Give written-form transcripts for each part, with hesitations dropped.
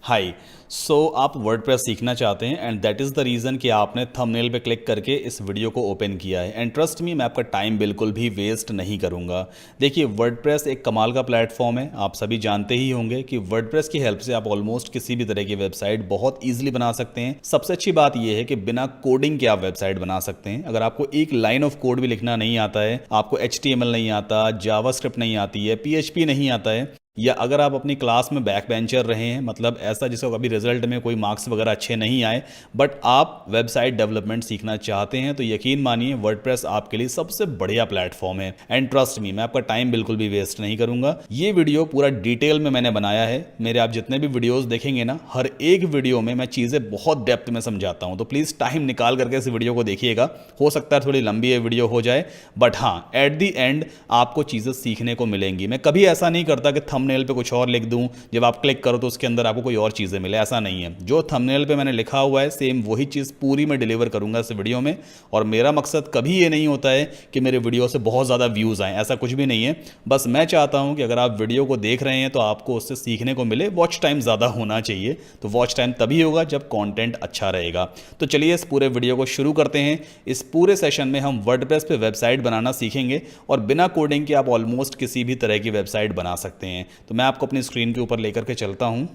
हाय। आप वर्डप्रेस सीखना चाहते हैं and that is the reason कि आपने थंबनेल पे क्लिक करके इस वीडियो को ओपन किया है। एंड ट्रस्ट मी, मैं आपका टाइम बिल्कुल भी वेस्ट नहीं करूंगा। देखिए, वर्डप्रेस एक कमाल का प्लेटफॉर्म है। आप सभी जानते ही होंगे कि वर्डप्रेस की हेल्प से आप ऑलमोस्ट किसी भी तरह की वेबसाइट बहुत ईजिली बना सकते हैं। सबसे अच्छी बात यह है कि बिना कोडिंग के आप वेबसाइट बना सकते हैं। अगर आपको एक लाइन ऑफ कोड भी लिखना नहीं आता है, आपको HTML नहीं आता, जावास्क्रिप्ट नहीं आती है, PHP नहीं आता है, या अगर आप अपनी क्लास में बैक बेंचर रहे हैं, मतलब ऐसा जिसको कभी रिजल्ट में कोई मार्क्स वगैरह अच्छे नहीं आए, बट आप वेबसाइट डेवलपमेंट सीखना चाहते हैं, तो यकीन मानिए वर्डप्रेस आपके लिए सबसे बढ़िया प्लेटफॉर्म है। एंड ट्रस्ट मी, मैं आपका टाइम बिल्कुल भी वेस्ट नहीं करूंगा। ये वीडियो पूरा डिटेल में मैंने बनाया है। मेरे आप जितने भी वीडियोस देखेंगे ना, हर एक वीडियो में मैं चीज़ें बहुत डेप्थ में समझाता हूँ। तो प्लीज़ टाइम निकाल करके इस वीडियो को देखिएगा। हो सकता है थोड़ी लंबी ये वीडियो हो जाए, बट हाँ, एट दी एंड आपको चीज़ें सीखने को मिलेंगी। मैं कभी ऐसा नहीं करता कि थंबनेल पे कुछ और लिख दूं, जब आप क्लिक करो तो उसके अंदर आपको कोई और चीज़ें मिले। ऐसा नहीं है। जो थंबनेल पे मैंने लिखा हुआ है सेम वही चीज़ पूरी मैं डिलीवर करूंगा इस वीडियो में। और मेरा मकसद कभी ये नहीं होता है कि मेरे वीडियो से बहुत ज़्यादा व्यूज़ आएँ, ऐसा कुछ भी नहीं है। बस मैं चाहता हूँ कि अगर आप वीडियो को देख रहे हैं तो आपको उससे सीखने को मिले। वॉच टाइम ज़्यादा होना चाहिए। तो वॉच टाइम तभी होगा जब कॉन्टेंट अच्छा रहेगा। तो चलिए इस पूरे वीडियो को शुरू करते हैं। इस पूरे सेशन में हम वर्डप्रेस पे वेबसाइट बनाना सीखेंगे और बिना कोडिंग के आप ऑलमोस्ट किसी भी तरह की वेबसाइट बना सकते हैं। तो मैं आपको अपनी स्क्रीन के ऊपर लेकर के चलता हूं।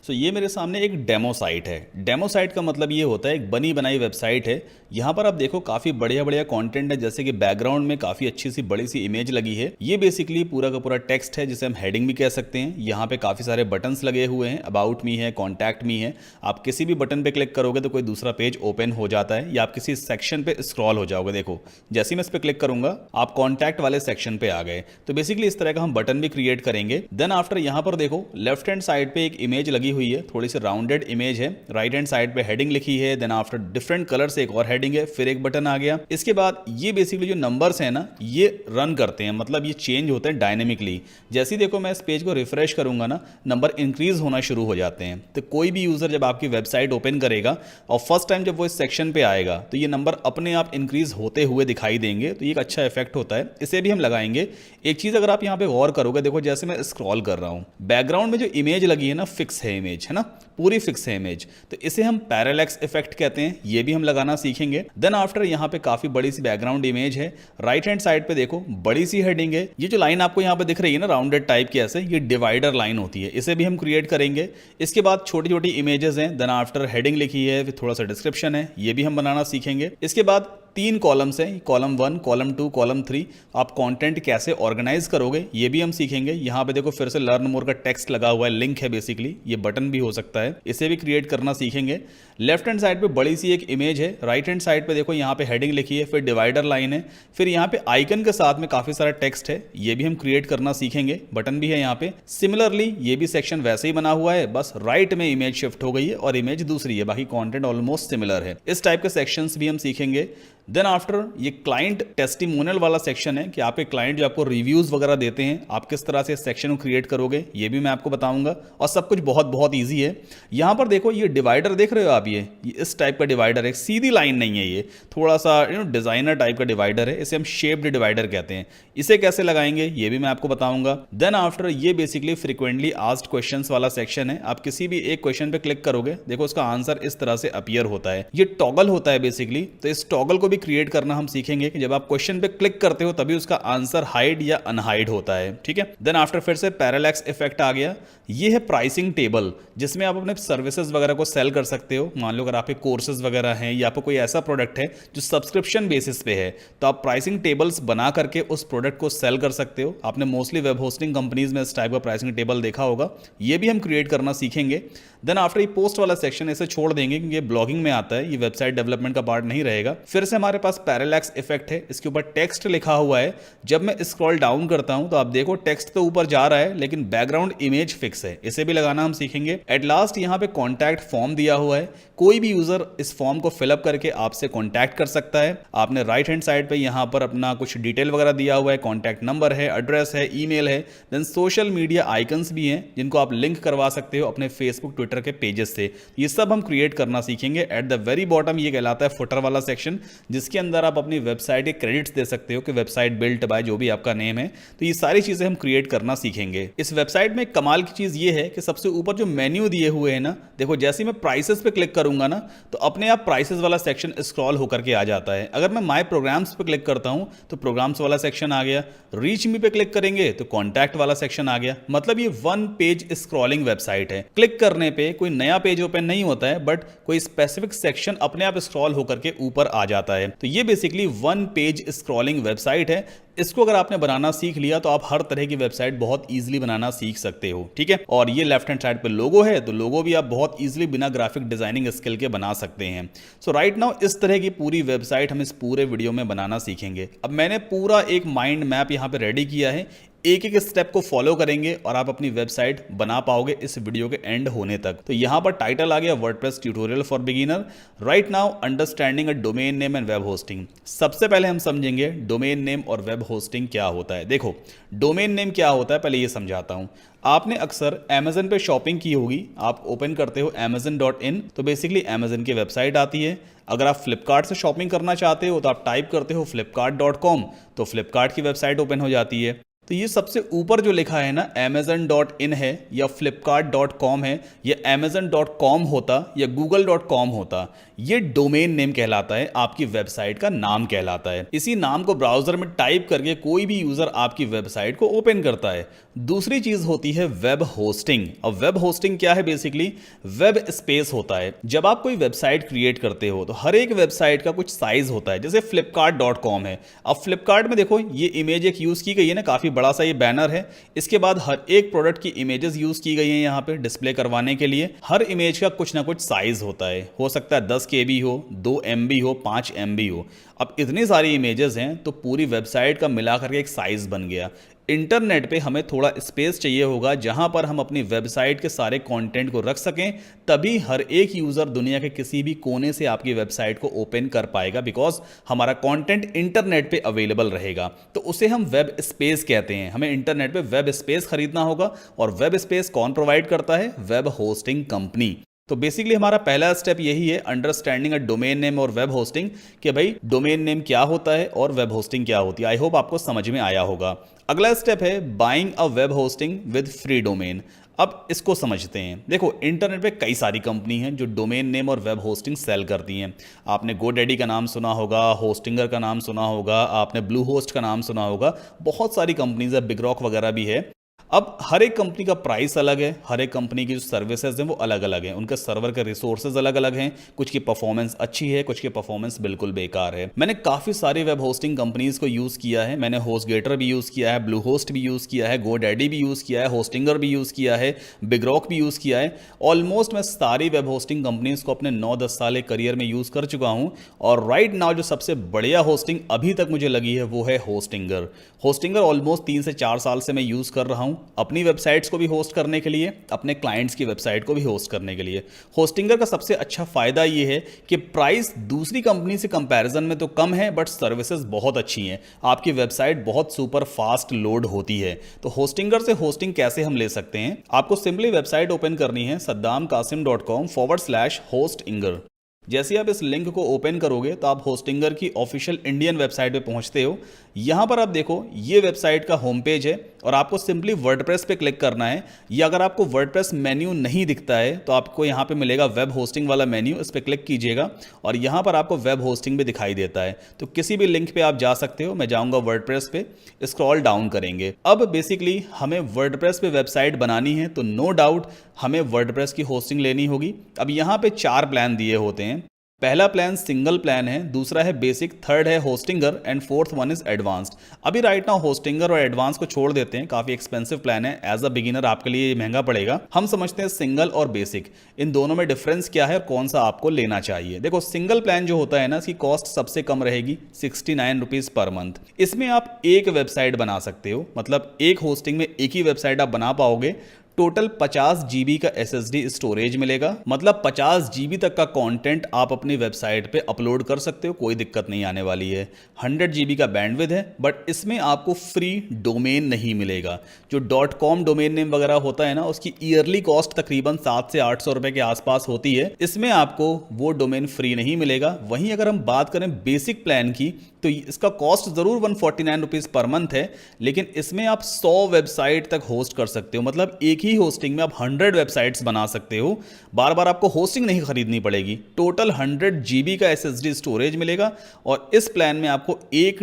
ये मेरे सामने एक डेमो साइट है। डेमो साइट का मतलब ये होता है एक बनी बनाई वेबसाइट है। यहाँ पर आप देखो काफ़ी बढ़िया बढ़िया कंटेंट है, जैसे कि बैकग्राउंड में काफ़ी अच्छी सी बड़ी सी इमेज लगी है। ये बेसिकली पूरा का पूरा टेक्स्ट है, जिसे हम हेडिंग भी कह सकते हैं। यहाँ पे काफ़ी सारे बटन्स लगे हुए हैं। अबाउट मी है, कॉन्टैक्ट मी है। आप किसी भी बटन पे क्लिक करोगे तो कोई दूसरा पेज ओपन हो जाता है, या आप किसी सेक्शन पे स्क्रॉल हो जाओगे। देखो, जैसे ही मैं इस पर क्लिक करूंगा आप कॉन्टैक्ट वाले सेक्शन पे आ गए। तो बेसिकली इस तरह का हम बटन भी क्रिएट करेंगे। देन आफ्टर यहाँ पर देखो लेफ्ट हैंड साइड पे एक इमेज लगी हुई है, थोड़ी सी राउंडेड इमेज है। राइट हैंड साइड पे हेडिंग लिखी है। देन आफ्टर डिफरेंट कलर से एक और हेडिंग है, फिर एक बटन आ गया। इसके बाद ये बेसिकली जो नंबर्स हैं ना, ये रन करते हैं, मतलब ये चेंज होते हैं डायनेमिकली। जैसे ही देखो मैं इस पेज को रिफ्रेश करूंगा ना, नंबर इंक्रीज होना शुरू हो जाते हैं। तो कोई भी यूजर जब आपकी वेबसाइट ओपन करेगा और फर्स्ट टाइम जब वो इस सेक्शन पे आएगा तो ये नंबर अपने आप इंक्रीज होते हुए दिखाई देंगे। तो ये एक अच्छा इफेक्ट होता है, इसे भी हम लगाएंगे। एक चीज अगर आप यहाँ पे गौर करोगे, देखो जैसे मैं स्क्रॉल कर रहा हूँ, बैकग्राउंड में जो इमेज लगी है ना, फिक्स है इमेज, है ना, पूरी फिक्स है इमेज। तो इसे हम पैरेलैक्स इफेक्ट कहते हैं। ये भी हम लगाना सीखेंगे। देन आफ्टर यहाँ पे काफी बड़ी सी बैकग्राउंड इमेज है। राइट हैंड साइड पे देखो बड़ी सी हेडिंग है। ये जो लाइन आपको यहाँ पे दिख रही है ना, राउंडेड टाइप की, ऐसे ये डिवाइडर लाइन होती है। इसे भी हम क्रिएट करेंगे। इसके बाद छोटी छोटी इमेजेस हैं। देन आफ्टर हेडिंग लिखी है, फिर थोड़ा सा डिस्क्रिप्शन है, ये भी हम बनाना सीखेंगे। इसके बाद 3 कॉलम्स हैं, कॉलम 1, कॉलम 2, कॉलम 3। आप कंटेंट कैसे ऑर्गेनाइज करोगे ये भी हम सीखेंगे। यहाँ पे देखो फिर से लर्न मोर का टेक्स्ट लगा हुआ है, लिंक है बेसिकली, ये बटन भी हो सकता है, इसे भी क्रिएट करना सीखेंगे। लेफ्ट हैंड साइड पे बड़ी सी एक इमेज है। राइट हैंड साइड पे देखो यहाँ पे हेडिंग लिखी है, फिर डिवाइडर लाइन है, फिर यहाँ पे आइकन के साथ में काफी सारा टेक्स्ट है, ये भी हम क्रिएट करना सीखेंगे। बटन भी है यहाँ पे। सिमिलरली ये भी सेक्शन वैसे ही बना हुआ है, बस राइट में इमेज शिफ्ट हो गई है और इमेज दूसरी है, बाकी कॉन्टेंट ऑलमोस्ट सिमिलर है। इस टाइप के सेक्शंस भी हम सीखेंगे। देन आफ्टर ये क्लाइंट टेस्टिमोनियल वाला सेक्शन है कि आपके क्लाइंट जो आपको रिव्यूज वगैरह देते हैं, आप किस तरह से इस सेक्शन को क्रिएट करोगे ये भी मैं आपको बताऊंगा। और सब कुछ बहुत बहुत ईजी है। यहाँ पर देखो ये डिवाइडर देख रहे हो आप, ये इस टाइप का डिवाइडर है, सीधी लाइन नहीं है, ये थोड़ा सा डिजाइनर टाइप का डिवाइडर है। इसे हम शेप्ड डिवाइडर कहते हैं। इसे कैसे लगाएंगे ये भी मैं आपको बताऊंगा। देन आफ्टर ये बेसिकली फ्रिक्वेंटली आस्क्ड क्वेश्चंस वाला सेक्शन है। आप किसी भी एक क्वेश्चन पे क्लिक करोगे, देखो उसका आंसर इस तरह से अपीयर होता है। ये टॉगल होता है बेसिकली। तो इस टॉगल को भी क्रिएट करना हम सीखेंगे कि जब आप क्वेश्चन पे क्लिक करते हो तभी उसका आंसर हाइड या अनहाइड होता है। ठीक है। देन आफ्टर फिर से पैरेलैक्स इफेक्ट आ गया। ये है प्राइसिंग टेबल, जिसमें आप अपने सर्विसेज वगैरह को सेल कर सकते हो। मान लो अगर आपके कोर्सेज वगैरह हैं या आपको कोई ऐसा प्रोडक्ट है जो सब्सक्रिप्शन बेसिस पे है, तो आप प्राइसिंग टेबल्स बना करके उस प्रोडक्ट को सेल कर सकते हो। आपने मोस्टली वेब होस्टिंग कंपनीज में इस टाइप का प्राइसिंग टेबल देखा होगा, ये भी हम क्रिएट करना सीखेंगे। देन आफ्टर ये पोस्ट वाला सेक्शन इसे छोड़ देंगे क्योंकि ये ब्लॉगिंग में आता है, ये वेबसाइट डेवलपमेंट का पार्ट नहीं रहेगा। फिर से हमारे पास पैरेलैक्स इफेक्ट है, इसके ऊपर टेक्स्ट लिखा हुआ है। जब मैं स्क्रॉल डाउन करता हूं तो आप देखो टेक्स्ट तो ऊपर जा रहा है लेकिन बैकग्राउंड इमेज फिक्स है, इसे भी लगाना हम सीखेंगे। एट लास्ट यहाँ पे कॉन्टैक्ट फॉर्म दिया हुआ है। कोई भी यूजर इस फॉर्म को फिलअप करके आपसे कॉन्टैक्ट कर सकता है। आपने राइट हैंड साइड पे यहाँ पर अपना कुछ डिटेल वगैरह दिया हुआ है, कॉन्टैक्ट नंबर है, एड्रेस है, ईमेल है। देन सोशल मीडिया आइकन्स भी हैं जिनको आप लिंक करवा सकते हो अपने फेसबुक ट्विटर के पेजेस से। ये सब हम क्रिएट करना सीखेंगे। एट द वेरी बॉटम ये कहलाता है फुटर वाला सेक्शन, जिसके अंदर आप अपनी वेबसाइट के क्रेडिट्स दे सकते हो कि वेबसाइट बिल्ट बाय जो भी आपका नेम है। तो ये सारी चीजें हम क्रिएट करना सीखेंगे। इस वेबसाइट में कमाल की चीज ये है कि सबसे ऊपर जो मेन्यू दिए हुए हैं ना, देखो जैसे ही मैं प्राइसेस पे क्लिक करूंगा ना तो अपने आप प्राइसेस वाला सेक्शन स्क्रॉल होकर के आ जाता है। अगर मैं माय प्रोग्राम्स पे क्लिक करता हूं तो प्रोग्राम्स वाला सेक्शन आ गया, रीच मी पे क्लिक करेंगे तो कॉन्टैक्ट वाला सेक्शन आ गया। मतलब ये वन पेज स्क्रॉलिंग वेबसाइट है। क्लिक करने पे कोई नया पेज ओपन नहीं होता है, बट कोई स्पेसिफिक सेक्शन अपने आप स्क्रॉल होकर के ऊपर आ जाता है। तो ये basically one page scrolling website है। इसको अगर आपने बनाना सीख लिया तो आप हर तरह की वेबसाइट बहुत इजीली बनाना सीख सकते हो, ठीक है। और ये लेफ्ट हैंड साइड पे लोगो है, तो लोगो भी आप बहुत इजीली बिना ग्राफिक डिजाइनिंग स्किल के बना सकते हैं। सो राइट नाउ इस तरह की पूरी वेबसाइट हम इस पूरे वीडियो में बनाना सीखेंगे। अब मैंने पूरा एक माइंड मैप यहाँ पे रेडी किया है, एक एक स्टेप को फॉलो करेंगे और आप अपनी वेबसाइट बना पाओगे इस वीडियो के एंड होने तक। तो यहां पर टाइटल आ गया WordPress tutorial for beginner. Right now understanding a domain name and web hosting. सबसे पहले हम समझेंगे डोमेन नेम और वेब होस्टिंग क्या होता है। देखो डोमेन नेम क्या होता है पहले ये समझाता हूं। आपने अक्सर Amazon पे शॉपिंग की होगी, आप ओपन करते हो amazon.in तो बेसिकली Amazon की वेबसाइट आती है। अगर आप फ्लिपकार्ट से शॉपिंग करना चाहते हो तो आप टाइप करते हो flipkart.com तो फ्लिपकार्ट की वेबसाइट ओपन हो जाती है। तो ये सबसे ऊपर जो लिखा है ना amazon.in है या flipkart.com है या amazon.com होता या google.com होता, ये डोमेन नेम कहलाता है, आपकी वेबसाइट का नाम कहलाता है। इसी नाम को ब्राउजर में टाइप करके कोई भी यूजर आपकी वेबसाइट को ओपन करता है। दूसरी चीज होती है वेब होस्टिंग। अब वेब होस्टिंग क्या है? बेसिकली वेब स्पेस होता है। जब आप कोई वेबसाइट क्रिएट करते हो तो हर एक वेबसाइट का कुछ साइज होता है। जैसे flipkart.com है, अब फ्लिपकार्ट में देखो ये इमेज एक यूज की गई है ना, काफी बड़ा सा ये बैनर है। इसके बाद हर एक प्रोडक्ट की इमेजेस यूज की गई हैं यहाँ पे डिस्प्ले करवाने के लिए। हर इमेज का कुछ ना कुछ साइज होता है, हो सकता है 10 KB हो, 2 MB हो, 5 MB हो। अब इतनी सारी इमेजेस हैं तो पूरी वेबसाइट का मिलाकर के एक साइज बन गया। इंटरनेट पे हमें थोड़ा स्पेस चाहिए होगा जहां पर हम अपनी वेबसाइट के सारे कंटेंट को रख सकें, तभी हर एक यूजर दुनिया के किसी भी कोने से आपकी वेबसाइट को ओपन कर पाएगा, बिकॉज हमारा कंटेंट इंटरनेट पे अवेलेबल रहेगा। तो उसे हम वेब स्पेस कहते हैं। हमें इंटरनेट पे वेब स्पेस खरीदना होगा और वेब स्पेस कौन प्रोवाइड करता है? Web hosting company. तो बेसिकली हमारा पहला स्टेप यही है, अंडरस्टैंडिंग अ डोमेन नेम और वेब होस्टिंग, कि भाई डोमेन नेम क्या होता है और वेब होस्टिंग क्या होती है। आई होप आपको समझ में आया होगा। अगला स्टेप है buying a web hosting with free domain. अब इसको समझते हैं। देखो इंटरनेट पे कई सारी कंपनी हैं जो डोमेन नेम और वेब होस्टिंग सेल करती हैं। आपने GoDaddy का नाम सुना होगा, होस्टिंगर का नाम सुना होगा, आपने ब्लू होस्ट का नाम सुना होगा, बहुत सारी कंपनीज है, बिगरॉक वगैरह भी है। अब हर एक कंपनी का प्राइस अलग है, हर एक कंपनी की जो सर्विसेज हैं वो अलग अलग हैं, उनके सर्वर के रिसोर्सेज अलग अलग हैं। कुछ की परफॉर्मेंस अच्छी है, कुछ की परफॉर्मेंस बिल्कुल बेकार है। मैंने काफ़ी सारी वेब होस्टिंग कंपनीज को यूज़ किया है। मैंने होस्टगेटर भी यूज़ किया है, ब्लू होस्ट भी यूज़ किया है, GoDaddy भी यूज़ किया है, होस्टिंगर भी यूज़ किया है, बिगरॉक भी यूज़ किया है। ऑलमोस्ट मैं सारी वेब होस्टिंग कंपनीज को अपने 9-10 साल करियर में यूज़ कर चुका हूँ। और राइट नाउ जो सबसे बढ़िया होस्टिंग अभी तक मुझे लगी है वो है होस्टिंगर। होस्टिंगर ऑलमोस्ट 3 से 4 साल से मैं यूज़ कर रहा हूँ, अपनी वेबसाइट्स को भी होस्ट करने के लिए, अपने क्लाइंट्स की वेबसाइट को भी होस्ट करने के लिए। होस्टिंगर का सबसे अच्छा फायदा ये है कि प्राइस दूसरी कंपनी से कंपैरिजन में तो कम है, बट सर्विसेज बहुत अच्छी हैं। आपकी वेबसाइट बहुत सुपर फास्ट लोड होती है। तो होस्टिंगर से होस्टिंग कैसे हम ले सकते हैं? आपको सिंपली वेबसाइट ओपन करनी है saddamkasim.com/hostinger। जैसे आप इस लिंक को ओपन करोगे तो आप होस्टिंगर की ऑफिशियल इंडियन वेबसाइट पे पहुंचते हो। यहां पर आप देखो ये वेबसाइट का होम पेज है और आपको सिंपली वर्डप्रेस पे क्लिक करना है, या अगर आपको वर्डप्रेस मेन्यू नहीं दिखता है तो आपको यहां पे मिलेगा वेब होस्टिंग वाला मेन्यू, इस पर क्लिक कीजिएगा और यहां पर आपको वेब होस्टिंग भी दिखाई देता है। तो किसी भी लिंक पे आप जा सकते हो। मैं जाऊंगा वर्डप्रेस पे, स्क्रॉल डाउन करेंगे। अब बेसिकली हमें वर्डप्रेस पे वेबसाइट बनानी है तो नो डाउट हमें वर्डप्रेस की होस्टिंग लेनी होगी। अब यहां पे 4 प्लान दिए होते हैं। पहला प्लान सिंगल प्लान है, दूसरा है बेसिक, थर्ड है Hostinger and fourth one is advanced. अभी राइट नाउ होस्टिंगर और एडवांस को छोड़ देते हैं, काफी एक्सपेंसिव प्लान है, एज अ बिगिनर आपके लिए महंगा पड़ेगा। हम समझते हैं सिंगल और बेसिक, इन दोनों में डिफरेंस क्या है और कौन सा आपको लेना चाहिए। देखो सिंगल प्लान जो होता है ना, इसकी कॉस्ट सबसे कम रहेगी 69 रुपीज पर मंथ। इसमें आप एक वेबसाइट बना सकते हो, मतलब एक होस्टिंग में एक ही वेबसाइट आप बना पाओगे। टोटल 50 GB का SSD स्टोरेज मिलेगा, मतलब 50 GB तक का कंटेंट आप अपनी वेबसाइट पे अपलोड कर सकते हो, कोई दिक्कत नहीं आने वाली है। 100 GB का बैंडविड्थ है, बट इसमें आपको फ्री डोमेन नहीं मिलेगा। जो .com डोमेन नेम वगैरह होता है ना, उसकी ईयरली कॉस्ट तकरीबन 700 से 800 रुपए के आसपास होती है। इसमें आपको वो डोमेन फ्री नहीं मिलेगा। वहीं अगर हम बात करें बेसिक प्लान की तो इसका कॉस्ट जरूर 149 रुपीज पर मंथ है, लेकिन इसमें आप 100 वेबसाइट तक होस्ट कर सकते हो, मतलब एक ही ही होस्टिंग में आप 100 वेबसाइट्स बना सकते हो। बार बार आपको होस्टिंग नहीं खरीदनी पड़ेगी। टोटल 100 GB का SSD स्टोरेज मिलेगा और इस प्लान में आपको एक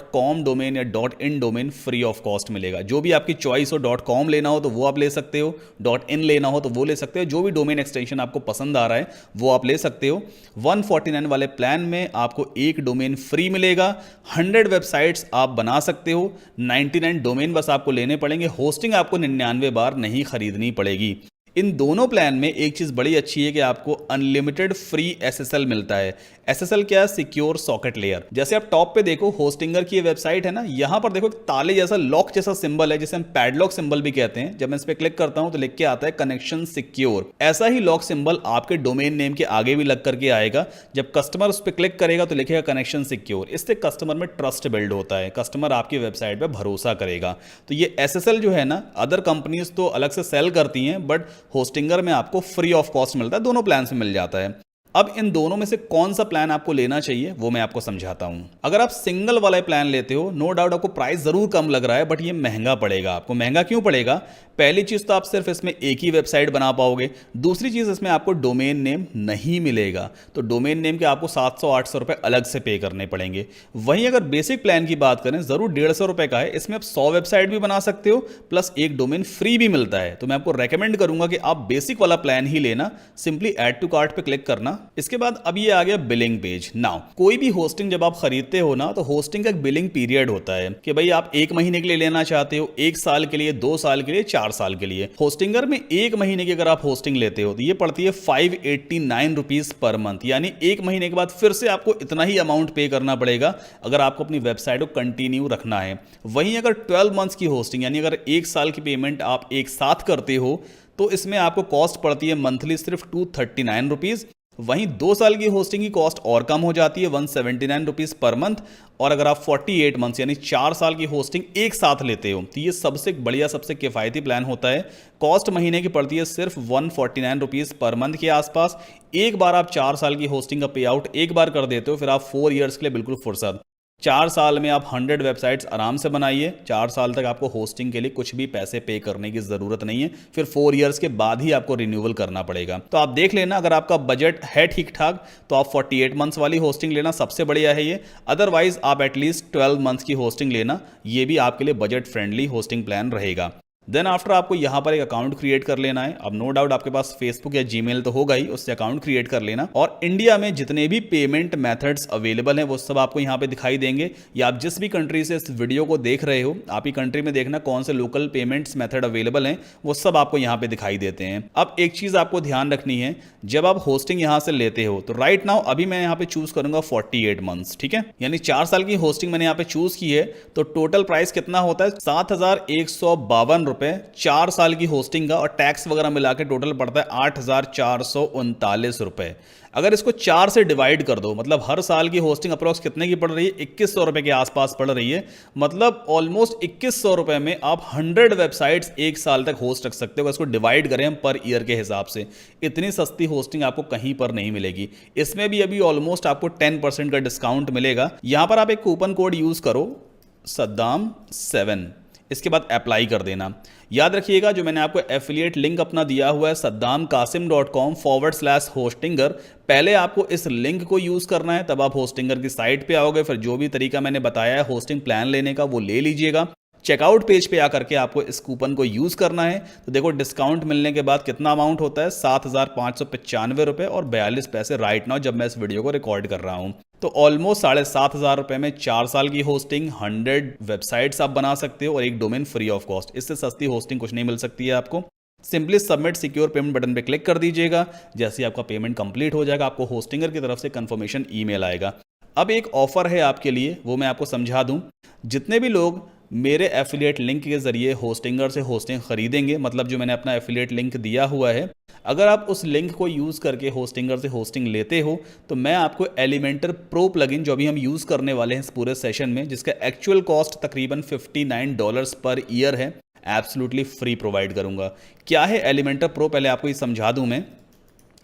.com डोमेन या .in domain free of cost मिलेगा। जो भी आपकी चॉइस हो, .com लेना हो तो वो आप ले सकते हो, .in लेना हो तो वो ले सकते हो, जो भी डोमेन एक्सटेंशन आपको पसंद आ रहा है वो आप ले सकते हो। 149 वाले प्लान में आपको एक डोमेन फ्री मिलेगा, 100 वेबसाइट्स आप बना सकते हो, 99 डोमेन बस आपको लेने पड़ेंगे, होस्टिंग आपको 99 बार नहीं खरीदनी पड़ेगी। इन दोनों प्लान में एक चीज़ बड़ी अच्छी है कि आपको अनलिमिटेड फ्री SSL मिलता है। SSL क्या है? Secure socket layer. जैसे आप टॉप पे देखो, होस्टिंगर की ये वेबसाइट है ना, यहां पर देखो एक ताले जैसा लॉक जैसा सिंबल है जिसे हम पैडलॉक सिंबल भी कहते हैं। जब मैं इस पर क्लिक करता हूं तो लिख के आता है कनेक्शन सिक्योर। ऐसा ही लॉक सिंबल आपके डोमेन नेम के आगे भी लग करके आएगा। जब कस्टमर उस पर क्लिक करेगा तो लिखेगा कनेक्शन सिक्योर। इससे कस्टमर में ट्रस्ट बिल्ड होता है, कस्टमर आपकी वेबसाइट पर भरोसा करेगा। तो ये SSL जो है ना, अदर कंपनीज तो अलग से सेल करती हैं, बट होस्टिंगर में आपको फ्री ऑफ कॉस्ट मिलता है, दोनों प्लान में मिल जाता है। अब इन दोनों में से कौन सा प्लान आपको लेना चाहिए वो मैं आपको समझाता हूं। अगर आप सिंगल वाला प्लान लेते हो, नो डाउट आपको प्राइस जरूर कम लग रहा है, बट ये महंगा पड़ेगा आपको। महंगा क्यों पड़ेगा? पहली चीज तो आप सिर्फ इसमें एक ही वेबसाइट बना पाओगे। दूसरी चीज, इसमें आपको डोमेन नेम नहीं मिलेगा, तो डोमेन नेम के आपको 700-800 रुपए अलग से पे करने पड़ेंगे। वहीं अगर बेसिक प्लान की बात करें, जरूर 150 रुपए का है, इसमें आप 100 वेबसाइट भी बना सकते हो, प्लस एक डोमेन फ्री भी मिलता है। तो मैं आपको रेकमेंड करूंगा कि आप बेसिक वाला प्लान ही लेना। सिंपली ऐड टू कार्ट पे क्लिक करना। इसके बाद अब ये आ गया बिलिंग पेज। नाउ कोई भी होस्टिंग जब आप खरीदते हो ना, तो होस्टिंग का एक बिलिंग पीरियड होता है कि भाई आप 1 महीने के लिए लेना चाहते हो, 1 साल के लिए, 2 साल के लिए, 4 साल के लिए। होस्टिंगर में 1 महीने की अगर आप होस्टिंग लेते हो तो ये पड़ती है 589 रुपीज पर मंथ, यानी 1 महीने के बाद फिर से आपको इतना ही अमाउंट पे करना पड़ेगा अगर आपको अपनी वेबसाइट को कंटिन्यू रखना है। वहीं अगर 12 मंथ्स की होस्टिंग, यानी अगर 1 साल की पेमेंट आप एक साथ करते हो, तो इसमें आपको कॉस्ट पड़ती है मंथली सिर्फ 239 रुपीज। वहीं 2 साल की होस्टिंग की कॉस्ट और कम हो जाती है 179 रुपीज पर मंथ। और अगर आप 48 मंथ्स यानी 4 साल की होस्टिंग एक साथ लेते हो तो ये सबसे बढ़िया, सबसे किफायती प्लान होता है। कॉस्ट महीने की पड़ती है सिर्फ 149 रुपीज पर मंथ के आसपास। एक बार आप 4 साल की होस्टिंग का पे आउट एक बार कर देते हो, फिर आप 4 ईयर्स के लिए बिल्कुल फुर्सत। 4 साल में आप 100 वेबसाइट्स आराम से बनाइए। 4 साल तक आपको होस्टिंग के लिए कुछ भी पैसे पे करने की जरूरत नहीं है, फिर 4 ईयर्स के बाद ही आपको रिन्यूअल करना पड़ेगा। तो आप देख लेना, अगर आपका बजट है ठीक ठाक तो आप 48 मंथ्स वाली होस्टिंग लेना सबसे बढ़िया है ये। अदरवाइज आप एटलीस्ट 12 मंथ्स की होस्टिंग लेना, ये भी आपके लिए बजट फ्रेंडली होस्टिंग प्लान रहेगा। देन आफ्टर आपको यहाँ पर एक अकाउंट क्रिएट कर लेना है। अब नो डाउट आपके पास फेसबुक या जीमेल तो होगा ही, उससे अकाउंट क्रिएट कर लेना। और इंडिया में जितने भी पेमेंट मेथड्स अवेलेबल हैं वो सब आपको यहाँ पे दिखाई देंगे, या आप जिस भी कंट्री से इस वीडियो को देख रहे हो, आप ही कंट्री में देखना कौन से लोकल पेमेंट्स मेथड अवेलेबल हैं, वो सब आपको यहाँ पे दिखाई देते हैं। अब एक चीज़ आपको ध्यान रखनी है, जब आप होस्टिंग यहाँ से लेते हो तो राइट नाउ अभी मैं यहाँ पे चूज करूंगा 48 मंथ्स, ठीक है, यानी 4 साल की होस्टिंग मैंने यहाँ पे चूज की है। तो टोटल प्राइस कितना होता है? 7,152 रुपए 4 साल की होस्टिंग का, और टैक्स वगैरह मिला के टोटल पड़ता है 8,439 रुपए। अगर इसको 4 से डिवाइड कर दो, मतलब हर साल की होस्टिंग अप्रोक्स कितने की पड़ रही है? 2100 रुपए के आसपास पड़ रही है। मतलब ऑलमोस्ट 2100 रुपए में आप 100 वेबसाइट्स एक साल तक होस्ट रख सकते हो। इसको डिवाइड करें हम पर ईयर के हिसाब से, इतनी सस्ती होस्टिंग आपको कहीं पर नहीं मिलेगी। इसमें भी अभी ऑलमोस्ट आपको 10% का डिस्काउंट मिलेगा। यहां पर आप एक कूपन कोड यूज करो, सद्दाम7, इसके बाद अप्लाई कर देना। याद रखिएगा, जो मैंने आपको एफिलिएट लिंक अपना दिया हुआ है saddamkasim.com/hostinger, पहले आपको इस लिंक को यूज करना है, तब आप होस्टिंगर की साइट पे आओगे। फिर जो भी तरीका मैंने बताया है होस्टिंग प्लान लेने का वो ले लीजिएगा। चेकआउट पेज पे आकर के आपको इस कूपन को यूज करना है। तो देखो डिस्काउंट मिलने के बाद कितना अमाउंट होता है? 7,595 रुपए और 42 पैसे राइट नाउ जब मैं इस वीडियो को रिकॉर्ड कर रहा हूं। तो ऑलमोस्ट 7,500 रुपए में 4 साल की होस्टिंग, 100 वेबसाइट्स आप बना सकते हो और एक डोमेन फ्री ऑफ कॉस्ट। इससे सस्ती होस्टिंग कुछ नहीं मिल सकती है आपको। Simply submit secure payment button पे क्लिक कर दीजिएगा। जैसे ही आपका पेमेंट कंप्लीट हो जाएगा, आपको होस्टिंगर की तरफ से कंफर्मेशन ईमेल आएगा। अब एक ऑफर है आपके लिए, वो मैं आपको समझा दूं। जितने भी लोग मेरे एफिलिएट लिंक के जरिए होस्टिंगर से होस्टिंग खरीदेंगे, मतलब जो मैंने अपना एफिलिएट लिंक दिया हुआ है, अगर आप उस लिंक को यूज करके होस्टिंगर से होस्टिंग लेते हो तो मैं आपको एलिमेंटर प्रो प्लगइन, जो अभी हम यूज करने वाले हैं इस पूरे सेशन में, जिसका एक्चुअल कॉस्ट तकरीबन $59 पर ईयर है, एब्सोल्युटली फ्री प्रोवाइड करूंगा। क्या है एलिमेंटर प्रो? पहले आपको ये समझा दूं मैं।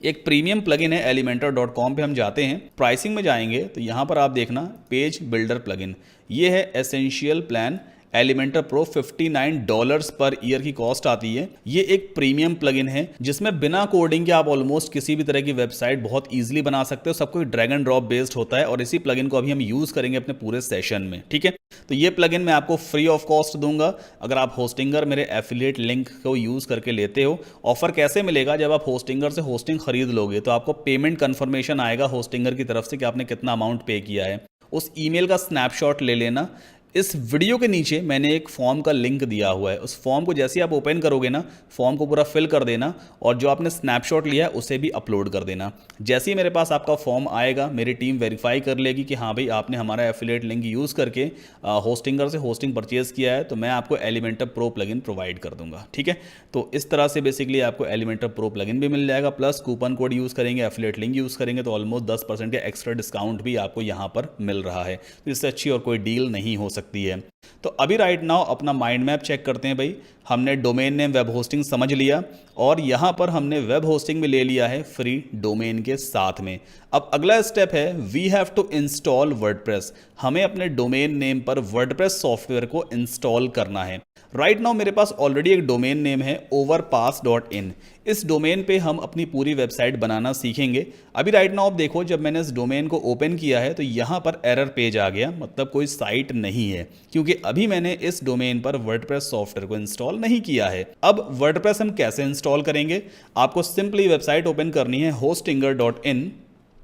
एक प्रीमियम प्लगइन है, elementor.com पे हम जाते हैं, प्राइसिंग में जाएंगे तो यहाँ पर आप देखना पेज बिल्डर प्लगइन, ये है essential plan Elementor pro $59 per year की कॉस्ट आती है। ये एक प्रीमियम प्लगइन है जिसमें बिना कोडिंग के आप ऑलमोस्ट किसी भी तरह की वेबसाइट बहुत ईजिली बना सकते हो। सब कुछ ड्रैग एंड ड्रॉप बेस्ड होता है और इसी प्लगइन को अभी हम यूज करेंगे अपने पूरे सेशन में, ठीक है। तो ये प्लगइन मैं आपको फ्री ऑफ कॉस्ट दूंगा अगर आप होस्टिंगर मेरे एफिलिएट लिंक को यूज करके लेते हो। ऑफर कैसे मिलेगा? जब आप होस्टिंगर से होस्टिंग खरीद लोगे तो आपको पेमेंट कंफर्मेशन आएगा होस्टिंगर की तरफ से कि आपने कितना अमाउंट पे किया है। उस ईमेल का स्नैपशॉट ले लेना। इस वीडियो के नीचे मैंने एक फॉर्म का लिंक दिया हुआ है, उस फॉर्म को जैसे ही आप ओपन करोगे ना, फॉर्म को पूरा फिल कर देना और जो आपने स्नैपशॉट लिया है उसे भी अपलोड कर देना। जैसे ही मेरे पास आपका फॉर्म आएगा मेरी टीम वेरीफाई कर लेगी कि हाँ भाई आपने हमारा एफिलिएट लिंक यूज़ करके होस्टिंगर से होस्टिंग परचेज किया है, तो मैं आपको एलिमेंटर प्रो प्लगइन प्रोवाइड कर दूंगा, ठीक है। तो इस तरह से बेसिकली आपको एलिमेंटर प्रो प्लगइन भी मिल जाएगा, प्लस कूपन कोड यूज़ करेंगे, एफिलिएट लिंक यूज़ करेंगे तो ऑलमोस्ट 10% का एक्स्ट्रा डिस्काउंट भी आपको यहाँ पर मिल रहा है। तो इससे अच्छी और कोई डील नहीं हो सकती है। तो अभी राइट नाउ अपना माइंड मैप चेक करते हैं भाई। हमने डोमेन नेम वेब होस्टिंग समझ लिया और यहाँ पर हमने वेब होस्टिंग में ले लिया है फ्री डोमेन के साथ में। अब अगला स्टेप है we have to install WordPress. हमें अपने डोमेन नेम पर वर्डप्रेस सॉफ्टवेयर को इंस्टॉल करना है। राइट नाउ मेरे पास ऑलरेडी एक डोमेन नेम है overpass.in। इस डोमेन पे हम अपनी पूरी वेबसाइट बनाना सीखेंगे। अभी राइट नाउ आप देखो, जब मैंने इस डोमेन को ओपन किया है तो यहाँ पर एरर पेज आ गया, मतलब कोई साइट नहीं है, क्योंकि अभी मैंने इस डोमेन पर वर्डप्रेस सॉफ्टवेयर को इंस्टॉल नहीं किया है। अब वर्डप्रेस हम कैसे इंस्टॉल करेंगे? आपको सिंपली वेबसाइट ओपन करनी है hostinger.in।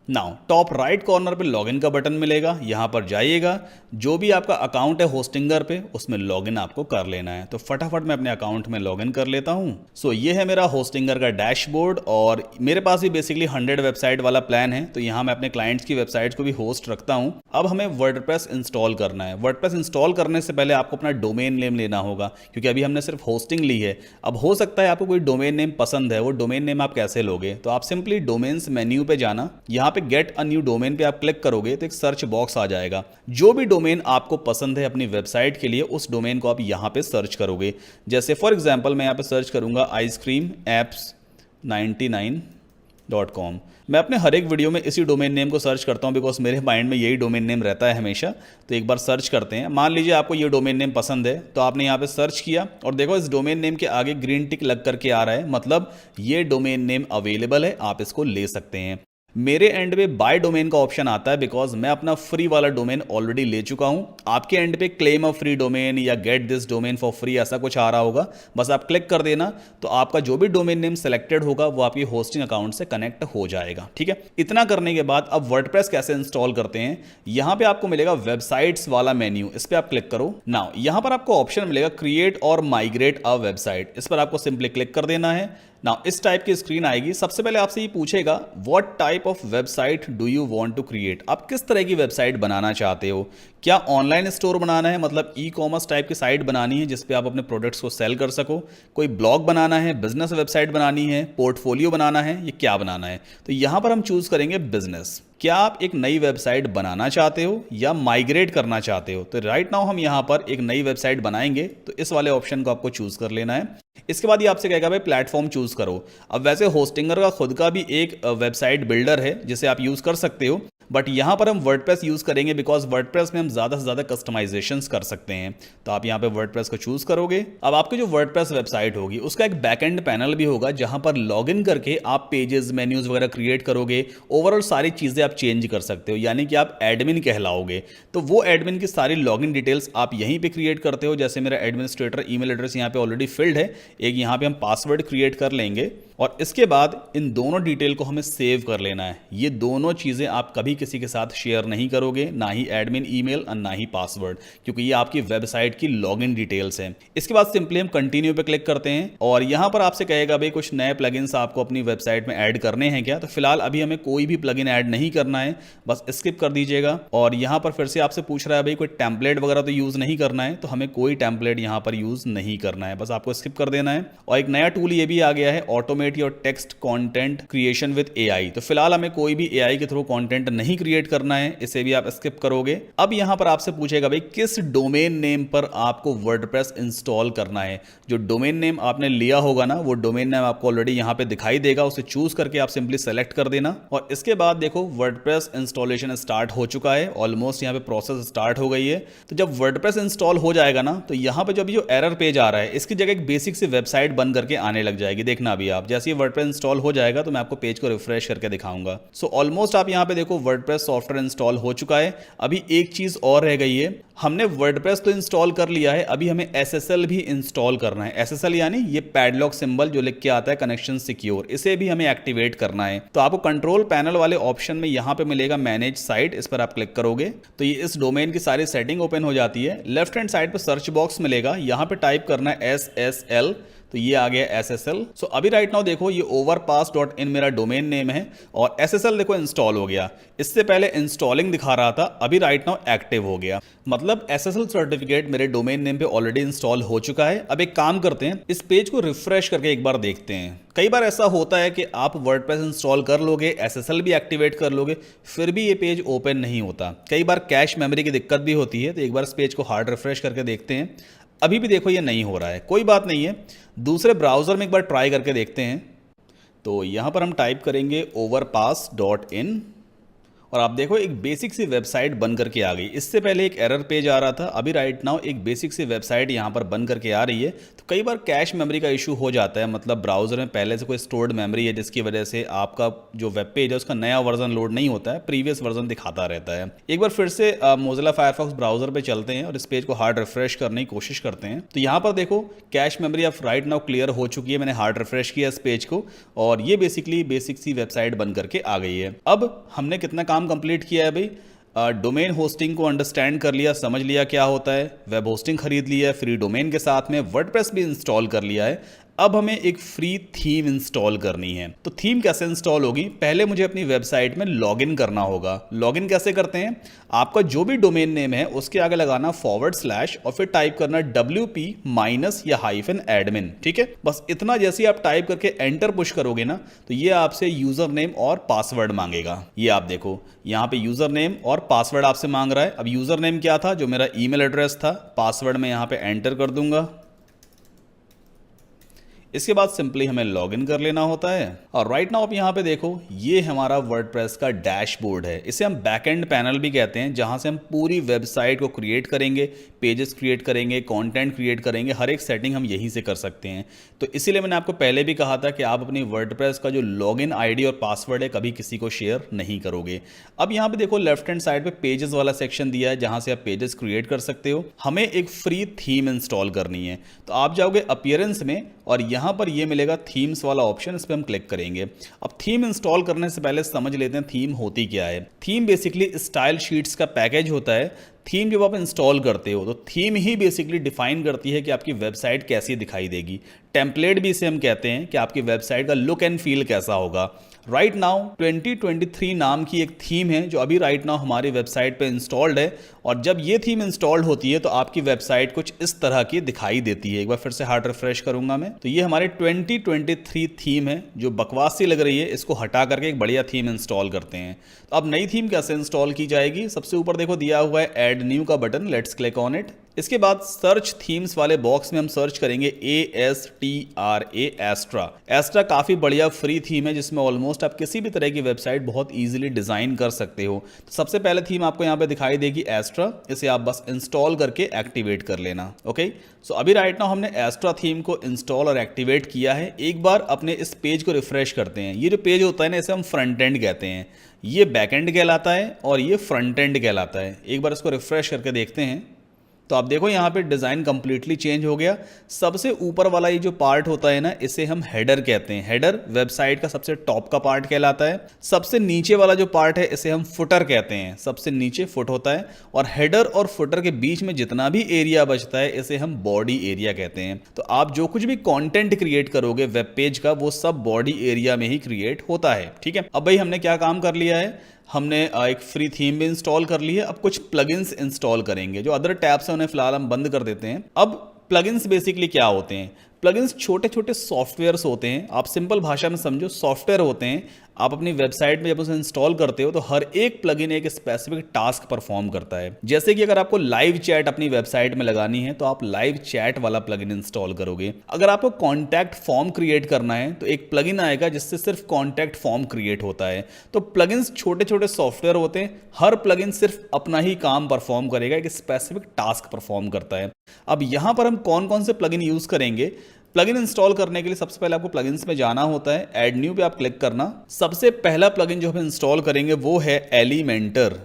Now top right corner पे लॉगिन का बटन मिलेगा, यहाँ पर जाइएगा, जो भी आपका अकाउंट है होस्टिंगर पे उसमें लॉगिन आपको कर लेना है। तो फटाफट मैं अपने अकाउंट में लॉगिन कर लेता हूँ। सो ये है मेरा होस्टिंगर का डैशबोर्ड और मेरे पास भी बेसिकली 100 वेबसाइट वाला प्लान है, तो यहाँ मैं अपने क्लाइंट्स की वेबसाइट्स को भी होस्ट रखता हूँ। अब हमें वर्डप्रेस इंस्टॉल करना है। वर्डप्रेस इंस्टॉल करने से पहले आपको अपना डोमेन नेम लेना होगा, क्योंकि अभी हमने सिर्फ होस्टिंग ली है। अब हो सकता है आपको कोई डोमेन नेम पसंद है, वो डोमेन नेम आप कैसे लोगे? तो आप सिंपली डोमेन्स मेन्यू पे जाना, यहाँ पे गेट अ न्यू डोमेन पे आप क्लिक करोगे तो एक सर्च बॉक्स आ जाएगा। जो भी डोमेन आपको पसंद है अपनी वेबसाइट के लिए उस डोमेन को आप यहाँ पे सर्च करोगे। जैसे फॉर एग्जांपल मैं यहाँ पे सर्च करूंगा आइसक्रीम एप्स 99.com। मैं अपने हर एक वीडियो में इसी डोमेन नेम को सर्च करता हूँ, बिकॉज मेरे माइंड में यही डोमेन नेम रहता है हमेशा। तो एक बार सर्च करते हैं। मान लीजिए आपको ये डोमेन नेम पसंद है, तो आपने यहाँ पे सर्च किया और देखो इस डोमेन नेम के आगे ग्रीन टिक लग करके आ रहा है, मतलब ये डोमेन नेम अवेलेबल है, आप इसको ले सकते हैं। मेरे एंड पे बाय डोमेन का ऑप्शन आता है, बिकॉज मैं अपना फ्री वाला डोमेन ऑलरेडी ले चुका हूं। आपके एंड पे क्लेम अ फ्री डोमेन या get this domain for free ऐसा कुछ आ रहा होगा, बस आप क्लिक कर देना तो आपका जो भी डोमेन नेम सेलेक्टेड होगा वो आपकी होस्टिंग अकाउंट से कनेक्ट हो जाएगा, ठीक है। इतना करने के बाद अब वर्डप्रेस कैसे इंस्टॉल करते हैं? यहां पे आपको मिलेगा वेबसाइट्स वाला मेन्यू, इस पर आप क्लिक करो। नाउ यहां पर आपको ऑप्शन मिलेगा क्रिएट और माइग्रेट अ वेबसाइट, इस पर आपको सिंपली क्लिक कर देना है। नाउ इस टाइप की स्क्रीन आएगी। सबसे पहले आपसे ये पूछेगा what type of website do you want to create. आप किस तरह की वेबसाइट बनाना चाहते हो? क्या ऑनलाइन स्टोर बनाना है, मतलब ई कॉमर्स टाइप की साइट बनानी है जिसपे आप अपने प्रोडक्ट्स को सेल कर सको? कोई ब्लॉग बनाना है, बिजनेस वेबसाइट बनानी है, पोर्टफोलियो बनाना है, ये क्या बनाना है? तो यहां पर हम चूज करेंगे बिजनेस। क्या आप एक नई वेबसाइट बनाना चाहते हो या माइग्रेट करना चाहते हो? तो राइट नाउ हम यहां पर एक नई वेबसाइट बनाएंगे, तो इस वाले ऑप्शन को आपको चूज कर लेना है। इसके बाद ये आपसे कहेगा भाई प्लेटफॉर्म चूज करो। अब वैसे होस्टिंगर का खुद का भी एक वेबसाइट बिल्डर है जिसे आप यूज कर सकते हो, बट यहां पर हम वर्डप्रेस यूज करेंगे बिकॉज वर्डप्रेस में हम ज्यादा से ज्यादा कस्टमाइजेशंस कर सकते हैं। तो आप यहां पे वर्डप्रेस को चूज करोगे। अब आपकी जो वर्डप्रेस वेबसाइट होगी उसका एक बैकएंड पैनल भी होगा जहां पर लॉगिन करके आप पेजेस, मेन्यूज वगैरह क्रिएट करोगे। ओवरऑल सारी चीजें आप चेंज कर सकते हो, यानी कि आप एडमिन कहलाओगे। तो वो एडमिन की सारी लॉगिन डिटेल्स आप यहीं पे क्रिएट करते हो। जैसे मेरा एडमिनिस्ट्रेटर ईमेल एड्रेस यहाँ पे ऑलरेडी फिल्ड है, एक यहाँ पे हम पासवर्ड क्रिएट कर लेंगे और इसके बाद इन दोनों डिटेल को हमें सेव कर लेना है। ये दोनों चीजें आप कभी किसी के साथ शेयर नहीं करोगे, ना ही एडमिन ईमेल और ना ही पासवर्ड, क्योंकि ये आपकी वेबसाइट की लॉगिन डिटेल्स हैं। इसके बाद सिंपली हम कंटिन्यू पे क्लिक करते हैं और यहां पर आपसे कहेगा भाई कुछ नए प्लगइन्स आपको अपनी वेबसाइट में ऐड करने हैं क्या? तो फिलहाल अभी हमें कोई भी प्लगइन ऐड नहीं करना है, बस स्किप कर दीजिएगा। और यहां पर फिर से आपसे पूछ रहा है भाई कोई टेम्पलेट वगैरह तो यूज नहीं करना है, तो हमें कोई टेम्पलेट यहां पर यूज नहीं करना है, बस आपको स्किप कर देना है। और एक नया टूल ये भी आ गया है automate automate your text content creation with AI. तो फिलहाल हमें कोई भी एआई के थ्रू कंटेंट नहीं क्रिएट करना है, इसे भी आप स्किप करोगे। अब यहां पर आपसे पूछेगा भाई किस डोमेन नेम पर आपको वर्डप्रेस इंस्टॉल करना है। जो डोमेन नेम आपने लिया होगा ना, वो डोमेन नेम आपको ऑलरेडी यहां पे दिखाई देगा, उसे चूज करके आप सिंपली सेलेक्ट कर देना। और इसके बाद देखो वर्डप्रेस इंस्टॉलेशन स्टार्ट हो चुका है, ऑलमोस्ट यहां पे प्रोसेस स्टार्ट हो गई है। तो जब वर्डप्रेस इंस्टॉल हो जाएगा ना, तो यहां पे जब जो एरर पेज आ रहा है, इसकी जगह एक बेसिक सी वेबसाइट बन करके आने लग जाएगी। देखना अभी आप, जैसे ये वर्डप्रेस इंस्टॉल हो जाएगा तो मैं आपको पेज को रिफ्रेश करके दिखाऊंगा। सो ऑलमोस्ट आप यहां पे देखो वर्डप्रेस सॉफ्टवेयर इंस्टॉल हो चुका है। अभी एक चीज और रह गई है, हमने वर्डप्रेस तो इंस्टॉल कर लिया है, अभी हमें एसएसएल भी इंस्टॉल करना है। एसएसएल यानी ये पैडलॉक सिंबल जो लिख के आता है कनेक्शन सिक्योर, इसे भी हमें एक्टिवेट करना है। तो आपको कंट्रोल पैनल वाले ऑप्शन में यहां पे मिलेगा मैनेज साइट, इस पर आप क्लिक करोगे तो ये इस डोमेन की सारी सेटिंग ओपन हो जाती है। लेफ्ट हैंड साइड पर सर्च बॉक्स मिलेगा, यहां पे टाइप करना है SSL, तो ये आ गया SSL। सो अभी राइट नाउ देखो ये overpass.in मेरा डोमेन नेम है और SSL देखो इंस्टॉल हो गया। इससे पहले इंस्टॉलिंग दिखा रहा था, अभी राइट नाउ एक्टिव हो गया। मतलब SSL सर्टिफिकेट मेरे डोमेन नेम पे ऑलरेडी इंस्टॉल हो चुका है। अब एक काम करते हैं, इस पेज को रिफ्रेश करके एक बार देखते हैं। कई बार ऐसा होता है कि आप वर्डप्रेस इंस्टॉल कर लोगे, SSL भी एक्टिवेट कर लोगे, फिर भी ये पेज ओपन नहीं होता। कई बार कैश मेमोरी की दिक्कत भी होती है। तो एक बार इस पेज को हार्ड रिफ्रेश करके देखते हैं। अभी भी देखो ये नहीं हो रहा है, कोई बात नहीं है, दूसरे ब्राउज़र में एक बार ट्राई करके देखते हैं। तो यहाँ पर हम टाइप करेंगे overpass.in और आप देखो एक बेसिक सी वेबसाइट बन करके आ गई। इससे पहले एक एरर पेज आ रहा था, अभी राइट नाउ एक बेसिक सी वेबसाइट यहाँ पर बन करके आ रही है। तो कई बार कैश मेमोरी का इशू हो जाता है, मतलब ब्राउज़र में पहले से कोई स्टोर्ड मेमोरी है जिसकी वजह से आपका जो वेब पेज है उसका नया वर्जन लोड नहीं होता है, प्रीवियस वर्जन दिखाता रहता है। एक बार फिर से मोजिला फायरफॉक्स ब्राउज़र पर चलते हैं और इस पेज को हार्ड रिफ्रेश करने की कोशिश करते हैं। तो यहाँ पर देखो कैश मेमोरी अब राइट नाउ क्लियर हो चुकी है, मैंने हार्ड रिफ्रेश किया इस पेज को और ये बेसिकली बेसिक सी वेबसाइट बन करके आ गई है। अब हमने कितना काम कंप्लीट किया है भाई, डोमेन होस्टिंग को अंडरस्टैंड कर लिया, समझ लिया क्या होता है, वेब होस्टिंग खरीद लिया है फ्री डोमेन के साथ में, वर्डप्रेस भी इंस्टॉल कर लिया है। अब हमें एक फ्री थीम इंस्टॉल करनी है। तो थीम कैसे इंस्टॉल होगी, पहले मुझे अपनी वेबसाइट में लॉगिन करना होगा। लॉगिन कैसे करते हैं, आपका जो भी डोमेन नेम है उसके आगे लगाना / और फिर टाइप करना WP माइनस या -admin, ठीक है। बस इतना, जैसे आप टाइप करके एंटर पुश करोगे ना, तो ये आपसे यूजर नेम और पासवर्ड मांगेगा। ये आप देखो यहाँ पे यूजर नेम और पासवर्ड आपसे मांग रहा है। अब यूजर नेम क्या था, जो मेरा ईमेल एड्रेस था, पासवर्ड में यहाँ पे एंटर कर दूंगा। इसके बाद सिंपली हमें लॉगिन कर लेना होता है। और राइट नाउ आप यहाँ पे देखो ये हमारा वर्डप्रेस का डैशबोर्ड है, इसे हम बैकएंड पैनल भी कहते हैं, जहाँ से हम पूरी वेबसाइट को क्रिएट करेंगे, पेजेस क्रिएट करेंगे, कंटेंट क्रिएट करेंगे, हर एक सेटिंग हम यहीं से कर सकते हैं। तो इसीलिए मैंने आपको पहले भी कहा था कि आप अपनी वर्डप्रेस का जो लॉगिन ID और पासवर्ड है कभी किसी को शेयर नहीं करोगे। अब यहाँ पे देखो लेफ्ट हैंड साइड पे पेजेस वाला सेक्शन दिया है, जहाँ से आप पेजेस क्रिएट कर सकते हो। हमें एक फ्री थीम इंस्टॉल करनी है, तो आप जाओगे अपीयरेंस में और यहाँ पर ये मिलेगा थीम्स वाला ऑप्शन, इस पर हम क्लिक करेंगे। अब थीम इंस्टॉल करने से पहले समझ लेते हैं थीम होती क्या है। थीम बेसिकली स्टाइल शीट्स का पैकेज होता है। थीम जब आप इंस्टॉल करते हो तो थीम ही बेसिकली डिफाइन करती है कि आपकी वेबसाइट कैसी दिखाई देगी। टेम्पलेट भी इसे हम कहते हैं कि आपकी वेबसाइट का लुक एंड फील कैसा होगा। राइट नाउ 2023 नाम की एक थीम है जो अभी राइट नाउ हमारी वेबसाइट पे इंस्टॉल्ड है, और जब ये थीम इंस्टॉल्ड होती है तो आपकी वेबसाइट कुछ इस तरह की दिखाई देती है। एक बार फिर से हार्ड रिफ्रेश करूंगा मैं, तो ये हमारे 2023 थीम है जो बकवास सी लग रही है, इसको हटा करके एक बढ़िया थीम इंस्टॉल करते हैं। तो अब नई थीम कैसे इंस्टॉल की जाएगी, सबसे ऊपर देखो दिया हुआ है ऐड न्यू का button, let's click on it. इसके बाद सर्च थीम्स वाले बॉक्स में हम सर्च करेंगे ASTRA एस्ट्रा। एस्ट्रा काफ़ी बढ़िया फ्री थीम है जिसमें ऑलमोस्ट आप किसी भी तरह की वेबसाइट बहुत इजीली डिज़ाइन कर सकते हो। तो सबसे पहले थीम आपको यहाँ पे दिखाई देगी एस्ट्रा, इसे आप बस इंस्टॉल करके एक्टिवेट कर लेना। ओके, सो अभी राइट नाउ हमने एस्ट्रा थीम को इंस्टॉल और एक्टिवेट किया है। एक बार अपने इस पेज को रिफ्रेश करते हैं। ये जो पेज होता है ना, इसे हम फ्रंट एंड कहते हैं, ये बैक एंड कहलाता है और ये फ्रंट एंड कहलाता है। एक बार इसको रिफ्रेश करके देखते हैं तो आप देखो यहाँ पे डिज़ाइन कंप्लीटली चेंज हो गया। सबसे ऊपर वाला ये जो पार्ट होता है ना, इसे हम हेडर कहते हैं। हेडर वेबसाइट का सबसे टॉप का पार्ट कहलाता है। सबसे नीचे वाला जो पार्ट है इसे हम फुटर कहते हैं, सबसे नीचे फुट होता है। और हेडर और फुटर के बीच में जितना भी एरिया बचता है इसे हम बॉडी एरिया कहते हैं। तो आप जो कुछ भी कंटेंट क्रिएट करोगे वेब पेज का, वो सब बॉडी एरिया में ही क्रिएट होता है। ठीक है, अब भाई हमने क्या काम कर लिया है, हमने एक फ्री थीम भी इंस्टॉल कर ली है। अब कुछ प्लगइन्स इंस्टॉल करेंगे, जो अदर टैब्स हैं उन्हें फिलहाल हम बंद कर देते हैं। अब प्लगइन्स बेसिकली क्या होते हैं, प्लगइन्स छोटे छोटे सॉफ्टवेयर्स होते हैं, आप सिंपल भाषा में समझो सॉफ्टवेयर होते हैं। आप अपनी वेबसाइट में जब उसे इंस्टॉल करते हो तो हर एक प्लगइन एक स्पेसिफिक टास्क परफॉर्म करता है। जैसे कि अगर आपको लाइव चैट अपनी वेबसाइट में लगानी है तो आप लाइव चैट वाला प्लगइन इंस्टॉल करोगे। अगर आपको कॉन्टैक्ट फॉर्म क्रिएट करना है तो एक प्लगइन आएगा जिससे सिर्फ कॉन्टैक्ट फॉर्म क्रिएट होता है। तो प्लगइन्स छोटे छोटे सॉफ्टवेयर होते हैं, हर प्लगइन सिर्फ अपना ही काम परफॉर्म करेगा, एक स्पेसिफिक टास्क परफॉर्म करता है। अब यहां पर हम कौन कौन से प्लगइन यूज करेंगे? प्लगइन इंस्टॉल करने के लिए सबसे पहले आपको प्लगइन्स में जाना होता है, ऐड न्यू पे आप क्लिक करना। सबसे पहला प्लगइन जो हम इंस्टॉल करेंगे वो है एलिमेंटर।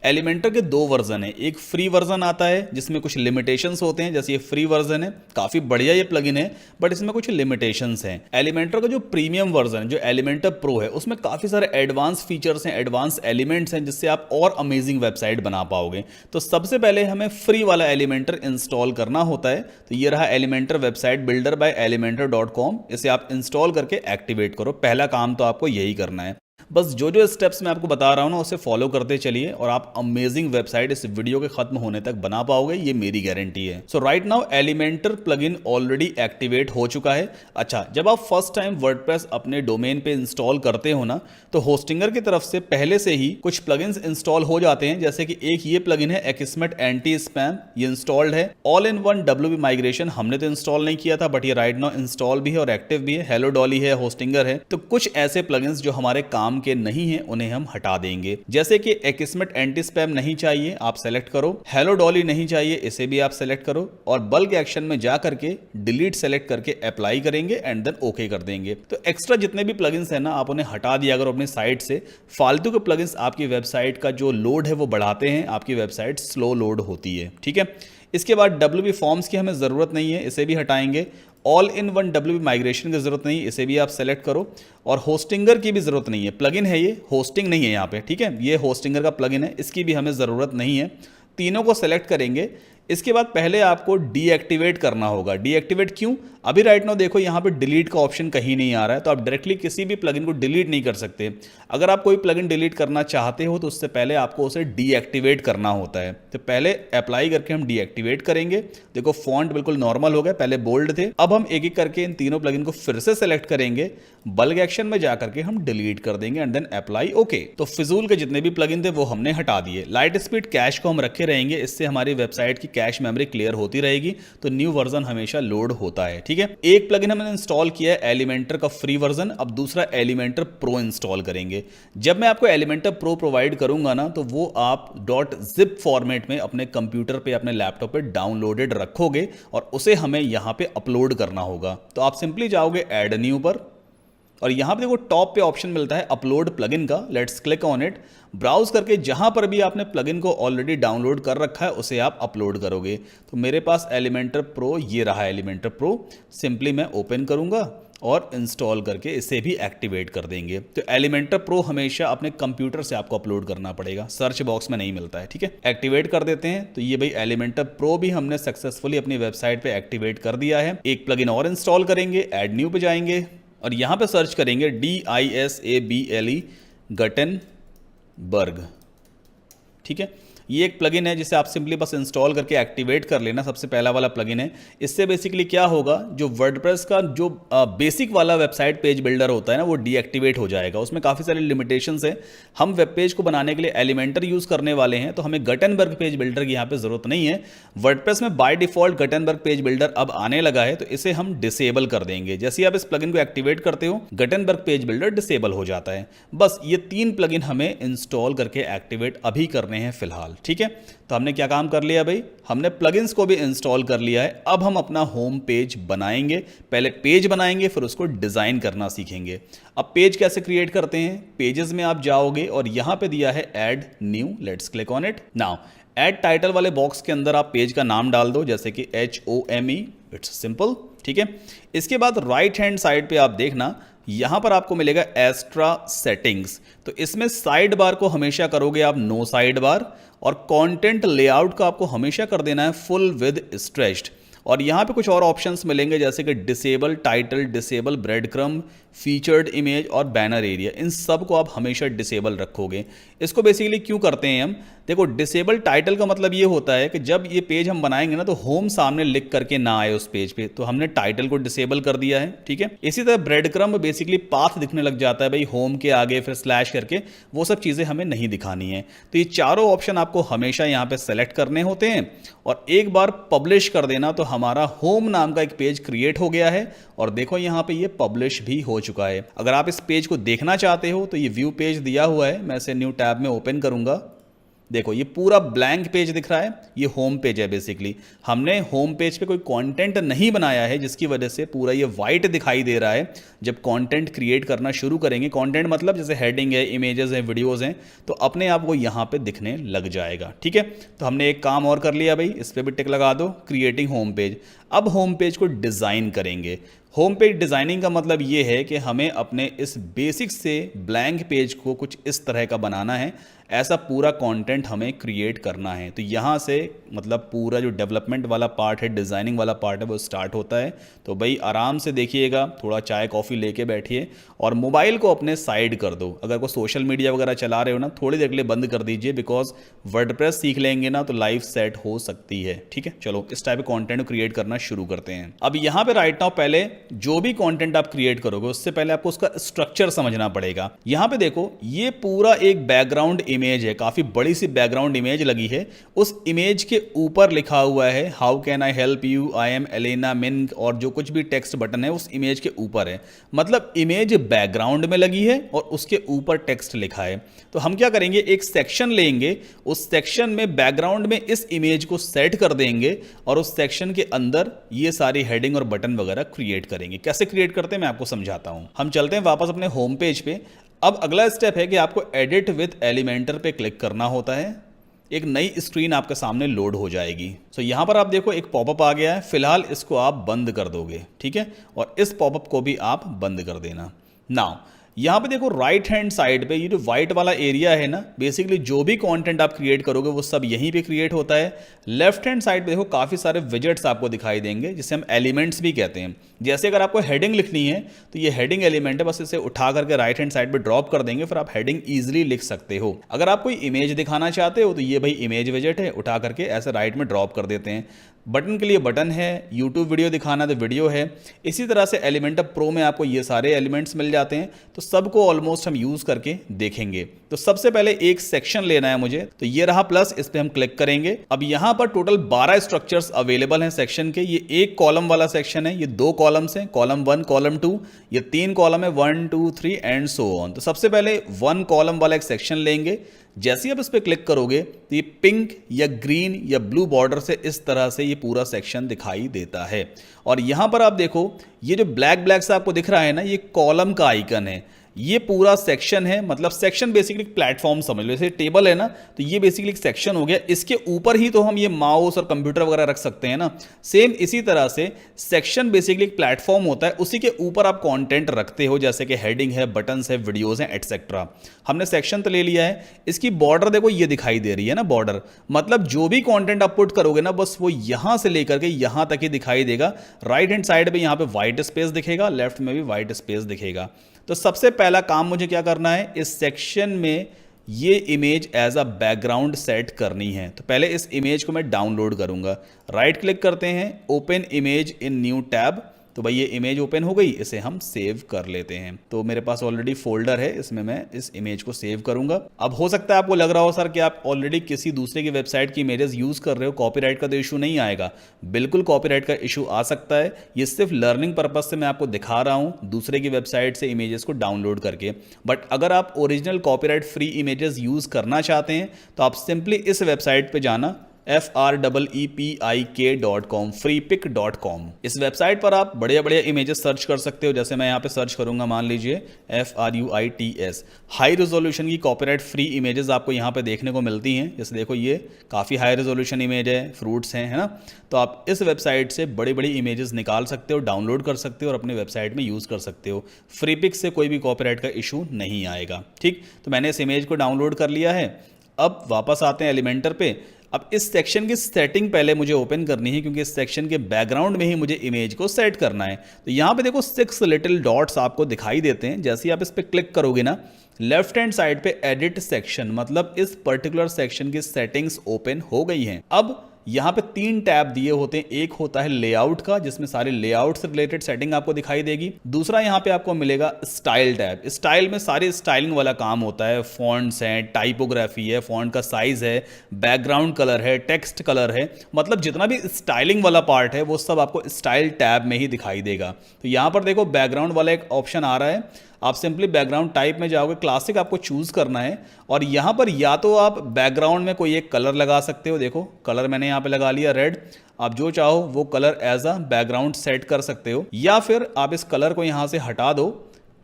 एलिमेंटर के दो वर्जन है, एक फ्री वर्जन आता है जिसमें कुछ लिमिटेशंस होते हैं, जैसे ये फ्री वर्जन है, काफ़ी बढ़िया ये प्लगइन है, बट इसमें कुछ लिमिटेशंस हैं। एलिमेंटर का जो प्रीमियम वर्जन जो एलिमेंटर प्रो है उसमें काफ़ी सारे एडवांस फीचर्स हैं, एडवांस एलिमेंट्स हैं, जिससे आप और अमेजिंग वेबसाइट बना पाओगे। तो सबसे पहले हमें फ्री वाला एलिमेंटर इंस्टॉल करना होता है। तो ये रहा Elementor website builder bye elementor.com। इसे आप इंस्टॉल करके एक्टिवेट करो। पहला काम तो आपको यही करना है। बस जो जो स्टेप्स मैं आपको बता रहा हूं ना उसे फॉलो करते चलिए और आप अमेजिंग वेबसाइट इस वीडियो के खत्म होने तक बना पाओगे, ये मेरी गारंटी है। So right now Elementor plugin already activate हो चुका है। अच्छा, जब आप फर्स्ट टाइम वर्डप्रेस अपने डोमेन पे इंस्टॉल करते हो ना तो होस्टिंगर की तरफ से पहले से ही कुछ प्लगइन्स इंस्टॉल हो जाते हैं। जैसे कि एक ये प्लगइन है एक्समेट एंटी स्पैम, ये इंस्टॉल्ड है। All in one WP migration हमने तो इंस्टॉल नहीं किया था, बट ये राइट नाउ इंस्टॉल भी है और एक्टिव भी है। हेलो डॉली है, होस्टिंगर है। तो कुछ ऐसे प्लगइन्स जो हमारे काम के नहीं है उन्हें हम हटा देंगे। जैसे कि एक्समेट एंटी स्पैम नहीं चाहिए, आप सेलेक्ट करो। हेलो डॉली नहीं चाहिए, इसे भी आप सेलेक्ट करो और बल्क एक्शन में जा करके डिलीट सेलेक्ट करके अप्लाई करेंगे एंड देन ओके कर देंगे। तो एक्स्ट्रा जितने भी प्लगइन्स है ना आप उन्हें हटा दिया करो अपनी साइट से। फालतू के प्लगइन्स आपकी वेबसाइट का जो लोड है वो बढ़ाते हैं, आपकी वेबसाइट स्लो लोड होती है। ठीक है, इसके बाद WP फॉर्म्स की हमें जरूरत नहीं है, इसे भी हटाएंगे। All in one WP migration की जरूरत नहीं, इसे भी आप सेलेक्ट करो। और होस्टिंगर की भी जरूरत नहीं है, प्लगइन है ये, होस्टिंग नहीं है यहाँ पे। ठीक है, ये होस्टिंगर का प्लगइन है, इसकी भी हमें ज़रूरत नहीं है। तीनों को सेलेक्ट करेंगे। इसके बाद पहले आपको डीएक्टिवेट करना होगा। डीएक्टिवेट क्यों? अभी राइट नाउ देखो यहाँ पे डिलीट का ऑप्शन कहीं नहीं आ रहा है, तो आप डायरेक्टली किसी भी प्लगइन को डिलीट नहीं कर सकते। अगर आप कोई प्लगइन डिलीट करना चाहते हो तो उससे पहले आपको उसे डीएक्टिवेट करना होता है। तो पहले अप्लाई करके हम डीएक्टिवेट करेंगे। देखो फॉन्ट बिल्कुल नॉर्मल हो गया, पहले बोल्ड थे। अब हम एक एक करके इन तीनों प्लगइन को फिर से सेलेक्ट करेंगे, बल्क एक्शन में जाकर के हम डिलीट कर देंगे एंड देन अप्लाई ओके। तो फिजूल के जितने भी प्लगइन थे वो हमने हटा दिए। लाइट स्पीड कैश को हम रखे रहेंगे, इससे हमारी वेबसाइट की कैश मेमोरी क्लियर होती रहेगी, तो न्यू वर्जन हमेशा लोड होता है। ठीक है, एक प्लगइन हमने इंस्टॉल किया है एलिमेंटर का फ्री वर्जन, अब दूसरा एलिमेंटर प्रो इंस्टॉल करेंगे। जब मैं आपको एलिमेंटर प्रो प्रोवाइड करूंगा ना तो वो आप .zip फॉर्मेट में अपने कंप्यूटर पे अपने लैपटॉप पे डाउनलोडेड रखोगे और उसे हमें यहां पे अपलोड करना होगा। तो आप सिंपली जाओगे ऐड न्यू पर और यहां पे देखो टॉप पे ऑप्शन मिलता है अपलोड प्लगइन का। Let's click on it. Browse करके जहां पर भी आपने प्लगइन को ऑलरेडी डाउनलोड कर रखा है उसे आप अपलोड करोगे। तो मेरे पास एलिमेंटर प्रो, ये रहा एलिमेंटर प्रो। सिंपली मैं ओपन करूंगा और इंस्टॉल करके इसे भी एक्टिवेट कर देंगे। तो एलिमेंटर प्रो हमेशा अपने कंप्यूटर से आपको अपलोड करना पड़ेगा, सर्च बॉक्स में नहीं मिलता है। ठीक है, एक्टिवेट कर देते हैं। तो ये भाई एलिमेंटर प्रो भी हमने सक्सेसफुली अपनी वेबसाइट पे एक्टिवेट कर दिया है। एक प्लगइन और इंस्टॉल करेंगे, ऐड न्यू पे जाएंगे और यहां पे सर्च करेंगे DISABLE गटेनबर्ग। ठीक है, ये एक प्लगइन है जिसे आप सिंपली बस इंस्टॉल करके एक्टिवेट कर लेना। सबसे पहला वाला प्लगइन है। इससे बेसिकली क्या होगा, जो वर्डप्रेस का जो बेसिक वाला वेबसाइट पेज बिल्डर होता है ना वो डीएक्टिवेट हो जाएगा। उसमें काफ़ी सारी लिमिटेशंस है। हम वेब पेज को बनाने के लिए एलिमेंटर यूज़ करने वाले हैं, तो हमें गटेनबर्ग पेज बिल्डर की यहाँ पे ज़रूरत नहीं है। वर्डप्रेस में by default Gutenberg page builder अब आने लगा है, तो इसे हम डिसेबल कर देंगे। जैसे आप इस प्लगइन को एक्टिवेट करते हो गटेनबर्ग पेज बिल्डर डिसेबल हो जाता है। बस ये 3 प्लगइन हमें इंस्टॉल करके एक्टिवेट अभी करने हैं फिलहाल। ठीक है, तो हमने क्या काम कर लिया भाई, हमने प्लगइन्स को भी इंस्टॉल कर लिया है। अब हम अपना होम पेज बनाएंगे। पहले पेज बनाएंगे फिर उसको डिजाइन करना सीखेंगे। अब पेज कैसे क्रिएट करते हैं, पेजेस में आप जाओगे और यहां पे दिया है add new. Let's click on it now. Add title वाले बॉक्स के अंदर आप पेज का नाम डाल दो, जैसे कि HOME, इट्स सिंपल। ठीक है, इसके बाद राइट हैंड साइड पे आप देखना यहां पर आपको मिलेगा एक्स्ट्रा सेटिंग्स। तो इसमें साइड बार को हमेशा करोगे आप नो साइड बार और कंटेंट लेआउट का आपको हमेशा कर देना है फुल विद स्ट्रेच्ड। और यहाँ पे कुछ और ऑप्शंस मिलेंगे जैसे कि disable title, disable bread crumb, featured image और बैनर एरिया, इन सब को आप हमेशा डिसेबल रखोगे। इसको बेसिकली क्यों करते हैं हम, देखो डिसेबल टाइटल का मतलब ये होता है कि जब ये पेज हम बनाएंगे ना तो होम सामने लिख करके ना आए उस पेज पे, तो हमने टाइटल को डिसेबल कर दिया है, ठीक है। इसी तरह ब्रेड क्रम्ब बेसिकली पाथ दिखने लग जाता है भाई, होम के आगे फिर स्लैश करके, वो सब चीज़ें हमें नहीं दिखानी है। तो ये चारों ऑप्शन आपको हमेशा यहाँ पे सेलेक्ट करने होते हैं और एक बार पब्लिश कर देना तो हमारा होम नाम का एक पेज क्रिएट हो गया है। और देखो यहाँ पे ये पब्लिश भी हो चुका है। अगर आप इस पेज को देखना चाहते हो तो ये व्यू पेज दिया हुआ है, मैं इसे न्यू टैब में ओपन करूंगा। देखो ये पूरा ब्लैंक पेज दिख रहा है, ये होम पेज है। बेसिकली हमने होम पेज पे कोई कंटेंट नहीं बनाया है, जिसकी वजह से पूरा ये वाइट दिखाई दे रहा है। जब कंटेंट क्रिएट करना शुरू करेंगे, कंटेंट मतलब जैसे हेडिंग है, इमेजेस हैं, वीडियोस हैं, तो अपने आप वो यहाँ पे दिखने लग जाएगा, ठीक है। तो हमने एक काम और कर लिया भाई, इस पर भी टिक लगा दो, क्रिएटिंग होम पेज। अब होम पेज को डिज़ाइन करेंगे। होम पेज डिज़ाइनिंग का मतलब ये है कि हमें अपने इस बेसिक से ब्लैंक पेज को कुछ इस तरह का बनाना है, ऐसा पूरा कंटेंट हमें क्रिएट करना है। तो यहाँ से मतलब पूरा जो डेवलपमेंट वाला पार्ट है, डिज़ाइनिंग वाला पार्ट है, वो स्टार्ट होता है। तो भाई आराम से देखिएगा, थोड़ा चाय कॉफ़ी लेके बैठिए और मोबाइल को अपने साइड कर दो। अगर कोई सोशल मीडिया वगैरह चला रहे हो ना, थोड़ी देर के लिए बंद कर दीजिए, बिकॉज वर्डप्रेस सीख लेंगे ना तो लाइफ सेट हो सकती है, ठीक है। चलो इस टाइप के कंटेंट को क्रिएट करना शुरू करते हैं। अब यहाँ पे राइट नाउ पहले जो भी कंटेंट आप क्रिएट करोगे उससे पहले आपको उसका स्ट्रक्चर समझना पड़ेगा। यहाँ पे देखो ये पूरा एक बैकग्राउंड इमेज है, काफी बड़ी सी बैकग्राउंड इमेज लगी है। उस इमेज के ऊपर लिखा हुआ है how can I help you, I am Elena Mink, और जो कुछ भी टेक्स्ट बटन है उस इमेज के ऊपर है। मतलब इमेज बैकग्राउंड में लगी है और उसके ऊपर टेक्स्ट लिखा है। तो हम क्या करेंगे, एक सेक्शन लेंगे, उस सेक्शन में बैकग्राउंड में इस इमेज को सेट कर देंगे और उस सेक्शन के अंदर ये सारी हेडिंग और बटन वगैरह क्रिएट करेंगे। कैसे क्रिएट करते हैं मैं आपको समझाता हूं। हम चलते हैं वापस अपने होम पेज पे। अब अगला स्टेप है कि आपको एडिट विद एलिमेंटर पे क्लिक करना होता है। एक नई स्क्रीन आपके सामने लोड हो जाएगी। सो यहाँ पर आप देखो एक पॉपअप आ गया है, फिलहाल इसको आप बंद कर दोगे, ठीक है, और इस पॉपअप को भी आप बंद कर देना। नाउ यहाँ पे देखो राइट हैंड साइड पे ये जो व्हाइट वाला एरिया है ना, बेसिकली जो भी कंटेंट आप क्रिएट करोगे वो सब यहीं पे क्रिएट होता है। लेफ्ट हैंड साइड पे देखो काफ़ी सारे विजेट्स आपको दिखाई देंगे, जिसे हम एलिमेंट्स भी कहते हैं। जैसे अगर आपको हेडिंग लिखनी है तो ये हेडिंग एलिमेंट है, बस इसे उठा करके राइट हैंड साइड पे ड्रॉप कर देंगे, फिर आप हेडिंग ईजिली लिख सकते हो। अगर आप कोई इमेज दिखाना चाहते हो तो ये भाई इमेज विजेट है, उठा करके ऐसे राइट में ड्रॉप कर देते हैं। बटन के लिए बटन है, यूट्यूब वीडियो दिखाना तो वीडियो है। इसी तरह से एलिमेंटर प्रो में आपको ये सारे एलिमेंट्स मिल जाते हैं। तो सबको ऑलमोस्ट हम यूज़ करके देखेंगे। तो सबसे पहले एक सेक्शन लेना है मुझे, तो ये रहा प्लस, इस पर हम क्लिक करेंगे। अब यहाँ पर टोटल 12 स्ट्रक्चर्स अवेलेबल हैं सेक्शन के। ये एक कॉलम वाला सेक्शन है, ये 2 कॉलम्स हैं, कॉलम 1 कॉलम 2, ये 3 कॉलम है, 1 2 3 एंड सो ऑन। तो सबसे पहले 1 कॉलम वाला एक सेक्शन लेंगे। जैसे ही आप इस पर क्लिक करोगे तो ये पिंक या ग्रीन या ब्लू बॉर्डर से इस तरह से ये पूरा सेक्शन दिखाई देता है। और यहाँ पर आप देखो ये जो ब्लैक ब्लैक से आपको दिख रहा है ना, ये कॉलम का आइकन है। ये पूरा सेक्शन है, मतलब सेक्शन बेसिकली प्लेटफॉर्म समझ लो, जैसे टेबल है ना, तो ये बेसिकली एक सेक्शन हो गया। इसके ऊपर ही तो हम ये माउस और कंप्यूटर वगैरह रख सकते हैं ना। सेम इसी तरह से सेक्शन बेसिकली एक प्लेटफॉर्म होता है, उसी के ऊपर आप कंटेंट रखते हो, जैसे कि हेडिंग है, बटन्स है, वीडियोस हैं, एटसेट्रा। हमने सेक्शन तो ले लिया है। इसकी बॉर्डर देखो ये दिखाई दे रही है ना, बॉर्डर मतलब जो भी कंटेंट आप पुट करोगे ना, बस वो यहां से लेकर के यहां तक ही दिखाई देगा। राइट हैंड साइड पे यहां पे व्हाइट स्पेस दिखेगा, लेफ्ट में भी व्हाइट स्पेस दिखेगा। तो सबसे पहला काम मुझे क्या करना है, इस सेक्शन में ये image as a background set करनी है। तो पहले इस इमेज को मैं डाउनलोड करूंगा। राइट क्लिक करते हैं, open image in new tab. तो भाई ये इमेज ओपन हो गई, इसे हम सेव कर लेते हैं। तो मेरे पास ऑलरेडी फोल्डर है, इसमें मैं इस इमेज को सेव करूंगा। अब हो सकता है आपको लग रहा हो सर कि आप ऑलरेडी किसी दूसरे की वेबसाइट की इमेजेस यूज कर रहे हो, कॉपीराइट का तो इशू नहीं आएगा। बिल्कुल कॉपीराइट का इशू आ सकता है, ये सिर्फ लर्निंग पर्पज से मैं आपको दिखा रहा हूं दूसरे की वेबसाइट से इमेजेस को डाउनलोड करके। बट अगर आप original copyright free images use करना चाहते हैं तो आप सिंपली इस वेबसाइट पर जाना, freepik.com, freepik.com। इस वेबसाइट पर आप बढ़िया बढ़िया इमेजेस सर्च कर सकते हो। जैसे मैं यहाँ पे सर्च करूंगा, मान लीजिए FRUITS, हाई रेजोल्यूशन की कॉपीराइट फ्री इमेजेस आपको यहाँ पे देखने को मिलती हैं। जैसे देखो ये काफ़ी हाई रेजोल्यूशन इमेज है, फ्रूट्स हैं, है ना। तो आप इस वेबसाइट से बड़ी बड़ी इमेजेस निकाल सकते हो, डाउनलोड कर सकते हो और अपनी वेबसाइट में यूज़ कर सकते हो। फ्रीपिक से कोई भी कॉपीराइट का इशू नहीं आएगा, ठीक। तो मैंने इस इमेज को डाउनलोड कर लिया है। अब वापस आते हैं एलिमेंटर पे। अब इस सेक्शन की सेटिंग पहले मुझे ओपन करनी है, क्योंकि इस सेक्शन के बैकग्राउंड में ही मुझे इमेज को सेट करना है। तो यहाँ पे देखो 6 लिटिल डॉट्स आपको दिखाई देते हैं। जैसे ही आप इस पर क्लिक करोगे ना, लेफ्ट हैंड साइड पे एडिट सेक्शन, मतलब इस पर्टिकुलर सेक्शन की सेटिंग्स ओपन हो गई हैं। अब यहाँ पे 3 टैब दिए होते हैं। एक होता है लेआउट का, जिसमें सारे लेआउट से रिलेटेड सेटिंग आपको दिखाई देगी। दूसरा यहाँ पे आपको मिलेगा स्टाइल टैब। स्टाइल में सारे स्टाइलिंग वाला काम होता है, फॉन्ट्स हैं, टाइपोग्राफी है, फॉन्ट का साइज है, बैकग्राउंड कलर है, टेक्स्ट कलर है, मतलब जितना भी स्टाइलिंग वाला पार्ट है वो सब आपको स्टाइल टैब में ही दिखाई देगा। तो यहाँ पर देखो बैकग्राउंड वाला एक ऑप्शन आ रहा है। आप सिंपली बैकग्राउंड टाइप में जाओगे, क्लासिक आपको चूज करना है, और यहाँ पर या तो आप बैकग्राउंड में कोई एक कलर लगा सकते हो। देखो कलर मैंने यहाँ पे लगा लिया रेड। आप जो चाहो वो colour as a background set कर सकते हो, या फिर आप इस कलर को यहाँ से हटा दो,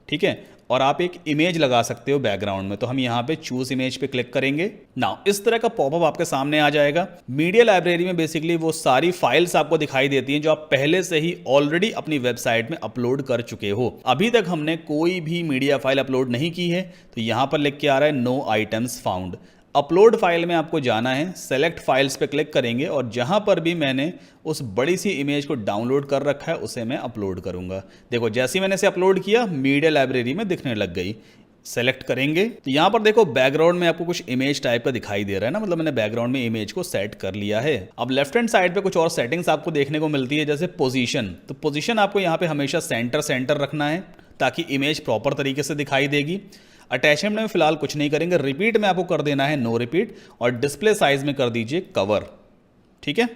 ठीक है, और आप एक इमेज लगा सकते हो बैकग्राउंड में। तो हम यहाँ पे चूज इमेज पे क्लिक करेंगे। नाउ इस तरह का पॉपअप आपके सामने आ जाएगा। मीडिया लाइब्रेरी में बेसिकली वो सारी फाइल्स आपको दिखाई देती हैं जो आप पहले से ही ऑलरेडी अपनी वेबसाइट में अपलोड कर चुके हो। अभी तक हमने कोई भी मीडिया फाइल अपलोड नहीं की है, तो यहाँ पर लिख के आ रहा है no items found. Upload file में आपको जाना है, सेलेक्ट फाइल्स पे क्लिक करेंगे, और जहां पर भी मैंने उस बड़ी सी इमेज को डाउनलोड कर रखा है उसे मैं अपलोड करूंगा। देखो जैसे ही मैंने इसे अपलोड किया, मीडिया लाइब्रेरी में दिखने लग गई। सेलेक्ट करेंगे तो यहां पर देखो बैकग्राउंड में आपको कुछ इमेज टाइप का दिखाई दे रहा है ना, मतलब मैंने बैकग्राउंड में इमेज को सेट कर लिया है। अब लेफ्ट हैंड साइड पे कुछ और सेटिंग्स आपको देखने को मिलती है, जैसे पोजीशन। तो पोजीशन आपको यहाँ पे हमेशा सेंटर रखना है ताकि इमेज प्रॉपर तरीके से दिखाई देगी। अटैचमेंट में फिलहाल कुछ नहीं करेंगे। रिपीट में आपको कर देना है नो रिपीट, और डिस्प्ले साइज में कर दीजिए कवर, ठीक है।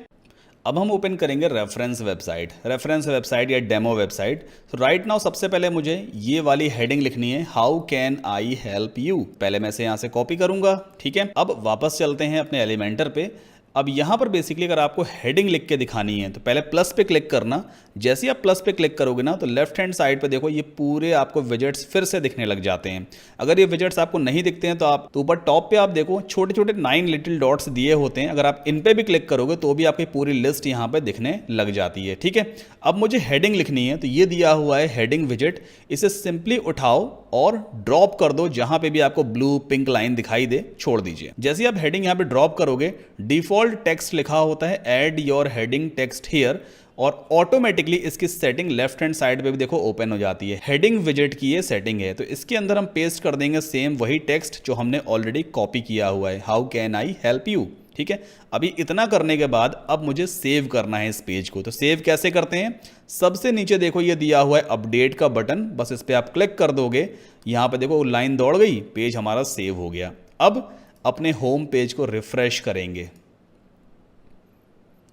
अब हम ओपन करेंगे रेफरेंस वेबसाइट या डेमो वेबसाइट। तो राइट नाउ सबसे पहले मुझे ये वाली हेडिंग लिखनी है, how can I help you. पहले मैं इसे यहाँ से कॉपी करूंगा, ठीक है। अब वापस चलते हैं अपने एलिमेंटर पे। अब यहाँ पर बेसिकली अगर आपको हेडिंग लिख के दिखानी है तो पहले प्लस पे क्लिक करना। जैसे ही आप प्लस पे क्लिक करोगे ना, तो लेफ्ट हैंड साइड पे देखो ये पूरे आपको विजेट्स फिर से दिखने लग जाते हैं। अगर ये विजेट्स आपको नहीं दिखते हैं तो आप तो ऊपर टॉप पे आप देखो छोटे छोटे 9 लिटिल डॉट्स दिए होते हैं। अगर आप इन पे भी क्लिक करोगे तो भी आपकी पूरी लिस्ट यहाँ पे दिखने लग जाती है, ठीक है। अब मुझे हेडिंग लिखनी है, तो ये दिया हुआ है हेडिंग विजेट। इसे सिंपली उठाओ और ड्रॉप कर दो, जहां पे भी आपको ब्लू पिंक लाइन दिखाई दे छोड़ दीजिए। जैसे ही आप हेडिंग यहाँ पे ड्रॉप करोगे, डिफॉल्ट टेक्स्ट लिखा होता है add your heading text here, और ऑटोमेटिकली इसकी सेटिंग लेफ्ट हैंड साइड पे भी देखो ओपन हो जाती है। हेडिंग विजेट की ये सेटिंग है, तो इसके अंदर हम पेस्ट कर देंगे सेम वही टेक्स्ट जो हमने ऑलरेडी कॉपी किया हुआ है, how can I help you, ठीक है। अभी इतना करने के बाद अब मुझे सेव करना है इस पेज को। तो सेव कैसे करते हैं, सबसे नीचे देखो ये दिया हुआ है अपडेट का बटन, बस इस पर आप क्लिक कर दोगे। यहाँ पे देखो लाइन दौड़ गई, पेज हमारा सेव हो गया। अब अपने होम पेज को रिफ्रेश करेंगे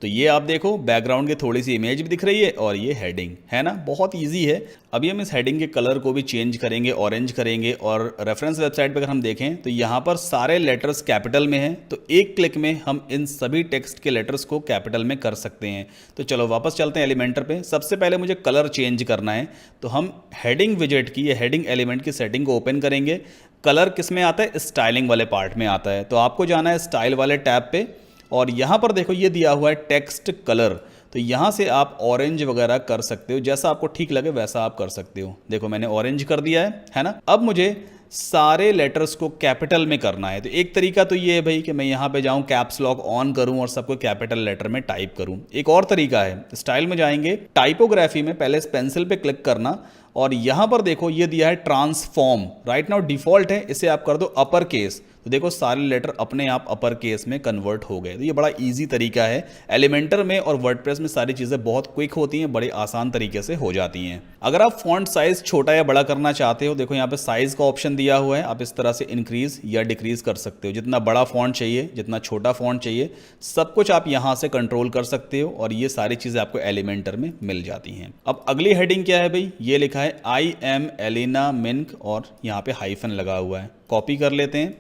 तो ये आप देखो बैकग्राउंड की थोड़ी सी इमेज भी दिख रही है और ये हेडिंग है ना, बहुत इजी है। अभी हम इस हेडिंग के कलर को भी चेंज करेंगे, ऑरेंज करेंगे। और रेफरेंस वेबसाइट पर अगर हम देखें तो यहाँ पर सारे लेटर्स कैपिटल में हैं, तो एक क्लिक में हम इन सभी टेक्स्ट के लेटर्स को कैपिटल में कर सकते हैं। तो चलो वापस चलते हैं एलिमेंटर पे। सबसे पहले मुझे कलर चेंज करना है, तो हम हेडिंग विजेट की या हेडिंग एलिमेंट की सेटिंग को ओपन करेंगे। कलर किस में आता है, स्टाइलिंग वाले पार्ट में आता है, तो आपको जाना है स्टाइल वाले टैब पे, और यहाँ पर देखो ये दिया हुआ है टेक्स्ट कलर। तो यहाँ से आप ऑरेंज वगैरह कर सकते हो, जैसा आपको ठीक लगे वैसा आप कर सकते हो। देखो मैंने ऑरेंज कर दिया है ना। अब मुझे सारे लेटर्स को कैपिटल में करना है। तो एक तरीका तो ये है भाई कि मैं यहाँ पे जाऊँ, कैप्स लॉक ऑन करूँ और सबको कैपिटल लेटर में टाइप करूँ। एक और तरीका है, स्टाइल में जाएंगे, टाइपोग्राफी में पहले इस पेंसिल पे क्लिक करना, और यहाँ पर देखो ये दिया है ट्रांसफॉर्म। राइट नाउ डिफॉल्ट है, इसे आप कर दो अपर केस, तो देखो सारे लेटर अपने आप अपर केस में कन्वर्ट हो गए। तो ये बड़ा इजी तरीका है। एलिमेंटर में और वर्डप्रेस में सारी चीज़ें बहुत क्विक होती हैं, बड़े आसान तरीके से हो जाती हैं। अगर आप फॉन्ट साइज छोटा या बड़ा करना चाहते हो, देखो यहाँ पे साइज का ऑप्शन दिया हुआ है, आप इस तरह से इंक्रीज या डिक्रीज कर सकते हो। जितना बड़ा फॉन्ट चाहिए, जितना छोटा फॉन्ट चाहिए, सब कुछ आप यहाँ से कंट्रोल कर सकते हो, और ये सारी चीज़ें आपको एलिमेंटर में मिल जाती हैं। अब अगली हेडिंग क्या है भाई, ये लिखा है आई एम एलिना मिन्क, और यहाँ पे हाइफन लगा हुआ है, कॉपी कर लेते हैं।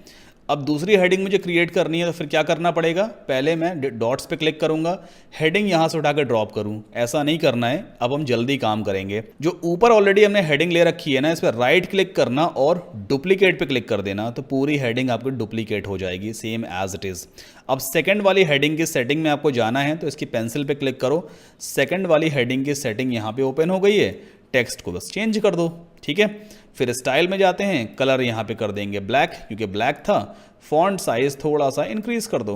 अब दूसरी हेडिंग मुझे क्रिएट करनी है, तो फिर क्या करना पड़ेगा, पहले मैं डॉट्स पे क्लिक करूंगा, हेडिंग यहां से उठाकर ड्रॉप करूं, ऐसा नहीं करना है। अब हम जल्दी काम करेंगे। जो ऊपर ऑलरेडी हमने हेडिंग ले रखी है ना, इस पर राइट क्लिक करना और डुप्लीकेट पे क्लिक कर देना, तो पूरी हेडिंग आपकी डुप्लीकेट हो जाएगी सेम एज इट इज। अब सेकंड वाली हेडिंग की सेटिंग में आपको जाना है, तो इसकी पेंसिल पे क्लिक करो। सेकंड वाली हेडिंग की सेटिंग यहाँ पे ओपन हो गई है, टेक्स्ट को बस चेंज कर दो, ठीक है। फिर स्टाइल में जाते हैं, कलर यहाँ पे कर देंगे ब्लैक, क्योंकि ब्लैक था। फॉन्ट साइज थोड़ा सा इंक्रीज कर दो,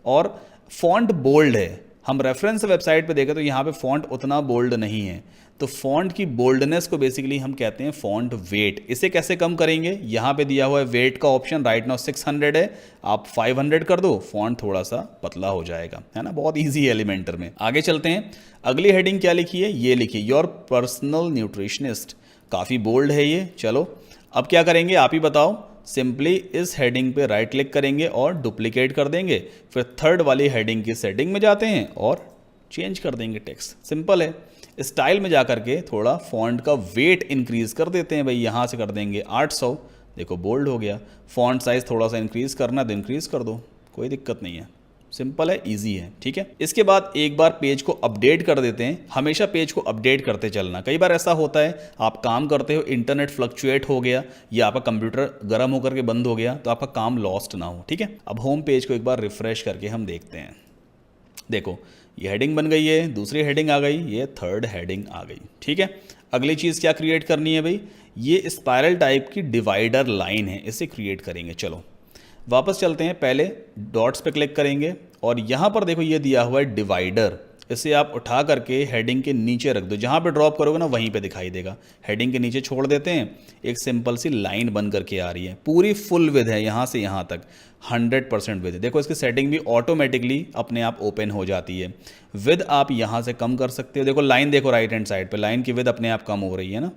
और फॉन्ट बोल्ड है। हम रेफरेंस वेबसाइट पे देखें तो यहाँ पे फॉन्ट उतना बोल्ड नहीं है, तो फॉन्ट की बोल्डनेस को बेसिकली हम कहते हैं फॉन्ट वेट। इसे कैसे कम करेंगे, यहाँ पे दिया हुआ है वेट का ऑप्शन, राइट नाउ 600 है, आप 500 कर दो, फॉन्ट थोड़ा सा पतला हो जाएगा, है ना। बहुत ईजी है एलिमेंटर में। आगे चलते हैं, अगली हेडिंग क्या लिखी है, ये लिखिए योर पर्सनल न्यूट्रिशनिस्ट। काफ़ी बोल्ड है ये। चलो अब क्या करेंगे आप ही बताओ। सिंपली इस हेडिंग पे राइट क्लिक करेंगे और डुप्लीकेट कर देंगे, फिर थर्ड वाली हेडिंग की सेटिंग में जाते हैं और चेंज कर देंगे टेक्स्ट। सिंपल है। स्टाइल में जा करके थोड़ा फॉन्ट का वेट इंक्रीज कर देते हैं भाई, यहाँ से कर देंगे 800, देखो बोल्ड हो गया। फॉन्ट साइज थोड़ा सा इंक्रीज करना है तो इंक्रीज कर दो, कोई दिक्कत नहीं है, सिंपल है, इजी है, ठीक है। इसके बाद एक बार पेज को अपडेट कर देते हैं। हमेशा पेज को अपडेट करते चलना। कई बार ऐसा होता है आप काम करते हो, इंटरनेट फ्लक्चुएट हो गया या आपका कंप्यूटर गर्म होकर के बंद हो गया, तो आपका काम लॉस्ट ना हो, ठीक है। अब होम पेज को एक बार रिफ्रेश करके हम देखते हैं। देखो ये हेडिंग बन गई है, दूसरी हेडिंग आ गई, ये थर्ड हेडिंग आ गई, ठीक है। अगली चीज़ क्या क्रिएट करनी है भाई, ये स्पाइरल टाइप की डिवाइडर लाइन है, इसे क्रिएट करेंगे। चलो वापस चलते हैं, पहले डॉट्स पे क्लिक करेंगे और यहाँ पर देखो ये दिया हुआ है डिवाइडर, इसे आप उठा करके हेडिंग के नीचे रख दो, जहाँ पे ड्रॉप करोगे ना वहीं पे दिखाई देगा। हेडिंग के नीचे छोड़ देते हैं, एक सिंपल सी लाइन बन करके आ रही है, पूरी फुल विड्थ है, यहाँ से यहाँ तक 100% विड्थ। देखो इसकी सेटिंग भी ऑटोमेटिकली अपने आप ओपन हो जाती है। विड्थ आप यहाँ से कम कर सकते हो, देखो लाइन देखो राइट हैंड साइड पे, लाइन की विड्थ अपने आप कम हो रही है ना,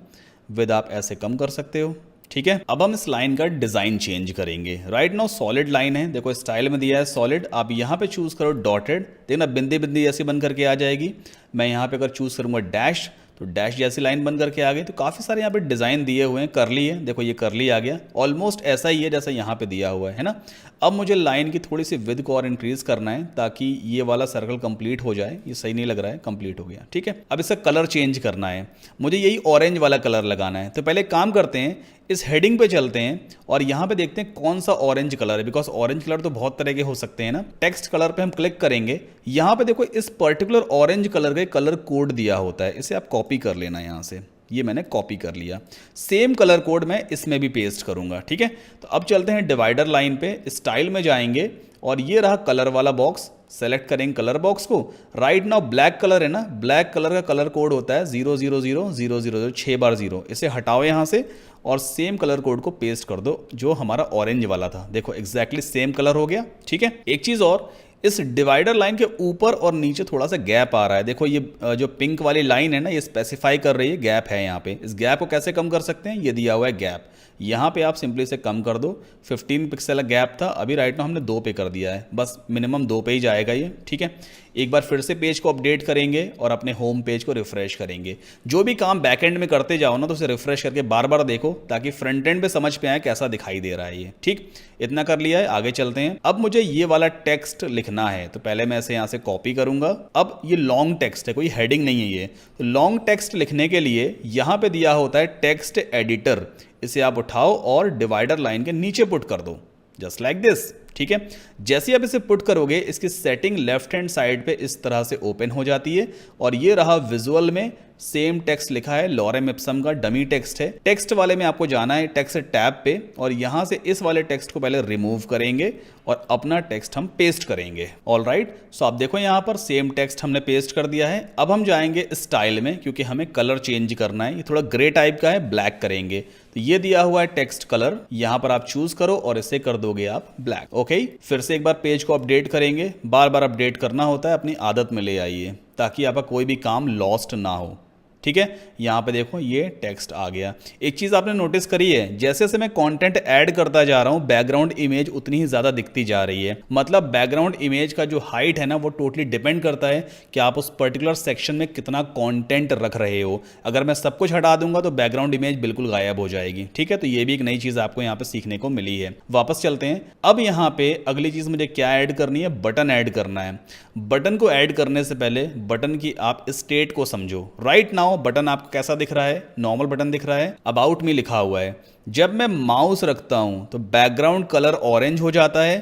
विड्थ आप ऐसे कम कर सकते हो, ठीक है। अब हम इस लाइन का डिजाइन चेंज करेंगे। राइट नाउ सॉलिड लाइन है, देखो स्टाइल में दिया है सॉलिड, आप यहाँ पे चूज करो डॉटेड, देखना बिंदी बिंदी ऐसी बन करके आ जाएगी। मैं यहाँ पे अगर चूज करूंगा डैश, तो डैश जैसी लाइन बन करके आ गई। तो काफ़ी सारे यहाँ पे डिज़ाइन दिए हुए हैं, करली है, देखो ये करली आ गया, ऑलमोस्ट ऐसा ही है जैसा यहाँ पे दिया हुआ है ना। अब मुझे लाइन की थोड़ी सी विड्थ को और इंक्रीज करना है ताकि ये वाला सर्कल कंप्लीट हो जाए। ये सही नहीं लग रहा है, कंप्लीट हो गया, ठीक है। अब इसका कलर चेंज करना है, मुझे यही ऑरेंज वाला कलर लगाना है। तो पहले काम करते हैं, इस हेडिंग पे चलते हैं और यहाँ पे देखते हैं कौन सा ऑरेंज कलर है, बिकॉज ऑरेंज कलर तो बहुत तरह के हो सकते हैं ना। टेक्स्ट कलर पे हम क्लिक करेंगे, यहाँ पे देखो इस पर्टिकुलर ऑरेंज कलर का कलर कोड दिया होता है, इसे आप कॉपी कर लेना यहाँ से। ये मैंने कॉपी कर लिया, सेम कलर कोड मैं इसमें भी पेस्ट करूंगा, ठीक है। तो अब चलते हैं डिवाइडर लाइन पे, स्टाइल में जाएंगे और ये रहा कलर वाला बॉक्स, सेलेक्ट करेंगे कलर बॉक्स को। राइट नाउ ब्लैक कलर है ना, ब्लैक कलर का कलर कोड होता है 0000000, 6 बार 0, इसे हटाओ यहाँ से और सेम कलर कोड को पेस्ट कर दो जो हमारा ऑरेंज वाला था। देखो एग्जैक्टली सेम कलर हो गया, ठीक है। एक चीज़ और, इस डिवाइडर लाइन के ऊपर और नीचे थोड़ा सा गैप आ रहा है, देखो ये जो पिंक वाली लाइन है ना, ये स्पेसिफाई कर रही है गैप है यहाँ पे। इस गैप को कैसे कम कर सकते हैं, ये दिया हुआ है गैप, यहाँ पे आप सिंपली से कम कर दो। 15 पिक्सल गैप था, अभी राइट नाउ हमने 2 पे कर दिया है, बस मिनिमम 2 पे ही जाएगा ये, ठीक है। एक बार फिर से पेज को अपडेट करेंगे और अपने होम पेज को रिफ्रेश करेंगे। जो भी काम बैक एंड में करते जाओ ना, तो उसे रिफ्रेश करके बार बार देखो ताकि फ्रंट एंड पे समझ पे आए कैसा दिखाई दे रहा है ये, ठीक। इतना कर लिया है, आगे चलते हैं। अब मुझे ये वाला टेक्स्ट लिखना है, तो पहले मैं इसे यहाँ से कॉपी करूंगा। अब ये लॉन्ग टेक्स्ट है, कोई हेडिंग नहीं है ये, तो लॉन्ग टेक्स्ट लिखने के लिए यहाँ पे दिया होता है टेक्स्ट एडिटर, इसे आप उठाओ और डिवाइडर लाइन के नीचे पुट कर दो, जस्ट लाइक दिस, ठीक है। जैसे आप इसे पुट करोगे, इसकी सेटिंग लेफ्ट हैंड साइड पे इस तरह से ओपन हो जाती है और ये रहा विजुअल में सेम टेक्स्ट लिखा है, लॉरेम इप्सम का डमी टेक्स्ट है। टेक्स्ट वाले में आपको जाना है टेक्स्ट टैब पे और यहां से इस वाले टेक्स्ट को पहले रिमूव करेंगे और अपना टेक्स्ट हम पेस्ट करेंगे। ऑल राइट, सो आप देखो यहां पर सेम टेक्स्ट हमने पेस्ट कर दिया है। अब हम जाएंगे स्टाइल में, क्योंकि हमें कलर चेंज करना है, ये थोड़ा ग्रे टाइप का है, ब्लैक करेंगे। तो ये दिया हुआ है टेक्स्ट कलर, यहां पर आप चूज करो और इसे कर दोगे आप ब्लैक, ओके। फिर से एक बार पेज को अपडेट करेंगे, बार बार अपडेट करना होता है, अपनी आदत में ले आइए ताकि आपका कोई भी काम लॉस्ट ना हो, ठीक है। यहाँ पे देखो ये टेक्स्ट आ गया। एक चीज़ आपने नोटिस करी है, जैसे जैसे मैं कंटेंट ऐड करता जा रहा हूँ, बैकग्राउंड इमेज उतनी ही ज़्यादा दिखती जा रही है। मतलब बैकग्राउंड इमेज का जो हाइट है ना, वो टोटली डिपेंड करता है कि आप उस पर्टिकुलर सेक्शन में कितना कंटेंट रख रहे हो। अगर मैं सब कुछ हटा दूंगा तो बैकग्राउंड इमेज बिल्कुल गायब हो जाएगी, ठीक है। तो ये भी एक नई चीज़ आपको यहाँ पे सीखने को मिली है। वापस चलते हैं। अब यहाँ पे अगली चीज़ मुझे क्या ऐड करनी है, बटन ऐड करना है। बटन को ऐड करने से पहले बटन की आप स्टेट को समझो। राइट नाउ बटन आपको कैसा दिख रहा है, नॉर्मल बटन दिख रहा है, अबाउट मी लिखा हुआ है। जब मैं माउस रखता हूं तो बैकग्राउंड कलर ऑरेंज हो जाता है,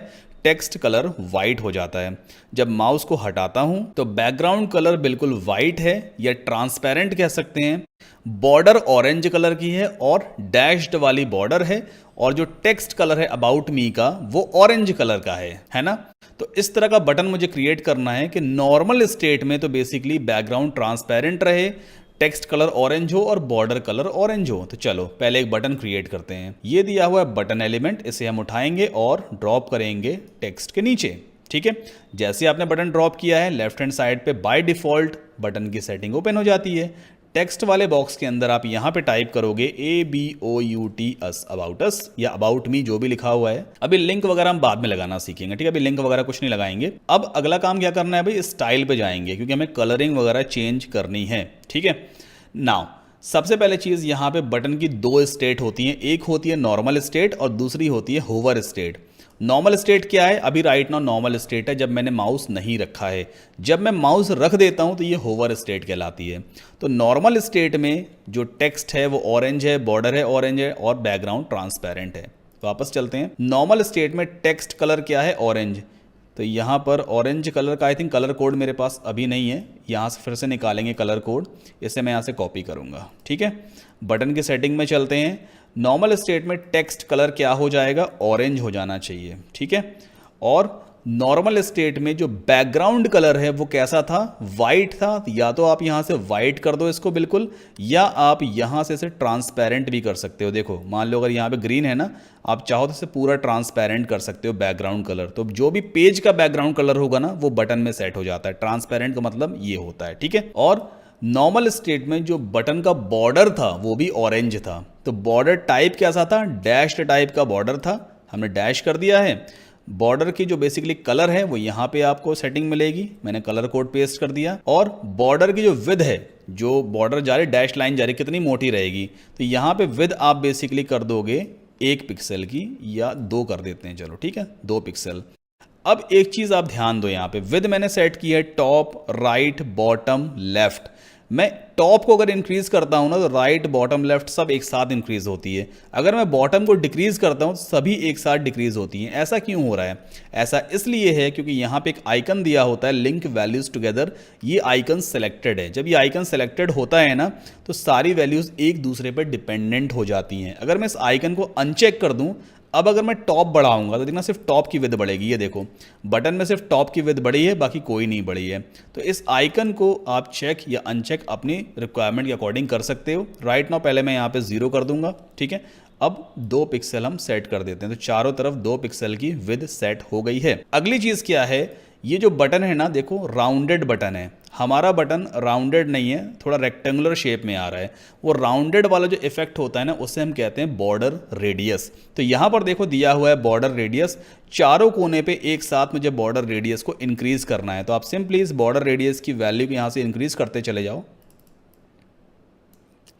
टेक्स्ट कलर वाइट हो जाता है। जब माउस को हटाता हूं तो बैकग्राउंड कलर बिल्कुल वाइट है या ट्रांसपेरेंट कह सकते हैं, बॉर्डर ऑरेंज कलर की है और डैश्ड वाली बॉर्डर है, और जो टेक्स्ट कलर है अबाउट मी का वो ऑरेंज कलर का है ना। तो इस तरह का बटन मुझे क्रिएट करना है कि नॉर्मल स्टेट में तो बेसिकली बैकग्राउंड ट्रांसपेरेंट रहे, टेक्स्ट कलर ऑरेंज हो और बॉर्डर कलर ऑरेंज हो। तो चलो पहले एक बटन क्रिएट करते हैं। ये दिया हुआ है बटन एलिमेंट, इसे हम उठाएंगे और ड्रॉप करेंगे टेक्स्ट के नीचे। ठीक है, जैसे आपने बटन ड्रॉप किया है लेफ्ट हैंड साइड पे बाय डिफॉल्ट बटन की सेटिंग ओपन हो जाती है। टेक्स्ट वाले बॉक्स के अंदर आप यहां पे टाइप करोगे ABOUT अस, अबाउट अस या अबाउट मी जो भी लिखा हुआ है। अभी लिंक वगैरह हम बाद में लगाना सीखेंगे, ठीक है, अभी लिंक वगैरह कुछ नहीं लगाएंगे। अब अगला काम क्या करना है भाई, स्टाइल पे जाएंगे क्योंकि हमें कलरिंग वगैरह चेंज करनी है। ठीक है, नाउ सबसे पहले चीज यहां पे बटन की दो स्टेट होती हैं, एक होती है नॉर्मल स्टेट और दूसरी होती है होवर स्टेट। नॉर्मल स्टेट क्या है, अभी राइट नाउ नॉर्मल स्टेट है जब मैंने माउस नहीं रखा है। जब मैं माउस रख देता हूं तो ये होवर स्टेट कहलाती है। तो नॉर्मल स्टेट में जो टेक्स्ट है वो ऑरेंज है, बॉर्डर है ऑरेंज है और बैकग्राउंड ट्रांसपेरेंट है। वापस चलते हैं, नॉर्मल स्टेट में टेक्स्ट कलर क्या है, ऑरेंज। तो यहाँ पर ऑरेंज कलर का आई थिंक कलर कोड मेरे पास अभी नहीं है, यहाँ से फिर से निकालेंगे कलर कोड, इसे मैं यहाँ से कॉपी करूँगा। ठीक है, बटन की सेटिंग में चलते हैं। नॉर्मल स्टेट में टेक्स्ट कलर क्या हो जाएगा, ऑरेंज हो जाना चाहिए। ठीक है, और नॉर्मल स्टेट में जो बैकग्राउंड कलर है वो कैसा था, वाइट था। या तो आप यहाँ से वाइट कर दो इसको बिल्कुल, या आप यहाँ से इसे ट्रांसपेरेंट भी कर सकते हो। देखो मान लो अगर यहाँ पे ग्रीन है ना, आप चाहो तो इसे पूरा ट्रांसपेरेंट कर सकते हो बैकग्राउंड कलर। तो जो भी पेज का बैकग्राउंड कलर होगा ना वो बटन में सेट हो जाता है। ट्रांसपेरेंट का मतलब ये होता है। ठीक है, और नॉर्मल स्टेट में जो बटन का बॉर्डर था वो भी ऑरेंज था। तो बॉर्डर टाइप कैसा था, डैश्ड टाइप का बॉर्डर था, हमने डैश कर दिया है। बॉर्डर की जो बेसिकली कलर है वो यहाँ पे आपको सेटिंग मिलेगी, मैंने कलर कोड पेस्ट कर दिया। और बॉर्डर की जो विड्थ है, जो बॉर्डर जा रही डैश लाइन जा रही कितनी मोटी रहेगी, तो यहाँ पे विड्थ आप बेसिकली कर दोगे 1 पिक्सल की, या 2 कर देते हैं, चलो ठीक है 2 पिक्सल। अब एक चीज आप ध्यान दो, यहाँ पे विड्थ मैंने सेट की है टॉप, राइट, बॉटम, लेफ्ट। मैं टॉप को अगर इंक्रीज करता हूं ना तो राइट, बॉटम, लेफ्ट सब एक साथ इंक्रीज होती है। अगर मैं बॉटम को डिक्रीज करता हूं तो सभी एक साथ डिक्रीज होती हैं। ऐसा क्यों हो रहा है, ऐसा इसलिए है क्योंकि यहाँ पे एक आइकन दिया होता है लिंक वैल्यूज टुगेदर। ये आइकन सेलेक्टेड है, जब ये आइकन सेलेक्टेड होता है ना तो सारी वैल्यूज एक दूसरे पर डिपेंडेंट हो जाती हैं। अगर मैं इस आइकन को अनचेक कर दूं, अब अगर मैं टॉप बढ़ाऊंगा तो देखना सिर्फ टॉप की विड्थ बढ़ेगी। ये देखो बटन में सिर्फ टॉप की विड्थ बढ़ी है, बाकी कोई नहीं बढ़ी है। तो इस आइकन को आप चेक या अनचेक अपनी रिक्वायरमेंट के अकॉर्डिंग कर सकते हो। राइट नाउ पहले मैं यहाँ पे 0 कर दूंगा। ठीक है, अब 2 पिक्सल हम सेट कर देते हैं, तो चारों तरफ 2 पिक्सल की विड्थ सेट हो गई है। अगली चीज क्या है, ये जो बटन है ना देखो राउंडेड बटन है, हमारा बटन राउंडेड नहीं है, थोड़ा रेक्टेंगुलर शेप में आ रहा है। वो राउंडेड वाला जो इफेक्ट होता है ना उसे हम कहते हैं बॉर्डर रेडियस। तो यहाँ पर देखो दिया हुआ है बॉर्डर रेडियस, चारों कोने पे एक साथ मुझे बॉर्डर रेडियस को इंक्रीज करना है। तो आप सिंपली इस बॉर्डर रेडियस की वैल्यू को यहाँ से इंक्रीज करते चले जाओ।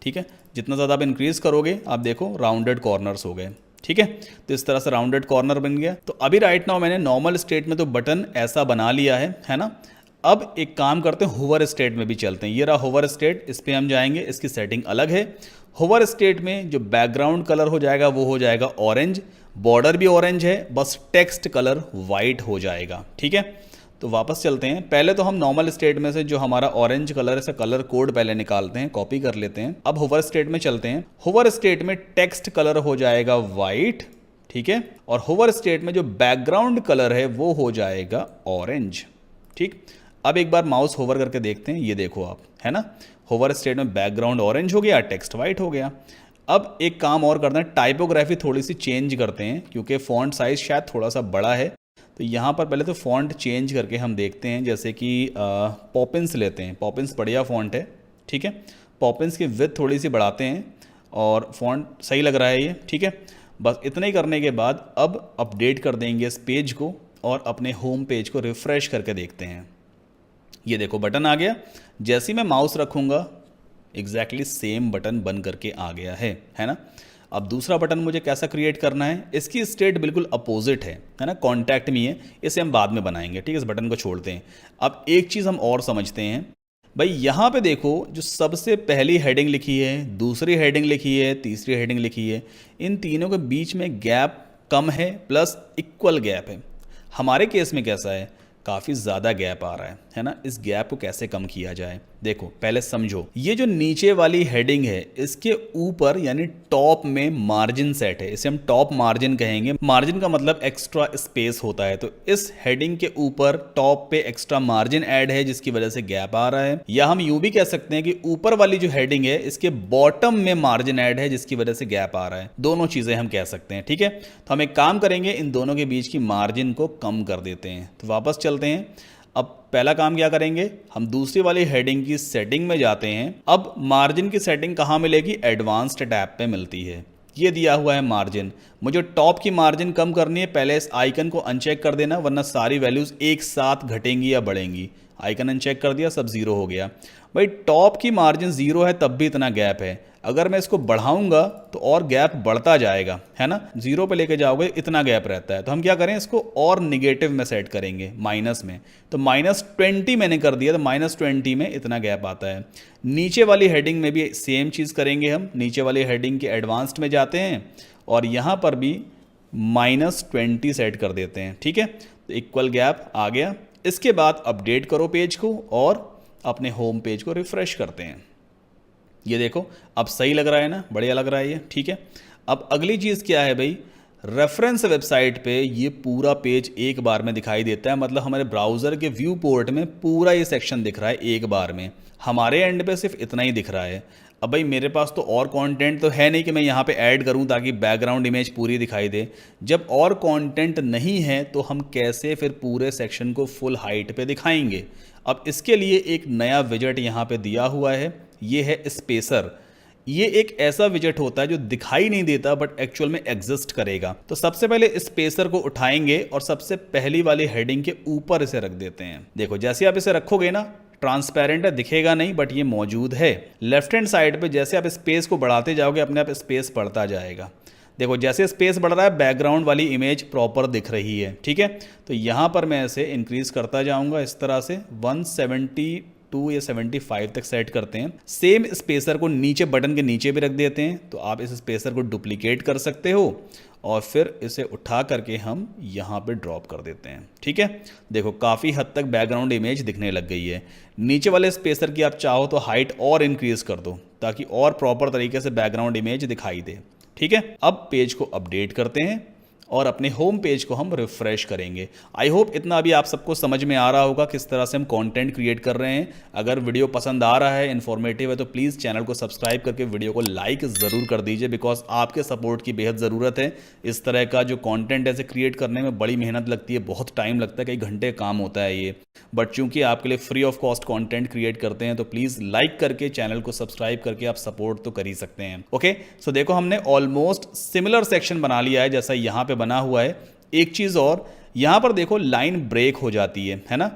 ठीक है, जितना ज़्यादा आप इंक्रीज करोगे आप देखो राउंडेड कॉर्नर्स हो गए। ठीक है, तो इस तरह से राउंडेड कॉर्नर बन गया। तो अभी राइट नाउ मैंने नॉर्मल स्टेट में तो बटन ऐसा बना लिया है ना। अब एक काम करते हैं, होवर स्टेट में भी चलते हैं। ये रहा होवर स्टेट, इस पे हम जाएंगे, इसकी सेटिंग अलग है। होवर स्टेट में जो बैकग्राउंड कलर हो जाएगा वो हो जाएगा ऑरेंज, बॉर्डर भी ऑरेंज है, बस टेक्स्ट कलर वाइट हो जाएगा। ठीक है, तो वापस चलते हैं। पहले तो हम नॉर्मल स्टेट में से जो हमारा ऑरेंज कलर है से कलर कोड पहले निकालते हैं, कॉपी कर लेते हैं। अब होवर स्टेट में चलते हैं। होवर स्टेट में टेक्स्ट कलर हो जाएगा वाइट। ठीक है, और होवर स्टेट में जो बैकग्राउंड कलर है वो हो जाएगा ऑरेंज। ठीक, अब एक बार माउस होवर करके देखते हैं, ये देखो आप, है ना, होवर स्टेट में बैकग्राउंड ऑरेंज हो गया, टेक्स्ट वाइट हो गया। अब एक काम और करते हैं, टाइपोग्राफी थोड़ी सी चेंज करते हैं क्योंकि फॉन्ट साइज शायद थोड़ा सा बड़ा है। तो यहाँ पर पहले तो फॉन्ट चेंज करके हम देखते हैं, जैसे कि पॉपिंस लेते हैं। पॉपिंस बढ़िया फॉन्ट है। ठीक है, पॉपिंस की विड्थ थोड़ी सी बढ़ाते हैं और फॉन्ट सही लग रहा है ये। ठीक है, बस इतना ही करने के बाद अब अपडेट कर देंगे इस पेज को और अपने होम पेज को रिफ्रेश करके देखते हैं। ये देखो बटन आ गया, जैसे ही मैं माउस रखूँगा एग्जैक्टली सेम बटन बन करके आ गया है ना। अब दूसरा बटन मुझे कैसा क्रिएट करना है, इसकी स्टेट बिल्कुल अपोजिट है ना, कॉन्टैक्ट में है, इसे हम बाद में बनाएंगे। ठीक है, इस बटन को छोड़ते हैं। अब एक चीज़ हम और समझते हैं भाई, यहाँ पे देखो जो सबसे पहली हेडिंग लिखी है, दूसरी हेडिंग लिखी है, तीसरी हेडिंग लिखी है, इन तीनों के बीच में गैप कम है प्लस इक्वल गैप है। हमारे केस में कैसा है, काफ़ी ज़्यादा गैप आ रहा है ना। इस गैप को कैसे कम किया जाए, देखो पहले समझो, ये जो नीचे वाली हेडिंग है इसके ऊपर यानी टॉप में मार्जिन सेट है, इसे हम टॉप मार्जिन कहेंगे। मार्जिन का मतलब एक्स्ट्रा स्पेस होता है, तो इस हेडिंग के ऊपर टॉप पे एक्स्ट्रा मार्जिन ऐड है जिसकी वजह से गैप आ रहा है। या हम यूं भी कह सकते हैं कि ऊपर वाली जो हेडिंग है इसके बॉटम में मार्जिन ऐड है जिसकी वजह से गैप आ रहा है। दोनों चीजें हम कह सकते हैं, ठीक है। तो हम एक काम करेंगे, इन दोनों के बीच की मार्जिन को कम कर देते हैं। तो वापस चलते हैं। अब पहला काम क्या करेंगे, हम दूसरी वाली हेडिंग की सेटिंग में जाते हैं। अब मार्जिन की सेटिंग कहाँ मिलेगी, एडवांस्ड टैब पे मिलती है। ये दिया हुआ है मार्जिन, मुझे टॉप की मार्जिन कम करनी है, पहले इस आइकन को अनचेक कर देना वरना सारी वैल्यूज एक साथ घटेंगी या बढ़ेंगी। आइकन अनचेक कर दिया, सब जीरो हो गया। भाई टॉप की मार्जिन जीरो है तब भी इतना गैप है, अगर मैं इसको बढ़ाऊंगा तो और गैप बढ़ता जाएगा, है ना। जीरो पे लेके जाओगे इतना गैप रहता है, तो हम क्या करें, इसको और निगेटिव में सेट करेंगे, माइनस में। तो -20 मैंने कर दिया, तो -20 में इतना गैप आता है। नीचे वाली हेडिंग में भी सेम चीज़ करेंगे हम, नीचे वाली हेडिंग के एडवांस्ड में जाते हैं और यहाँ पर भी -20 सेट कर देते हैं, ठीक है। तो इक्वल गैप आ गया। इसके बाद अपडेट करो पेज को और अपने होम पेज को रिफ्रेश करते हैं। ये देखो अब सही लग रहा है ना, बढ़िया लग रहा है ये, ठीक है। अब अगली चीज़ क्या है भाई, रेफरेंस वेबसाइट पे ये पूरा पेज एक बार में दिखाई देता है, मतलब हमारे ब्राउज़र के व्यू पोर्ट में पूरा ये सेक्शन दिख रहा है एक बार में। हमारे एंड पे सिर्फ इतना ही दिख रहा है। अब भाई मेरे पास तो और कंटेंट तो है नहीं कि मैं यहाँ पे ऐड करूँ ताकि बैकग्राउंड इमेज पूरी दिखाई दे। जब और कंटेंट नहीं है तो हम कैसे फिर पूरे सेक्शन को फुल हाइट पे दिखाएंगे। अब इसके लिए एक नया विजेट यहाँ पे दिया हुआ है, ये है स्पेसर। ये एक ऐसा विजेट होता है जो दिखाई नहीं देता बट एक्चुअल में एग्जिस्ट करेगा। तो सबसे पहले स्पेसर को उठाएंगे और सबसे पहली वाली हेडिंग के ऊपर इसे रख देते हैं। देखो जैसे आप इसे रखोगे ना, ट्रांसपेरेंट है, दिखेगा नहीं बट ये मौजूद है। लेफ्ट हैंड साइड पे जैसे आप स्पेस को बढ़ाते जाओगे अपने आप स्पेस बढ़ता जाएगा। देखो जैसे स्पेस बढ़ रहा है बैकग्राउंड वाली इमेज प्रॉपर दिख रही है, ठीक है। तो यहाँ पर मैं इसे इंक्रीज करता जाऊँगा इस तरह से 172 या 75 तक सेट करते हैं। सेम स्पेसर को नीचे बटन के नीचे भी रख देते हैं, तो आप इस स्पेसर को डुप्लीकेट कर सकते हो और फिर इसे उठा करके हम यहाँ पे ड्रॉप कर देते हैं, ठीक है। देखो काफ़ी हद तक बैकग्राउंड इमेज दिखने लग गई है। नीचे वाले स्पेसर की आप चाहो तो हाइट और इंक्रीज कर दो ताकि और प्रॉपर तरीके से बैकग्राउंड इमेज दिखाई दे, ठीक है। अब पेज को अपडेट करते हैं और अपने होम पेज को हम रिफ्रेश करेंगे। आई होप इतना अभी आप सबको समझ में आ रहा होगा किस तरह से हम कंटेंट क्रिएट कर रहे हैं। अगर वीडियो पसंद आ रहा है, इन्फॉर्मेटिव है, तो प्लीज़ चैनल को सब्सक्राइब करके वीडियो को लाइक ज़रूर कर दीजिए, बिकॉज आपके सपोर्ट की बेहद ज़रूरत है। इस तरह का जो कॉन्टेंट ऐसे क्रिएट करने में बड़ी मेहनत लगती है, बहुत टाइम लगता है, कई घंटे काम होता है ये, बट चूंकि आपके लिए free of cost content create करते हैं तो प्लीज़ लाइक करके चैनल को सब्सक्राइब करके आप सपोर्ट तो कर ही सकते हैं। ओके, सो देखो हमने ऑलमोस्ट सिमिलर सेक्शन बना लिया है जैसा यहाँ पे बना हुआ है। एक चीज़ और, यहाँ पर देखो लाइन ब्रेक हो जाती है ना।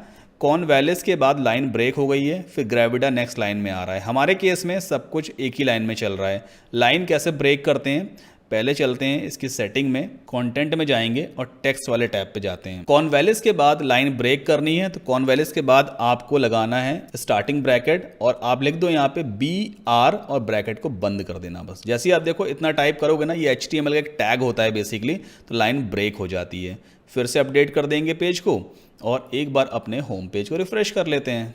कॉर्नवालिस के बाद लाइन ब्रेक हो गई है, फिर ग्रेविडा नेक्स्ट लाइन में आ रहा है। हमारे केस में सब कुछ एक ही लाइन में चल रहा है। लाइन कैसे ब्रेक करते हैं, पहले चलते हैं इसकी सेटिंग में, कंटेंट में जाएंगे और टेक्स्ट वाले टैब पे जाते हैं। कॉर्नवालिस के बाद लाइन ब्रेक करनी है, तो कॉर्नवालिस के बाद आपको लगाना है स्टार्टिंग ब्रैकेट और आप लिख दो यहाँ पे BR और ब्रैकेट को बंद कर देना बस। जैसे ही आप देखो इतना टाइप करोगे ना, ये HTML का एक टैग होता है बेसिकली, तो लाइन ब्रेक हो जाती है। फिर से अपडेट कर देंगे पेज को और एक बार अपने होम पेज को रिफ्रेश कर लेते हैं।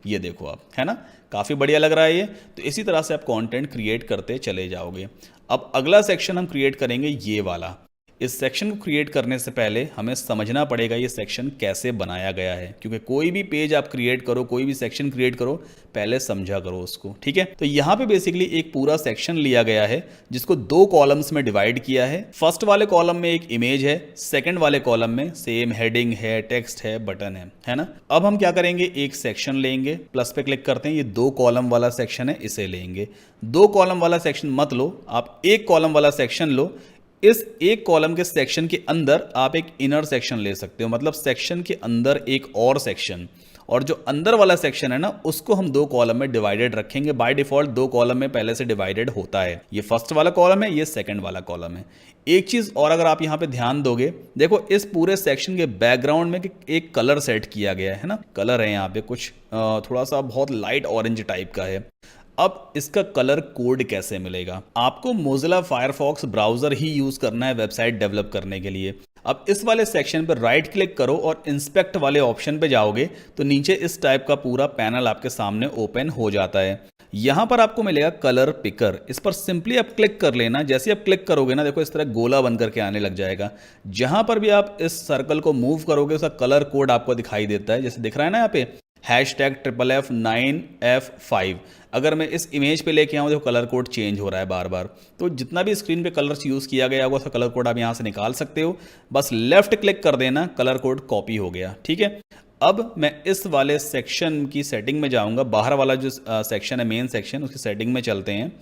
ये देखो आप, है ना, काफ़ी बढ़िया लग रहा है ये। तो इसी तरह से आप कंटेंट क्रिएट करते चले जाओगे। अब अगला सेक्शन हम क्रिएट करेंगे ये वाला। इस सेक्शन को क्रिएट करने से पहले हमें समझना पड़ेगा ये सेक्शन कैसे बनाया गया है, क्योंकि कोई भी पेज आप क्रिएट करो, कोई भी सेक्शन क्रिएट करो, पहले समझा करो उसको, ठीक है। तो यहाँ पे बेसिकली एक पूरा सेक्शन लिया गया है जिसको 2 कॉलम्स में डिवाइड किया है। फर्स्ट वाले कॉलम में एक इमेज है, सेकंड वाले कॉलम में सेम हेडिंग है, टेक्स्ट है, बटन है ना। अब हम क्या करेंगे, एक सेक्शन लेंगे, प्लस पे क्लिक करते हैं, ये 2 कॉलम वाला सेक्शन है, इसे लेंगे। 2 कॉलम वाला सेक्शन मत लो, आप 1 कॉलम वाला सेक्शन लो। इस एक कॉलम के सेक्शन के अंदर आप एक इनर सेक्शन ले सकते हो, मतलब सेक्शन के अंदर एक और सेक्शन, और जो अंदर वाला सेक्शन है ना उसको हम 2 कॉलम में डिवाइडेड रखेंगे। बाय डिफॉल्ट 2 कॉलम में पहले से डिवाइडेड होता है। ये फर्स्ट वाला कॉलम है, ये सेकंड वाला कॉलम है। एक चीज और अगर आप यहाँ पे ध्यान दोगे, देखो इस पूरे सेक्शन के बैकग्राउंड में एक कलर सेट किया गया है ना। कलर है यहाँ पे कुछ थोड़ा सा बहुत लाइट ऑरेंज टाइप का है। अब इसका कलर कोड कैसे मिलेगा? आपको मोजिला फायरफॉक्स ब्राउजर ही यूज करना है वेबसाइट डेवलप करने के लिए। अब इस वाले सेक्शन पर राइट क्लिक करो और इंस्पेक्ट वाले ऑप्शन पे जाओगे तो नीचे इस टाइप का पूरा पैनल आपके सामने ओपन हो जाता है। यहां पर आपको मिलेगा कलर पिकर, इस पर सिंपली आप क्लिक कर लेना। जैसे आप क्लिक करोगे ना, देखो इस तरह गोला बन करके आने लग जाएगा। जहां पर भी आप इस सर्कल को मूव करोगे उसका कलर कोड आपको दिखाई देता है, जैसे दिख रहा है ना यहाँ पे #FF9F5। अगर मैं इस इमेज पे लेके आऊँ, देखो कलर कोड चेंज हो रहा है बार बार। तो जितना भी स्क्रीन पे कलर्स यूज़ किया गया होगा उसका कलर कोड आप यहाँ से निकाल सकते हो। बस लेफ्ट क्लिक कर देना, कलर कोड कॉपी हो गया। ठीक है, अब मैं इस वाले सेक्शन की सेटिंग में जाऊंगा। बाहर वाला जो सेक्शन है, मेन सेक्शन, उसकी सेटिंग में चलते हैं।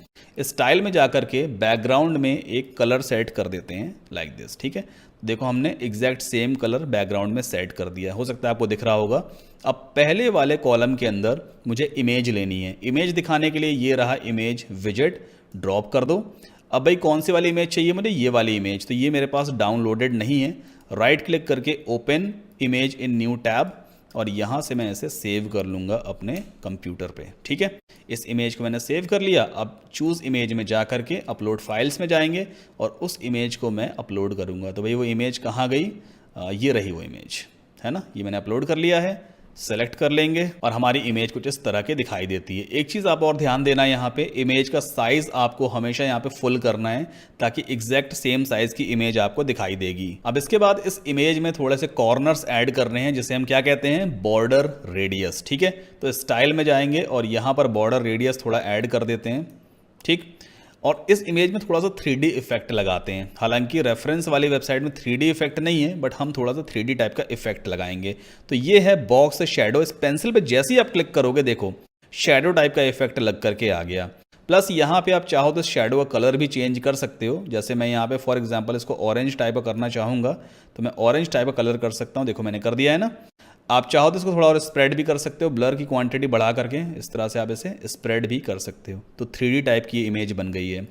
स्टाइल में जाकर के बैकग्राउंड में एक कलर सेट कर देते हैं लाइक दिस। ठीक है, देखो हमने एग्जैक्ट सेम कलर बैकग्राउंड में सेट कर दिया। हो सकता है आपको दिख रहा होगा। अब पहले वाले कॉलम के अंदर मुझे इमेज लेनी है। इमेज दिखाने के लिए ये रहा इमेज विजेट, ड्रॉप कर दो। अब भाई कौन सी वाली इमेज चाहिए मुझे? ये वाली इमेज। तो ये मेरे पास डाउनलोडेड नहीं है। राइट क्लिक करके open image in new tab और यहाँ से मैं इसे सेव कर लूँगा अपने कंप्यूटर पे। ठीक है, इस इमेज को मैंने सेव कर लिया। अब चूज़ इमेज में जा करके अपलोड फाइल्स में जाएंगे और उस इमेज को मैं अपलोड करूँगा। तो भाई वो इमेज कहाँ गई? ये रही वो इमेज, है ना। ये मैंने अपलोड कर लिया है। सेलेक्ट कर लेंगे और हमारी इमेज कुछ इस तरह के दिखाई देती है। एक चीज़ आप और ध्यान देना, यहाँ पे इमेज का साइज आपको हमेशा यहाँ पे फुल करना है ताकि एग्जैक्ट सेम साइज की इमेज आपको दिखाई देगी। अब इसके बाद इस इमेज में थोड़े से कॉर्नर्स ऐड करने हैं, जिसे हम क्या कहते हैं? Border radius. ठीक है, तो स्टाइल में जाएंगे और यहाँ पर बॉर्डर रेडियस थोड़ा ऐड कर देते हैं। ठीक, और इस इमेज में थोड़ा सा 3D इफेक्ट लगाते हैं। हालांकि रेफरेंस वाली वेबसाइट में 3D इफेक्ट नहीं है, बट हम थोड़ा सा 3D टाइप का इफेक्ट लगाएंगे। तो ये है बॉक्स शैडो। इस पेंसिल पे जैसे ही आप क्लिक करोगे, देखो शैडो टाइप का इफेक्ट लग करके आ गया। प्लस यहाँ पे आप चाहो तो शैडो का कलर भी चेंज कर सकते हो। जैसे मैं यहाँ पे फॉर एग्जांपल इसको ऑरेंज टाइप का करना चाहूँगा तो मैं ऑरेंज टाइप का कलर कर सकता हूँ। देखो मैंने कर दिया है ना। आप चाहो तो इसको थोड़ा और स्प्रेड भी कर सकते हो, ब्लर की क्वांटिटी बढ़ा करके इस तरह से आप इसे स्प्रेड भी कर सकते हो। तो 3D टाइप की इमेज बन गई है।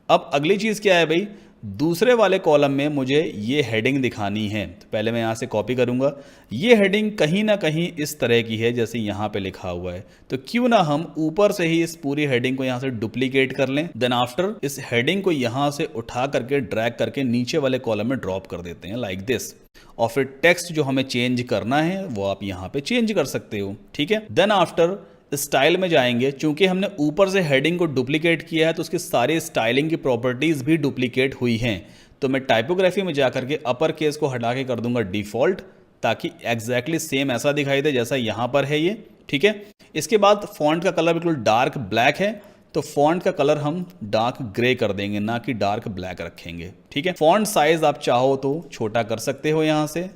अब अगली चीज़ क्या है भाई? दूसरे वाले कॉलम में मुझे ये हेडिंग दिखानी है। तो पहले मैं यहाँ से कॉपी करूँगा। ये हेडिंग कहीं ना कहीं इस तरह की है जैसे यहाँ पे लिखा हुआ है। तो क्यों ना हम ऊपर से ही इस पूरी हेडिंग को यहाँ से डुप्लीकेट कर लें। देन आफ्टर इस हेडिंग को यहाँ से उठा करके ड्रैग करके नीचे वाले कॉलम में ड्रॉप कर देते हैं लाइक दिस। और फिर टेक्स्ट जो हमें चेंज करना है वो आप यहाँ पे चेंज कर सकते हो। ठीक है, देन आफ्टर स्टाइल में जाएंगे। चूंकि हमने ऊपर से हेडिंग को डुप्लीकेट किया है तो उसकी सारी स्टाइलिंग की प्रॉपर्टीज भी डुप्लीकेट हुई हैं। तो मैं टाइपोग्राफी में जाकर के अपर केस को हटा के कर दूंगा डिफॉल्ट, ताकि एग्जैक्टली सेम ऐसा दिखाई दे जैसा यहां पर है ये। ठीक है, इसके बाद फॉन्ट का कलर बिल्कुल डार्क ब्लैक है तो फॉन्ट का कलर हम डार्क ग्रे कर देंगे, ना कि डार्क ब्लैक रखेंगे। ठीक है, फॉन्ट साइज आप चाहो तो छोटा कर सकते हो। यहां से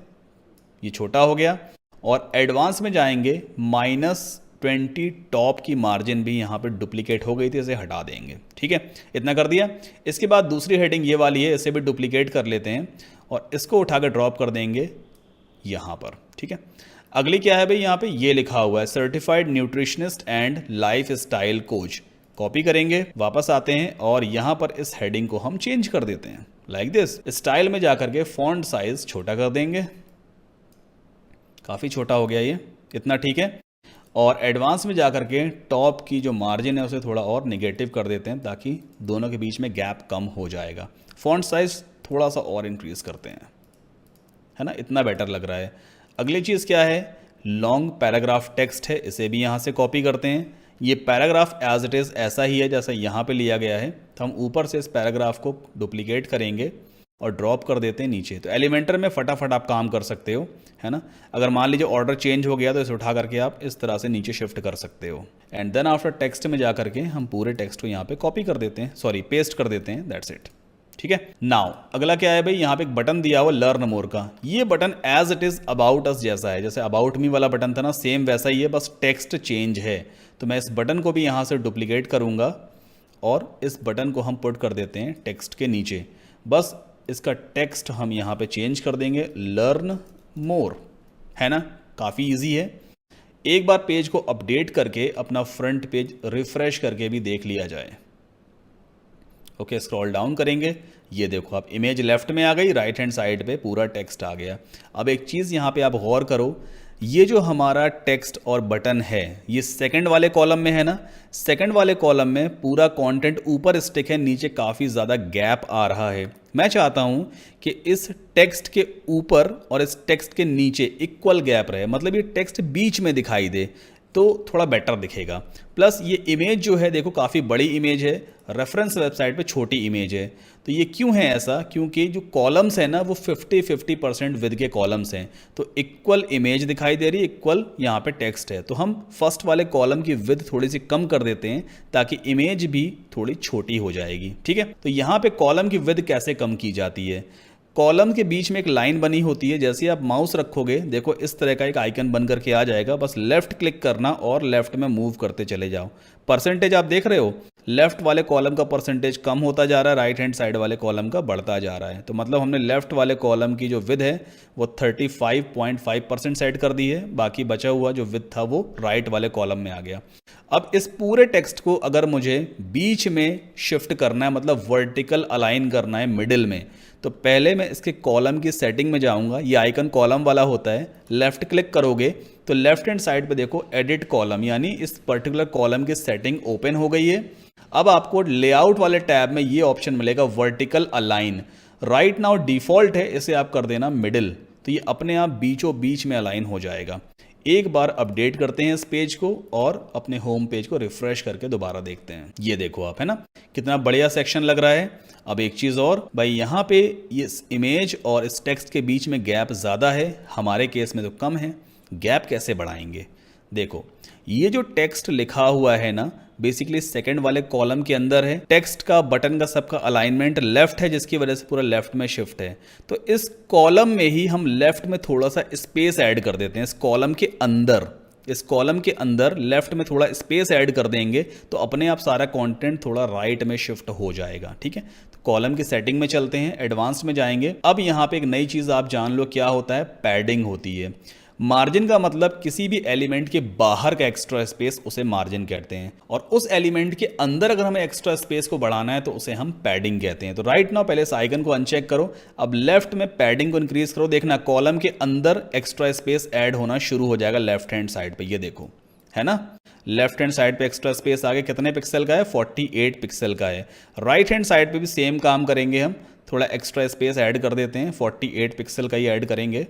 ये छोटा हो गया और एडवांस में जाएंगे। -20 टॉप की मार्जिन भी यहाँ पे डुप्लीकेट हो गई थी, इसे हटा देंगे। ठीक है, इतना कर दिया। इसके बाद दूसरी हेडिंग ये वाली है, इसे भी डुप्लीकेट कर लेते हैं और इसको उठा कर ड्रॉप कर देंगे यहाँ पर। ठीक है, अगली क्या है भाई? यहाँ पे ये लिखा हुआ है certified nutritionist and life style coach. Copy करेंगे, वापस आते हैं और यहाँ पर इस हेडिंग को हम चेंज कर देते हैं लाइक दिस। स्टाइल में जाकर के फॉन्ट साइज छोटा कर देंगे। काफ़ी छोटा हो गया ये, इतना ठीक है। और एडवांस में जाकर के टॉप की जो मार्जिन है उसे थोड़ा और नेगेटिव कर देते हैं ताकि दोनों के बीच में गैप कम हो जाएगा। फॉन्ट साइज थोड़ा सा और इंक्रीज करते हैं, है ना, इतना बेटर लग रहा है। अगली चीज़ क्या है? लॉन्ग पैराग्राफ टेक्स्ट है, इसे भी यहाँ से कॉपी करते हैं। ये पैराग्राफ एज इट इज़ ऐसा ही है जैसा यहाँ पे लिया गया है। तो हम ऊपर से इस पैराग्राफ को डुप्लीकेट करेंगे और ड्रॉप कर देते हैं नीचे। तो एलिमेंटर में फटाफट आप काम कर सकते हो, है ना। अगर मान लीजिए ऑर्डर चेंज हो गया तो इसे उठा करके आप इस तरह से नीचे शिफ्ट कर सकते हो। एंड देन आफ्टर टेक्स्ट में जा करके हम पूरे टेक्स्ट को यहाँ पे कॉपी कर देते हैं, सॉरी पेस्ट कर देते हैं। That's it. ठीक है, नाउ अगला क्या है भाई? यहाँ पे एक बटन दिया हुआ लर्न मोर का। ये button as it is about us जैसा है, जैसे अबाउट मी वाला बटन था ना, सेम वैसा ही है, बस टेक्स्ट चेंज है। तो मैं इस बटन को भी यहाँ से डुप्लीकेट करूँगा और इस बटन को हम पुट कर देते हैं टेक्स्ट के नीचे। बस इसका टेक्स्ट हम यहाँ पे चेंज कर देंगे, लर्न मोर, है ना। काफ़ी इजी है। एक बार पेज को अपडेट करके अपना फ्रंट पेज रिफ्रेश करके भी देख लिया जाए। ओके, स्क्रॉल डाउन करेंगे, ये देखो आप इमेज लेफ्ट में आ गई, राइट हैंड साइड पे पूरा टेक्स्ट आ गया। अब एक चीज़ यहाँ पे आप गौर करो, ये जो हमारा टेक्स्ट और बटन है ये सेकंड वाले कॉलम में है ना, सेकंड वाले कॉलम में पूरा कंटेंट ऊपर स्टिक है, नीचे काफ़ी ज़्यादा गैप आ रहा है। मैं चाहता हूँ कि इस टेक्स्ट के ऊपर और इस टेक्स्ट के नीचे इक्वल गैप रहे, मतलब ये टेक्स्ट बीच में दिखाई दे तो थोड़ा बेटर दिखेगा। प्लस ये इमेज जो है देखो काफ़ी बड़ी इमेज है, रेफरेंस वेबसाइट पे छोटी इमेज है। तो ये क्यों है ऐसा? क्योंकि जो कॉलम्स हैं ना वो 50-50% विद के कॉलम्स हैं, तो इक्वल इमेज दिखाई दे रही है, इक्वल यहाँ पे टेक्स्ट है। तो हम फर्स्ट वाले कॉलम की विद थोड़ी सी कम कर देते हैं ताकि इमेज भी थोड़ी छोटी हो जाएगी। ठीक है, तो यहाँ पे कॉलम की विद कैसे कम की जाती है? कॉलम के बीच में एक लाइन बनी होती है, जैसे आप माउस रखोगे देखो इस तरह का एक आइकन बन करके आ जाएगा, बस लेफ्ट क्लिक करना और लेफ्ट में मूव करते चले जाओ। परसेंटेज आप देख रहे हो, लेफ्ट वाले कॉलम का परसेंटेज कम होता जा रहा है, राइट हैंड साइड वाले कॉलम का बढ़ता जा रहा है। तो मतलब हमने लेफ्ट वाले कॉलम की जो विद है वो 35.5% सेट कर दी है, बाकी बचा हुआ जो विद था वो राइट वाले कॉलम में आ गया। अब इस पूरे टेक्स्ट को अगर मुझे बीच में शिफ्ट करना है, मतलब वर्टिकल अलाइन करना है मिडिल में, तो पहले मैं इसके कॉलम की सेटिंग में जाऊंगा। ये आइकन कॉलम वाला होता है, लेफ्ट क्लिक करोगे तो लेफ्ट हैंड साइड पे देखो एडिट कॉलम, यानी इस पर्टिकुलर कॉलम की सेटिंग ओपन हो गई है। अब आपको लेआउट वाले टैब में ये ऑप्शन मिलेगा vertical align. Right now default है, इसे आप कर देना मिडिल, तो ये अपने आप बीचों बीच में अलाइन हो जाएगा। एक बार अपडेट करते हैं इस पेज को और अपने होम पेज को रिफ्रेश करके दोबारा देखते हैं। ये देखो आप, है ना, कितना बढ़िया सेक्शन लग रहा है। अब एक चीज़ और भाई, यहाँ पे इस इमेज और इस टेक्स्ट के बीच में गैप ज़्यादा है, हमारे केस में तो कम है। गैप कैसे बढ़ाएंगे? देखो ये जो टेक्स्ट लिखा हुआ है ना, बेसिकली सेकंड वाले कॉलम के अंदर है। टेक्स्ट का, बटन का, सबका अलाइनमेंट लेफ्ट है, जिसकी वजह से पूरा लेफ्ट में शिफ्ट है। तो इस कॉलम में ही हम लेफ्ट में थोड़ा सा स्पेस ऐड कर देते हैं। इस कॉलम के अंदर, इस कॉलम के अंदर लेफ्ट में थोड़ा स्पेस ऐड कर देंगे तो अपने आप सारा कंटेंट थोड़ा राइट में शिफ्ट हो जाएगा। ठीक है, तो कॉलम की सेटिंग में चलते हैं, एडवांस में जाएंगे। अब यहाँ पे एक नई चीज़ आप जान लो, क्या होता है? पैडिंग होती है। मार्जिन का मतलब किसी भी एलिमेंट के बाहर का एक्स्ट्रा स्पेस, उसे मार्जिन कहते हैं। और उस एलिमेंट के अंदर अगर हमें एक्स्ट्रा स्पेस को बढ़ाना है तो उसे हम पैडिंग कहते हैं। तो राइट नाउ पहले इस आइकन को अनचेक करो, अब लेफ्ट में पैडिंग को इंक्रीज करो। देखना कॉलम के अंदर एक्स्ट्रा स्पेस ऐड होना शुरू हो जाएगा लेफ्ट हैंड साइड पे। ये देखो, है ना, लेफ्ट हैंड साइड पे एक्स्ट्रा स्पेस आगे कितने पिक्सल का है? 48 पिक्सल का है। राइट हैंड साइड पे भी सेम काम करेंगे, हम थोड़ा एक्स्ट्रा स्पेस ऐड कर देते हैं, 48 पिक्सल का ही ऐड करेंगे।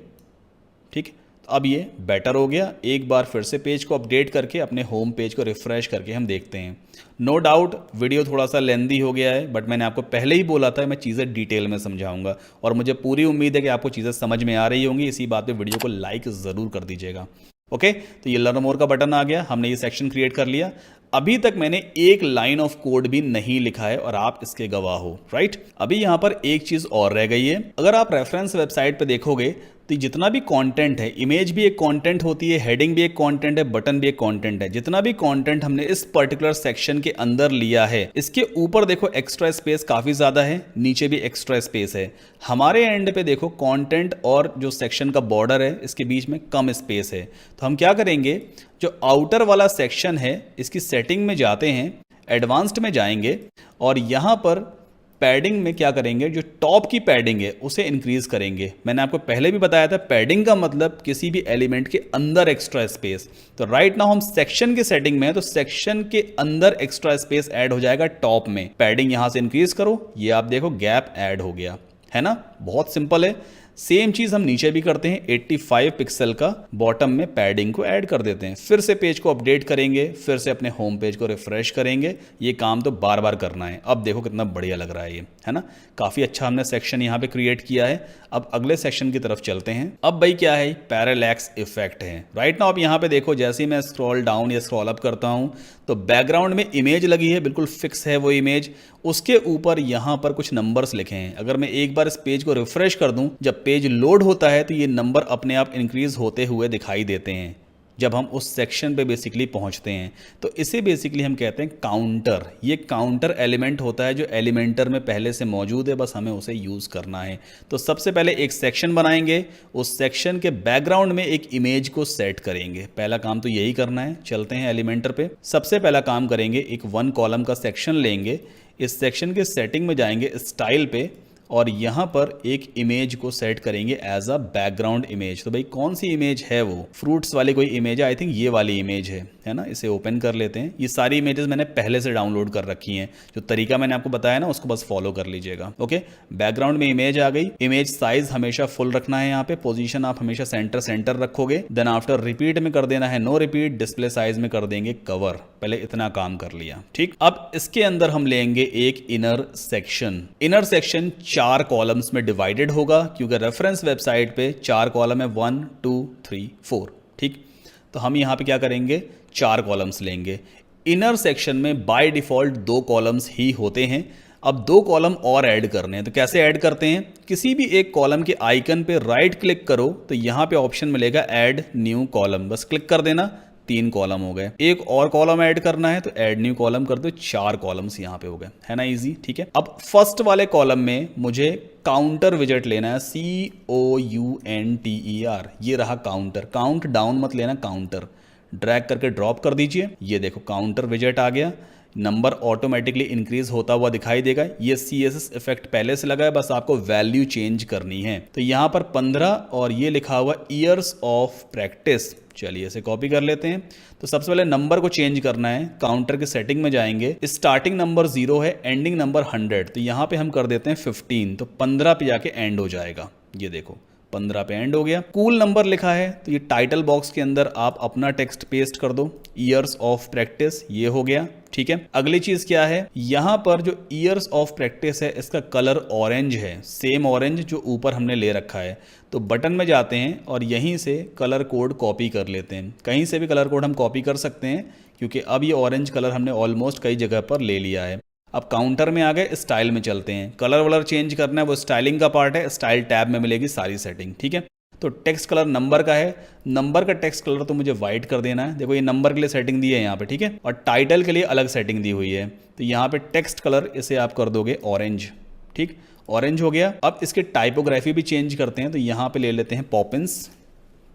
ठीक है, अब ये बेटर हो गया। एक बार फिर से पेज को अपडेट करके अपने होम पेज को रिफ्रेश करके हम देखते हैं। नो डाउट वीडियो थोड़ा सा लेंदी हो गया है, बट मैंने आपको पहले ही बोला था मैं चीज़ें डिटेल में समझाऊंगा, और मुझे पूरी उम्मीद है कि आपको चीज़ें समझ में आ रही होंगी। इसी बात पे वीडियो को लाइक ज़रूर कर दीजिएगा। ओके, तो ये लर्न मोर का बटन आ गया, हमने ये सेक्शन क्रिएट कर लिया। अभी तक मैंने एक लाइन ऑफ कोड भी नहीं लिखा है और आप इसके गवाह हो, राइट। अभी यहाँ पर एक चीज़ और रह गई है। अगर आप रेफरेंस वेबसाइट पे देखोगे तो जितना भी कंटेंट है, इमेज भी एक कंटेंट होती है, हेडिंग भी एक कंटेंट है, बटन भी एक कंटेंट है। जितना भी कंटेंट हमने इस पर्टिकुलर सेक्शन के अंदर लिया है, इसके ऊपर देखो एक्स्ट्रा स्पेस काफ़ी ज़्यादा है, नीचे भी एक्स्ट्रा स्पेस है। हमारे एंड पे देखो कंटेंट और जो सेक्शन का बॉर्डर है इसके बीच में कम स्पेस है। तो हम क्या करेंगे, जो आउटर वाला सेक्शन है इसकी सेटिंग में जाते हैं, एडवांस्ड में जाएंगे और यहाँ पर पैडिंग में क्या करेंगे, जो टॉप की पैडिंग है उसे इंक्रीज करेंगे। मैंने आपको पहले भी बताया था पैडिंग का मतलब किसी भी एलिमेंट के अंदर एक्स्ट्रा स्पेस। तो राइट नाउ हम सेक्शन की सेटिंग में है, तो सेक्शन के अंदर एक्स्ट्रा स्पेस ऐड हो जाएगा टॉप में। पैडिंग यहां से इंक्रीज करो, ये आप देखो गैप ऐड हो गया, है ना, बहुत सिंपल है। सेम चीज हम नीचे भी करते हैं, 85 पिक्सल का बॉटम में पैडिंग को ऐड कर देते हैं। फिर से पेज को अपडेट करेंगे, फिर से अपने होम पेज को रिफ्रेश करेंगे। ये काम तो बार बार करना है। अब देखो कितना बढ़िया लग रहा है ये, है ना, काफी अच्छा हमने सेक्शन यहाँ पे क्रिएट किया है। अब अगले सेक्शन की तरफ चलते हैं। अब भाई क्या है, पैरालैक्स इफेक्ट है। राइट नाउ अब यहाँ पे देखो, जैसे ही मैं स्क्रॉल डाउन या स्क्रॉल अप करता हूँ तो बैकग्राउंड में इमेज लगी है, बिल्कुल फिक्स है वो इमेज। उसके ऊपर यहाँ पर कुछ नंबर्स लिखे हैं। अगर मैं एक बार इस पेज को रिफ्रेश कर दूं, जब पेज लोड होता है तो ये नंबर अपने आप इंक्रीज होते हुए दिखाई देते हैं जब हम उस सेक्शन पे बेसिकली पहुंचते हैं। तो इसे बेसिकली हम कहते हैं काउंटर। ये काउंटर एलिमेंट होता है जो एलिमेंटर में पहले से मौजूद है, बस हमें उसे यूज़ करना है। तो सबसे पहले एक सेक्शन बनाएंगे, उस सेक्शन के बैकग्राउंड में एक इमेज को सेट करेंगे। पहला काम तो यही करना है। चलते हैं एलिमेंटर पे। सबसे पहला काम करेंगे, एक 1 कॉलम का सेक्शन लेंगे, इस सेक्शन के सेटिंग में जाएंगे, स्टाइल पे, और यहाँ पर एक इमेज को सेट करेंगे एज अ बैकग्राउंड इमेज। तो भाई कौन सी इमेज है वो? फ्रूट्स वाली कोई इमेज है, आई थिंक ये वाली इमेज है ना। इसे ओपन कर लेते हैं। ये सारी इमेजेस मैंने पहले से डाउनलोड कर रखी हैं। जो तरीका मैंने आपको बताया ना उसको बस फॉलो कर लीजिएगा। ओके, बैकग्राउंड में इमेज आ गई। इमेज साइज हमेशा फुल रखना है। यहाँ पे पोजीशन आप हमेशा सेंटर रखोगे। देन आफ्टर रिपीट में कर देना है नो रिपीट, डिस्प्ले साइज में कर देंगे कवर। पहले इतना काम कर लिया, ठीक। अब इसके अंदर हम लेंगे एक inner section. Inner section 4 columns में डिवाइडेड होगा क्योंकि रेफरेंस वेबसाइट पे 4 कॉलम है, 1 2 3 4, ठीक। तो हम यहाँ पे क्या करेंगे, 4 कॉलम्स लेंगे। इनर सेक्शन में बाय डिफॉल्ट 2 कॉलम्स ही होते हैं। अब 2 कॉलम और ऐड करने हैं। तो कैसे ऐड करते हैं? किसी भी एक कॉलम के आइकन पे राइट क्लिक करो तो यहाँ पे ऑप्शन मिलेगा ऐड न्यू कॉलम, बस क्लिक कर देना, 3 कॉलम हो गए। एक और कॉलम ऐड करना है तो ऐड न्यू कॉलम कर दो, 4 कॉलम्स यहाँ पे हो गए, है ना, इजी, ठीक है। अब फर्स्ट वाले कॉलम में मुझे काउंटर विजेट लेना है, COUNTER, ये रहा काउंटर। काउंट डाउन मत लेना, काउंटर ड्रैग करके ड्रॉप कर दीजिए। ये देखो काउंटर विजेट आ गया, नंबर ऑटोमेटिकली इंक्रीज होता हुआ दिखाई देगा। ये CSS इफेक्ट पहले से लगा है, बस आपको वैल्यू चेंज करनी है। तो यहाँ पर 15 और ये लिखा हुआ ईयर्स ऑफ प्रैक्टिस। चलिए इसे कॉपी कर लेते हैं। तो सबसे पहले नंबर को चेंज करना है। काउंटर के सेटिंग में जाएंगे, स्टार्टिंग नंबर 0 है, एंडिंग नंबर 100, तो यहाँ पे हम कर देते हैं 15, तो 15 पे जाके एंड हो जाएगा। ये देखो 15 पे एंड हो गया। कूल नंबर लिखा है तो ये टाइटल बॉक्स के अंदर आप अपना टेक्स्ट पेस्ट कर दो, ईयर्स ऑफ प्रैक्टिस, ये हो गया, ठीक है। अगली चीज क्या है, यहां पर जो ईयर्स ऑफ प्रैक्टिस है इसका कलर ऑरेंज है, सेम ऑरेंज जो ऊपर हमने ले रखा है। तो बटन में जाते हैं और यहीं से कलर कोड कॉपी कर लेते हैं। कहीं से भी कलर कोड हम कॉपी कर सकते हैं क्योंकि अब ये ऑरेंज कलर हमने ऑलमोस्ट कई जगह पर ले लिया है। अब काउंटर में आ गए, स्टाइल में चलते हैं। कलर वलर चेंज करना है वो स्टाइलिंग का पार्ट है, स्टाइल टैब में मिलेगी सारी सेटिंग, ठीक है। तो टेक्स्ट कलर नंबर का है, नंबर का टेक्स्ट कलर तो मुझे वाइट कर देना है। देखो ये नंबर के लिए सेटिंग दी है यहाँ पे, ठीक है, और टाइटल के लिए अलग सेटिंग दी हुई है। तो यहाँ पे टेक्स्ट कलर इसे आप कर दोगे ऑरेंज, ठीक, ऑरेंज हो गया। अब इसके टाइपोग्राफी भी चेंज करते हैं। तो यहाँ पे ले लेते हैं पॉपिंस।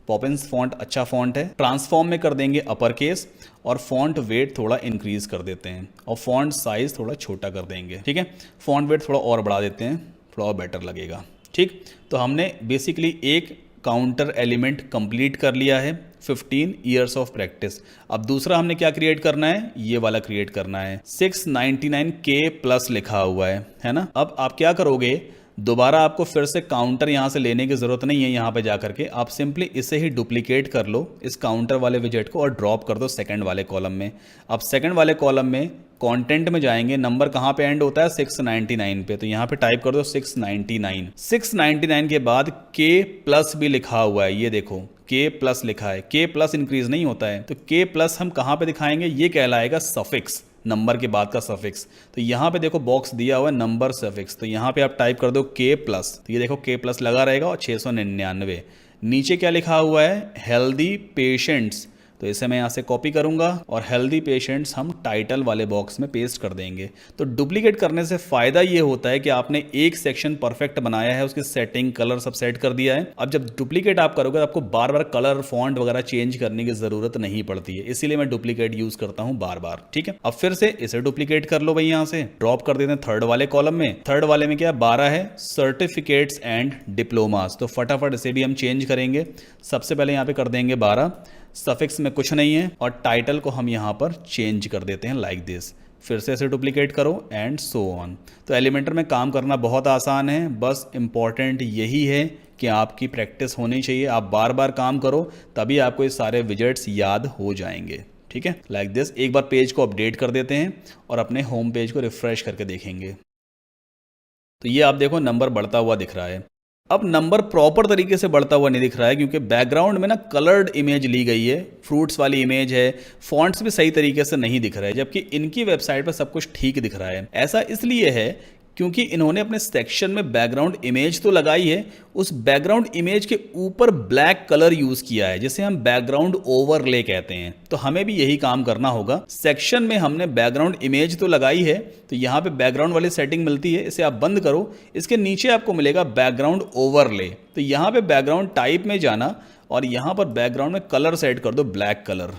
पॉपिंस फॉन्ट अच्छा फॉन्ट है। ट्रांसफॉर्म में कर देंगे अपर केस और फॉन्ट वेट थोड़ा इंक्रीज कर देते हैं और फॉन्ट साइज थोड़ा छोटा कर देंगे, ठीक है। फॉन्ट वेट थोड़ा और बढ़ा देते हैं, थोड़ा और बेटर लगेगा, ठीक। तो हमने बेसिकली एक काउंटर एलिमेंट कंप्लीट कर लिया है, 15 ईयर्स ऑफ प्रैक्टिस। अब दूसरा हमने क्या क्रिएट करना है, ये वाला क्रिएट करना है, 699K प्लस लिखा हुआ है ना। अब आप क्या करोगे, दोबारा आपको फिर से काउंटर यहाँ से लेने की ज़रूरत नहीं है। यहाँ पे जा करके आप सिंपली इसे ही डुप्लीकेट कर लो, इस काउंटर वाले विजेट को, और ड्रॉप कर दो सेकंड वाले कॉलम में। अब सेकंड वाले कॉलम में कंटेंट में जाएंगे, नंबर कहाँ पे एंड होता है, 699 पे, तो यहाँ पे टाइप कर दो 699। 699 के बाद K प्लस भी लिखा हुआ है, ये देखो K प्लस लिखा है। K प्लस इंक्रीज नहीं होता है, तो K प्लस हम कहाँ पे दिखाएंगे, ये कहलाएगा सफिक्स, नंबर के बाद का सफिक्स। तो यहाँ पे देखो बॉक्स दिया हुआ है नंबर सफिक्स, तो यहाँ पे आप टाइप कर दो K प्लस, तो ये देखो K प्लस लगा रहेगा और 699। नीचे क्या लिखा हुआ है, हेल्दी पेशेंट्स, तो इसे मैं यहाँ से कॉपी करूंगा और हेल्दी पेशेंट्स हम टाइटल वाले बॉक्स में पेस्ट कर देंगे। तो डुप्लीकेट करने से फायदा ये होता है कि आपने एक सेक्शन परफेक्ट बनाया है, उसकी सेटिंग कलर सब सेट कर दिया है। अब जब डुप्लीकेट आप करोगे तो आपको बार बार कलर फॉन्ट वगैरह चेंज करने की जरूरत नहीं पड़ती है, इसीलिए मैं डुप्लीकेट यूज करता हूँ बार बार, ठीक है। अब फिर से इसे डुप्लीकेट कर लो भाई, यहाँ से ड्रॉप कर देते हैं थर्ड वाले कॉलम में। थर्ड वाले में क्या 12 है, सर्टिफिकेट्स एंड डिप्लोमास, तो फटाफट इसे भी हम चेंज करेंगे। सबसे पहले यहाँ पे कर देंगे 12, सफिक्स में कुछ नहीं है, और टाइटल को हम यहाँ पर चेंज कर देते हैं लाइक दिस। फिर से इसे डुप्लीकेट करो एंड सो ऑन। तो एलिमेंटर में काम करना बहुत आसान है, बस इंपॉर्टेंट यही है कि आपकी प्रैक्टिस होनी चाहिए। आप बार बार काम करो तभी आपको ये सारे विजेट्स याद हो जाएंगे, ठीक है, लाइक दिस। एक बार पेज को अपडेट कर देते हैं और अपने होम पेज को रिफ्रेश करके देखेंगे तो ये आप देखो नंबर बढ़ता हुआ दिख रहा है। अब नंबर प्रॉपर तरीके से बढ़ता हुआ नहीं दिख रहा है क्योंकि बैकग्राउंड में ना कलर्ड इमेज ली गई है, फ्रूट्स वाली इमेज है, फॉन्ट्स भी सही तरीके से नहीं दिख रहा है, जबकि इनकी वेबसाइट पर सब कुछ ठीक दिख रहा है। ऐसा इसलिए है क्योंकि इन्होंने अपने सेक्शन में बैकग्राउंड इमेज तो लगाई है, उस बैकग्राउंड इमेज के ऊपर ब्लैक कलर यूज किया है जिसे हम बैकग्राउंड ओवरले कहते हैं। तो हमें भी यही काम करना होगा। सेक्शन में हमने बैकग्राउंड इमेज तो लगाई है, तो यहाँ पे बैकग्राउंड वाली सेटिंग मिलती है, इसे आप बंद करो। इसके नीचे आपको मिलेगा बैकग्राउंड ओवरले, तो यहाँ पे बैकग्राउंड टाइप में जाना और यहाँ पर बैकग्राउंड में कलर सेट कर दो ब्लैक कलर।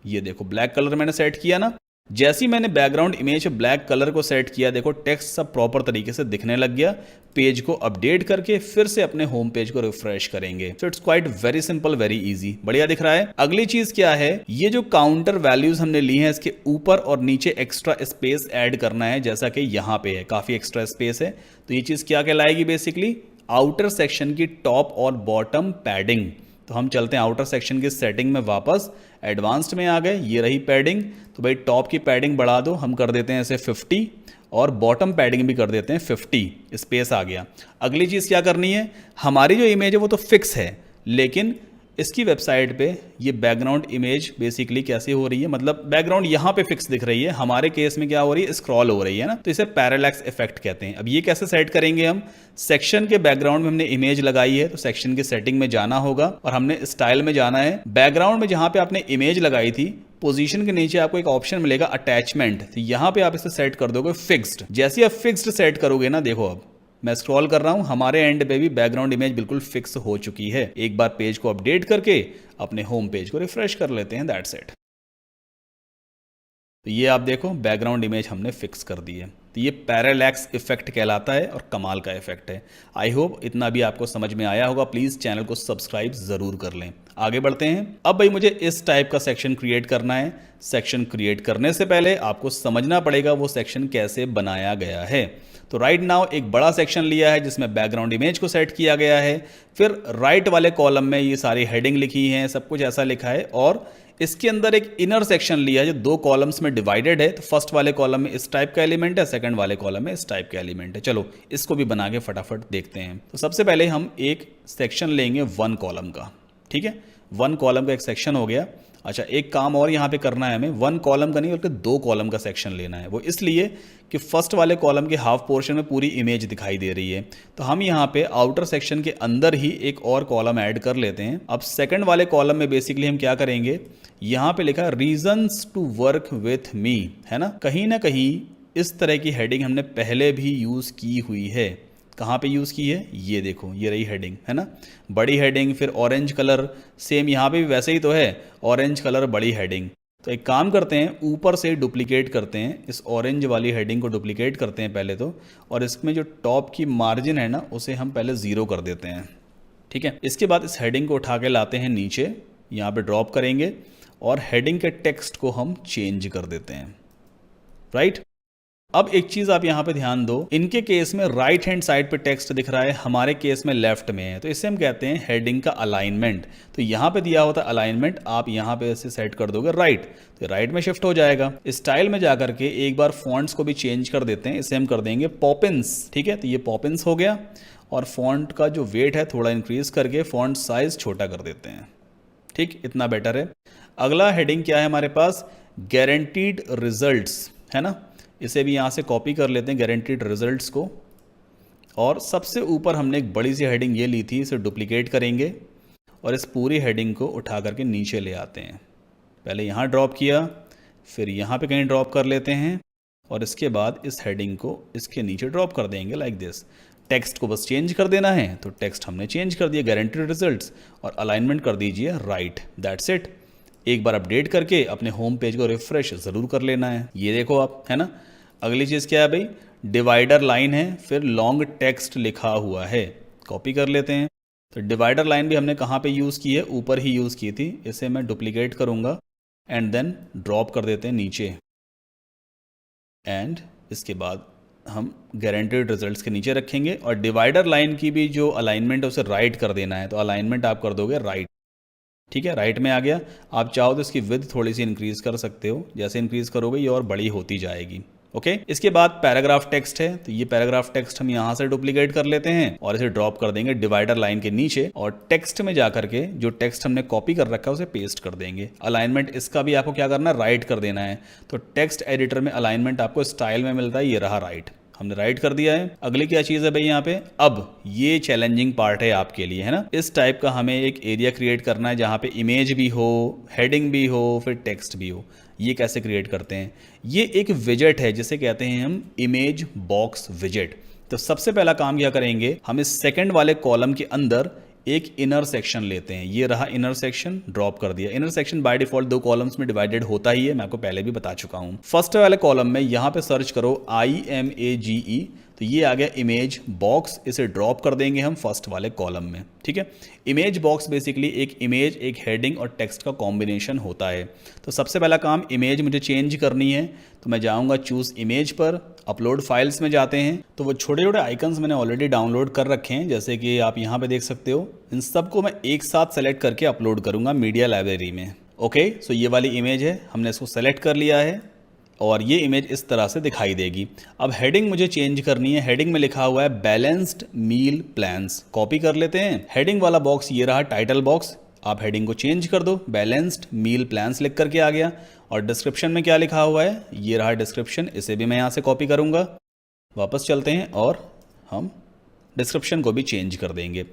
ये देखो ब्लैक कलर मैंने सेट किया ना। जैसे ही मैंने बैकग्राउंड इमेज ब्लैक कलर को सेट किया, देखो टेक्स्ट सब प्रॉपर तरीके से दिखने लग गया। पेज को अपडेट करके फिर से अपने होम पेज को रिफ्रेश करेंगे। So it's quite very simple, very easy. बढ़िया दिख रहा है। अगली चीज क्या है, ये जो काउंटर वैल्यूज हमने ली हैं, इसके ऊपर और नीचे एक्स्ट्रा स्पेस ऐड करना है, जैसा कि यहाँ पे है, काफी एक्स्ट्रा स्पेस है। तो ये चीज क्या कहलाएगी, बेसिकली आउटर सेक्शन की टॉप और बॉटम पैडिंग। तो हम चलते हैं आउटर सेक्शन की सेटिंग में वापस, एडवांस्ड में आ गए, ये रही पैडिंग। तो भाई टॉप की पैडिंग बढ़ा दो, हम कर देते हैं इसे 50 और बॉटम पैडिंग भी कर देते हैं 50, स्पेस आ गया। अगली चीज़ क्या करनी है, हमारी जो इमेज है वो तो फिक्स है, लेकिन इसकी वेबसाइट पे ये बैकग्राउंड इमेज बेसिकली कैसे हो रही है, मतलब बैकग्राउंड यहाँ पे फिक्स दिख रही है, हमारे केस में क्या हो रही है, स्क्रॉल हो रही है ना। तो इसे पैरालैक्स इफेक्ट कहते हैं। अब ये कैसे सेट करेंगे हम, सेक्शन के बैकग्राउंड में हमने इमेज लगाई है, तो सेक्शन की सेटिंग में जाना होगा और हमने स्टाइल में जाना है। बैकग्राउंड में जहाँ पे आपने इमेज लगाई थी, पोजीशन के नीचे आपको एक ऑप्शन मिलेगा अटैचमेंट, तो यहाँ पे आप इसे सेट कर दोगे फिक्स्ड। जैसे आप फिक्स्ड सेट करोगे ना, देखो अब मैं स्क्रॉल कर रहा हूं, हमारे एंड पे भी बैकग्राउंड इमेज बिल्कुल फिक्स हो चुकी है। एक बार पेज को अपडेट करके अपने होम पेज को रिफ्रेश कर लेते हैं, दैट्स इट। तो ये आप देखो बैकग्राउंड इमेज हमने फिक्स कर दी है। तो ये पैरालैक्स इफेक्ट कहलाता है और कमाल का इफेक्ट है। आई होप इतना भी आपको समझ में आया होगा। प्लीज़ चैनल को सब्सक्राइब ज़रूर कर लें। आगे बढ़ते हैं। अब भाई मुझे इस टाइप का सेक्शन क्रिएट करना है। सेक्शन क्रिएट करने से पहले आपको समझना पड़ेगा वो सेक्शन कैसे बनाया गया है। तो राइट नाउ एक बड़ा सेक्शन लिया है जिसमें बैकग्राउंड इमेज को सेट किया गया है। फिर राइट वाले कॉलम में ये सारी हेडिंग लिखी हैं, सब कुछ ऐसा लिखा है। और इसके अंदर एक इनर सेक्शन लिया है जो दो कॉलम्स में डिवाइडेड है। तो फर्स्ट वाले कॉलम में इस टाइप का एलिमेंट है, सेकंड वाले कॉलम में इस टाइप का एलिमेंट है। चलो इसको भी बना के फटाफट देखते हैं। तो सबसे पहले हम एक सेक्शन लेंगे 1 कॉलम का, ठीक है। 1 कॉलम का एक सेक्शन हो गया। अच्छा, एक काम और यहाँ पे करना है हमें, 1 कॉलम का नहीं बल्कि 2 कॉलम का सेक्शन लेना है। वो इसलिए कि फर्स्ट वाले कॉलम के हाफ पोर्शन में पूरी इमेज दिखाई दे रही है। तो हम यहाँ पे आउटर सेक्शन के अंदर ही एक और कॉलम ऐड कर लेते हैं। अब सेकंड वाले कॉलम में बेसिकली हम क्या करेंगे, यहाँ पे लिखा reasons to work with me, है ना। कहीं ना कहीं इस तरह की हेडिंग हमने पहले भी यूज़ की हुई है। कहाँ पे यूज़ की है, ये देखो, ये रही हेडिंग, है ना, बड़ी हेडिंग। फिर ऑरेंज कलर, सेम यहाँ पे भी वैसे ही तो है, ऑरेंज कलर बड़ी हेडिंग। तो एक काम करते हैं, ऊपर से डुप्लीकेट करते हैं, इस ऑरेंज वाली हेडिंग को डुप्लीकेट करते हैं पहले तो, और इसमें जो टॉप की मार्जिन है ना उसे हम पहले 0 कर देते हैं, ठीक है। इसके बाद इस हेडिंग को उठा के लाते हैं नीचे, यहाँ पे ड्रॉप करेंगे और हेडिंग के टेक्स्ट को हम चेंज कर देते हैं, राइट। अब एक चीज आप यहां पे ध्यान दो, इनके केस में राइट हैंड साइड पे टेक्स्ट दिख रहा है, हमारे केस में लेफ्ट में है। तो इसे हम कहते हैं हेडिंग का अलाइनमेंट। तो यहां पे दिया होता है अलाइनमेंट, आप यहां पे इसे सेट कर दोगे राइट, तो राइट में शिफ्ट हो जाएगा। स्टाइल में जाकर के एक बार फॉन्ट्स को भी चेंज कर देते हैं, इसे हम कर देंगे पॉपिंस, ठीक है। तो ये पॉपिंस हो गया और फॉन्ट का जो वेट है थोड़ा इंक्रीज करके फॉन्ट साइज छोटा कर देते हैं, ठीक, इतना बेटर है। अगला हेडिंग क्या है हमारे पास, गारंटीड रिजल्ट्स, है ना। इसे भी यहाँ से कॉपी कर लेते हैं गारंटीड रिजल्ट्स को। और सबसे ऊपर हमने एक बड़ी सी हेडिंग ये ली थी, इसे डुप्लीकेट करेंगे और इस पूरी हेडिंग को उठा करके नीचे ले आते हैं। पहले यहाँ ड्रॉप किया, फिर यहाँ पे कहीं ड्रॉप कर लेते हैं और इसके बाद इस हेडिंग को इसके नीचे ड्रॉप कर देंगे लाइक दिस। टेक्स्ट को बस चेंज कर देना है, तो टेक्स्ट हमने चेंज कर दिया गारंटीड रिजल्ट्स, और अलाइनमेंट कर दीजिए राइट, दैट्स इट। एक बार अपडेट करके अपने होम पेज को रिफ्रेश ज़रूर कर लेना है। ये देखो आप, है ना। अगली चीज़ क्या है भाई, डिवाइडर लाइन है, फिर लॉन्ग टेक्स्ट लिखा हुआ है, कॉपी कर लेते हैं। तो डिवाइडर लाइन भी हमने कहाँ पे यूज़ की है, ऊपर ही यूज़ की थी। इसे मैं डुप्लीकेट करूँगा एंड देन ड्रॉप कर देते हैं नीचे, एंड इसके बाद हम गारंटीड रिजल्ट्स के नीचे रखेंगे। और डिवाइडर लाइन की भी जो अलाइनमेंट है उसे राइट कर देना है, तो अलाइनमेंट आप कर दोगे राइट, ठीक है, राइट में आ गया। आप चाहो तो इसकी विड्थ थोड़ी सी इंक्रीज कर सकते हो, जैसे इंक्रीज करोगे ये और बड़ी होती जाएगी, ओके। इसके बाद पैराग्राफ टेक्स्ट है, तो ये पैराग्राफ टेक्स्ट हम यहाँ से डुप्लीकेट कर लेते हैं और इसे ड्रॉप कर देंगे डिवाइडर लाइन के नीचे, और टेक्स्ट में जाकर के जो टेक्स्ट हमने कॉपी कर रखा है उसे पेस्ट कर देंगे। अलाइनमेंट इसका भी आपको क्या करना है, राइट कर देना है। तो टेक्स्ट एडिटर में अलाइनमेंट आपको स्टाइल में मिलता है, ये रहा राइट, हमने राइट कर दिया है। अगली क्या चीज़ है भाई यहाँ पे, अब ये चैलेंजिंग पार्ट है आपके लिए, है ना। इस टाइप का हमें एक एरिया क्रिएट करना है जहाँ पे इमेज भी हो, हेडिंग भी हो, फिर टेक्स्ट भी हो। ये कैसे क्रिएट करते हैं, ये एक विजेट है जिसे कहते हैं हम इमेज बॉक्स विजेट। तो सबसे पहला काम क्या करेंगे, हम इस सेकंड वाले कॉलम के अंदर एक इनर सेक्शन लेते हैं, ये रहा इनर सेक्शन, ड्रॉप कर दिया। Inner section by default 2 columns में डिवाइडेड होता ही है, मैं आपको पहले भी बता चुका हूँ। फर्स्ट वाले कॉलम में यहाँ पे सर्च करो IMAGE, तो ये आ गया इमेज बॉक्स, इसे ड्रॉप कर देंगे हम फर्स्ट वाले कॉलम में, ठीक है। इमेज बॉक्स बेसिकली एक इमेज, एक हेडिंग और टेक्स्ट का कॉम्बिनेशन होता है। तो सबसे पहला काम, इमेज मुझे चेंज करनी है, तो मैं जाऊंगा चूज इमेज पर, अपलोड फाइल्स में जाते हैं। तो वो छोटे छोटे आइकन्स मैंने ऑलरेडी डाउनलोड कर रखे हैं, जैसे कि आप यहाँ पे देख सकते हो। इन सबको मैं एक साथ सेलेक्ट करके अपलोड करूँगा मीडिया लाइब्रेरी में। ओके, सो ये वाली इमेज है, हमने इसको सेलेक्ट कर लिया है और ये इमेज इस तरह से दिखाई देगी। अब हेडिंग मुझे चेंज करनी है, हेडिंग में लिखा हुआ है बैलेंस्ड मील प्लान्स, कॉपी कर लेते हैं। हेडिंग वाला बॉक्स ये रहा टाइटल बॉक्स, आप हेडिंग को चेंज कर दो, बैलेंस्ड मील प्लान्स लिख करके आ गया। और डिस्क्रिप्शन में क्या लिखा हुआ है, ये रहा डिस्क्रिप्शन, इसे भी मैं यहाँ से कॉपी करूँगा। वापस चलते हैं और हम डिस्क्रिप्शन को भी चेंज कर देंगे।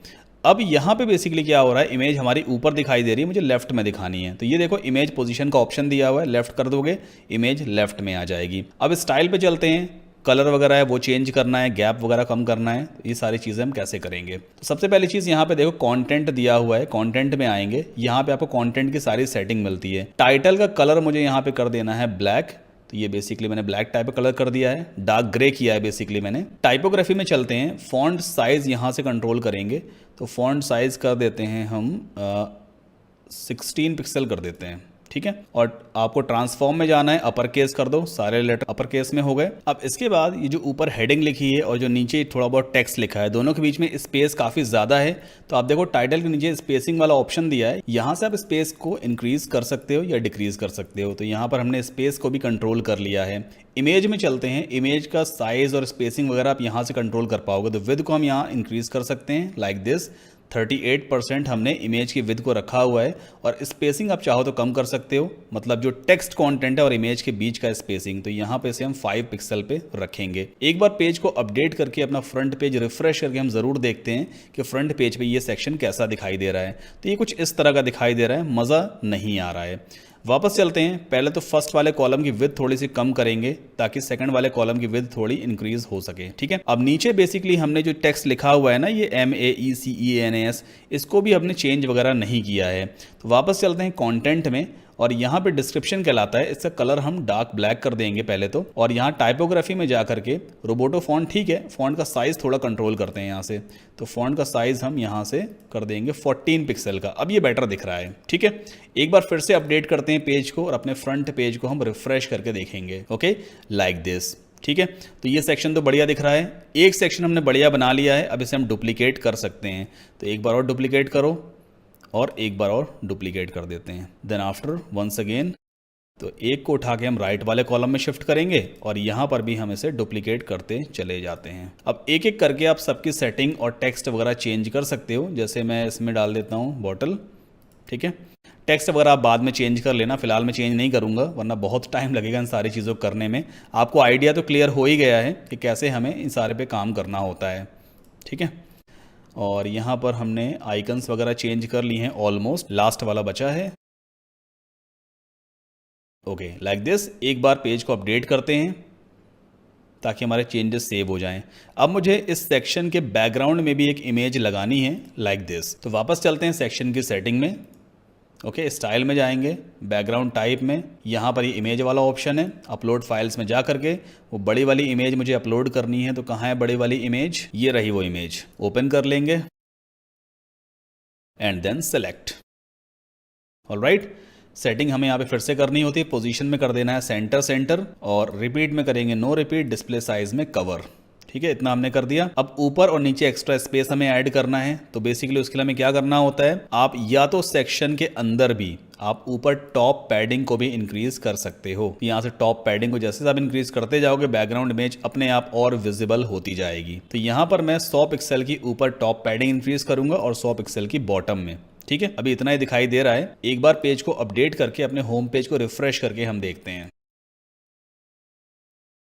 अब यहाँ पे बेसिकली क्या हो रहा है, इमेज हमारी ऊपर दिखाई दे रही है, मुझे लेफ्ट में दिखानी है। तो ये देखो इमेज पोजीशन का ऑप्शन दिया हुआ है, लेफ्ट कर दोगे इमेज लेफ्ट में आ जाएगी। अब स्टाइल पे चलते हैं, कलर वगैरह है वो चेंज करना है, गैप वगैरह कम करना है, ये सारी चीज़ें हम कैसे करेंगे। तो सबसे पहली चीज़ यहाँ पे देखो कंटेंट दिया हुआ है, कंटेंट में आएंगे, यहाँ पे आपको कंटेंट की सारी सेटिंग मिलती है। टाइटल का कलर मुझे यहाँ पे कर देना है ब्लैक, तो ये बेसिकली मैंने ब्लैक टाइप का कलर कर दिया है, डार्क ग्रे किया है बेसिकली मैंने। टाइपोग्राफी में चलते हैं, फॉन्ट साइज यहाँ से कंट्रोल करेंगे, तो फॉन्ट साइज कर देते हैं हम 16 पिक्सल कर देते हैं, ठीक है। और आपको ट्रांसफॉर्म में जाना है, अपर केस कर दो, सारे लेटर अपर केस में हो गए। अब इसके बाद ये जो ऊपर हेडिंग लिखी है और जो नीचे थोड़ा बहुत टेक्स्ट लिखा है, दोनों के बीच में स्पेस काफ़ी ज़्यादा है। तो आप देखो टाइटल के नीचे स्पेसिंग वाला ऑप्शन दिया है, यहाँ से आप स्पेस को इंक्रीज कर सकते हो या डिक्रीज कर सकते हो। तो यहाँ पर हमने स्पेस को भी कंट्रोल कर लिया है। इमेज में चलते हैं, इमेज का साइज और स्पेसिंग वगैरह आप यहाँ से कंट्रोल कर पाओगे। तो विद को हम यहाँ इंक्रीज कर सकते हैं लाइक दिस, 38% हमने इमेज की विड्थ को रखा हुआ है। और स्पेसिंग आप चाहो तो कम कर सकते हो, मतलब जो टेक्स्ट कंटेंट है और इमेज के बीच का स्पेसिंग, तो यहाँ पे से हम 5 पिक्सल पे रखेंगे। एक बार पेज को अपडेट करके अपना फ्रंट पेज रिफ्रेश करके हम जरूर देखते हैं कि फ्रंट पेज पे ये सेक्शन कैसा दिखाई दे रहा है। तो ये कुछ इस तरह का दिखाई दे रहा है, मज़ा नहीं आ रहा है। वापस चलते हैं, पहले तो फर्स्ट वाले कॉलम की विड्थ थोड़ी सी कम करेंगे ताकि सेकंड वाले कॉलम की विड्थ थोड़ी इंक्रीज हो सके, ठीक है। अब नीचे बेसिकली हमने जो टेक्स्ट लिखा हुआ है ना, ये MAECENAS, इसको भी हमने चेंज वगैरह नहीं किया है। तो वापस चलते हैं कंटेंट में, और यहाँ पे डिस्क्रिप्शन कहलाता है, इसका कलर हम डार्क ब्लैक कर देंगे पहले तो। और यहाँ टाइपोग्राफी में जा करके रोबोटो फॉन्ट, ठीक है, फॉन्ट का साइज थोड़ा कंट्रोल करते हैं यहाँ से। तो फॉन्ट का साइज हम यहाँ से कर देंगे 14 पिक्सल का, अब ये बेटर दिख रहा है, ठीक है। एक बार फिर से अपडेट करते हैं पेज को और अपने फ्रंट पेज को हम रिफ्रेश करके देखेंगे, ओके, लाइक दिस, ठीक है। तो ये सेक्शन तो बढ़िया दिख रहा है, एक सेक्शन हमने बढ़िया बना लिया है। अब इसे हम डुप्लीकेट कर सकते हैं, तो एक बार और डुप्लीकेट करो और एक बार और डुप्लीकेट कर देते हैं, देन आफ्टर वंस अगेन। तो एक को उठा के हम राइट वाले कॉलम में शिफ्ट करेंगे और यहाँ पर भी हम इसे डुप्लीकेट करते चले जाते हैं। अब एक एक करके आप सबकी सेटिंग और टेक्स्ट वगैरह चेंज कर सकते हो, जैसे मैं इसमें डाल देता हूँ बॉटल, ठीक है। टेक्स्ट वगैरह आप बाद में चेंज कर लेना, फिलहाल मैं चेंज नहीं करूँगा वरना बहुत टाइम लगेगा इन सारी चीज़ों को करने में। आपको आइडिया तो क्लियर हो ही गया है कि कैसे हमें इन सारे पे काम करना होता है, ठीक है। और यहाँ पर हमने आइकन्स वगैरह चेंज कर ली हैं, ऑलमोस्ट लास्ट वाला बचा है, ओके, लाइक दिस। एक बार पेज को अपडेट करते हैं ताकि हमारे चेंजेस सेव हो जाएं। अब मुझे इस सेक्शन के बैकग्राउंड में भी एक इमेज लगानी है लाइक दिस। तो वापस चलते हैं सेक्शन की सेटिंग में, ओके, स्टाइल में जाएंगे, बैकग्राउंड टाइप में, यहाँ पर ये इमेज वाला ऑप्शन है, अपलोड फाइल्स में जा करके वो बड़ी वाली इमेज मुझे अपलोड करनी है। तो कहाँ है बड़ी वाली इमेज, ये रही वो इमेज, ओपन कर लेंगे and then select, alright. Setting हमें यहाँ पे फिर से करनी होती है, पोजीशन में कर देना है सेंटर सेंटर, और रिपीट में करेंगे नो रिपीट, डिस्प्ले साइज में कवर, ठीक है, इतना हमने कर दिया। अब ऊपर और नीचे एक्स्ट्रा स्पेस हमें ऐड करना है, तो बेसिकली उसके लिए हमें क्या करना होता है, आप या तो सेक्शन के अंदर भी आप ऊपर टॉप पैडिंग को भी इंक्रीज कर सकते हो। यहाँ से टॉप पैडिंग को जैसे आप इंक्रीज करते जाओगे, बैकग्राउंड इमेज अपने आप और विजिबल होती जाएगी। तो यहाँ पर मैं 100 पिक्सल की ऊपर टॉप पैडिंग इंक्रीज करूंगा और 100 पिक्सल की बॉटम में, ठीक है। अभी इतना ही दिखाई दे रहा है। एक बार पेज को अपडेट करके अपने होम पेज को रिफ्रेश करके हम देखते हैं।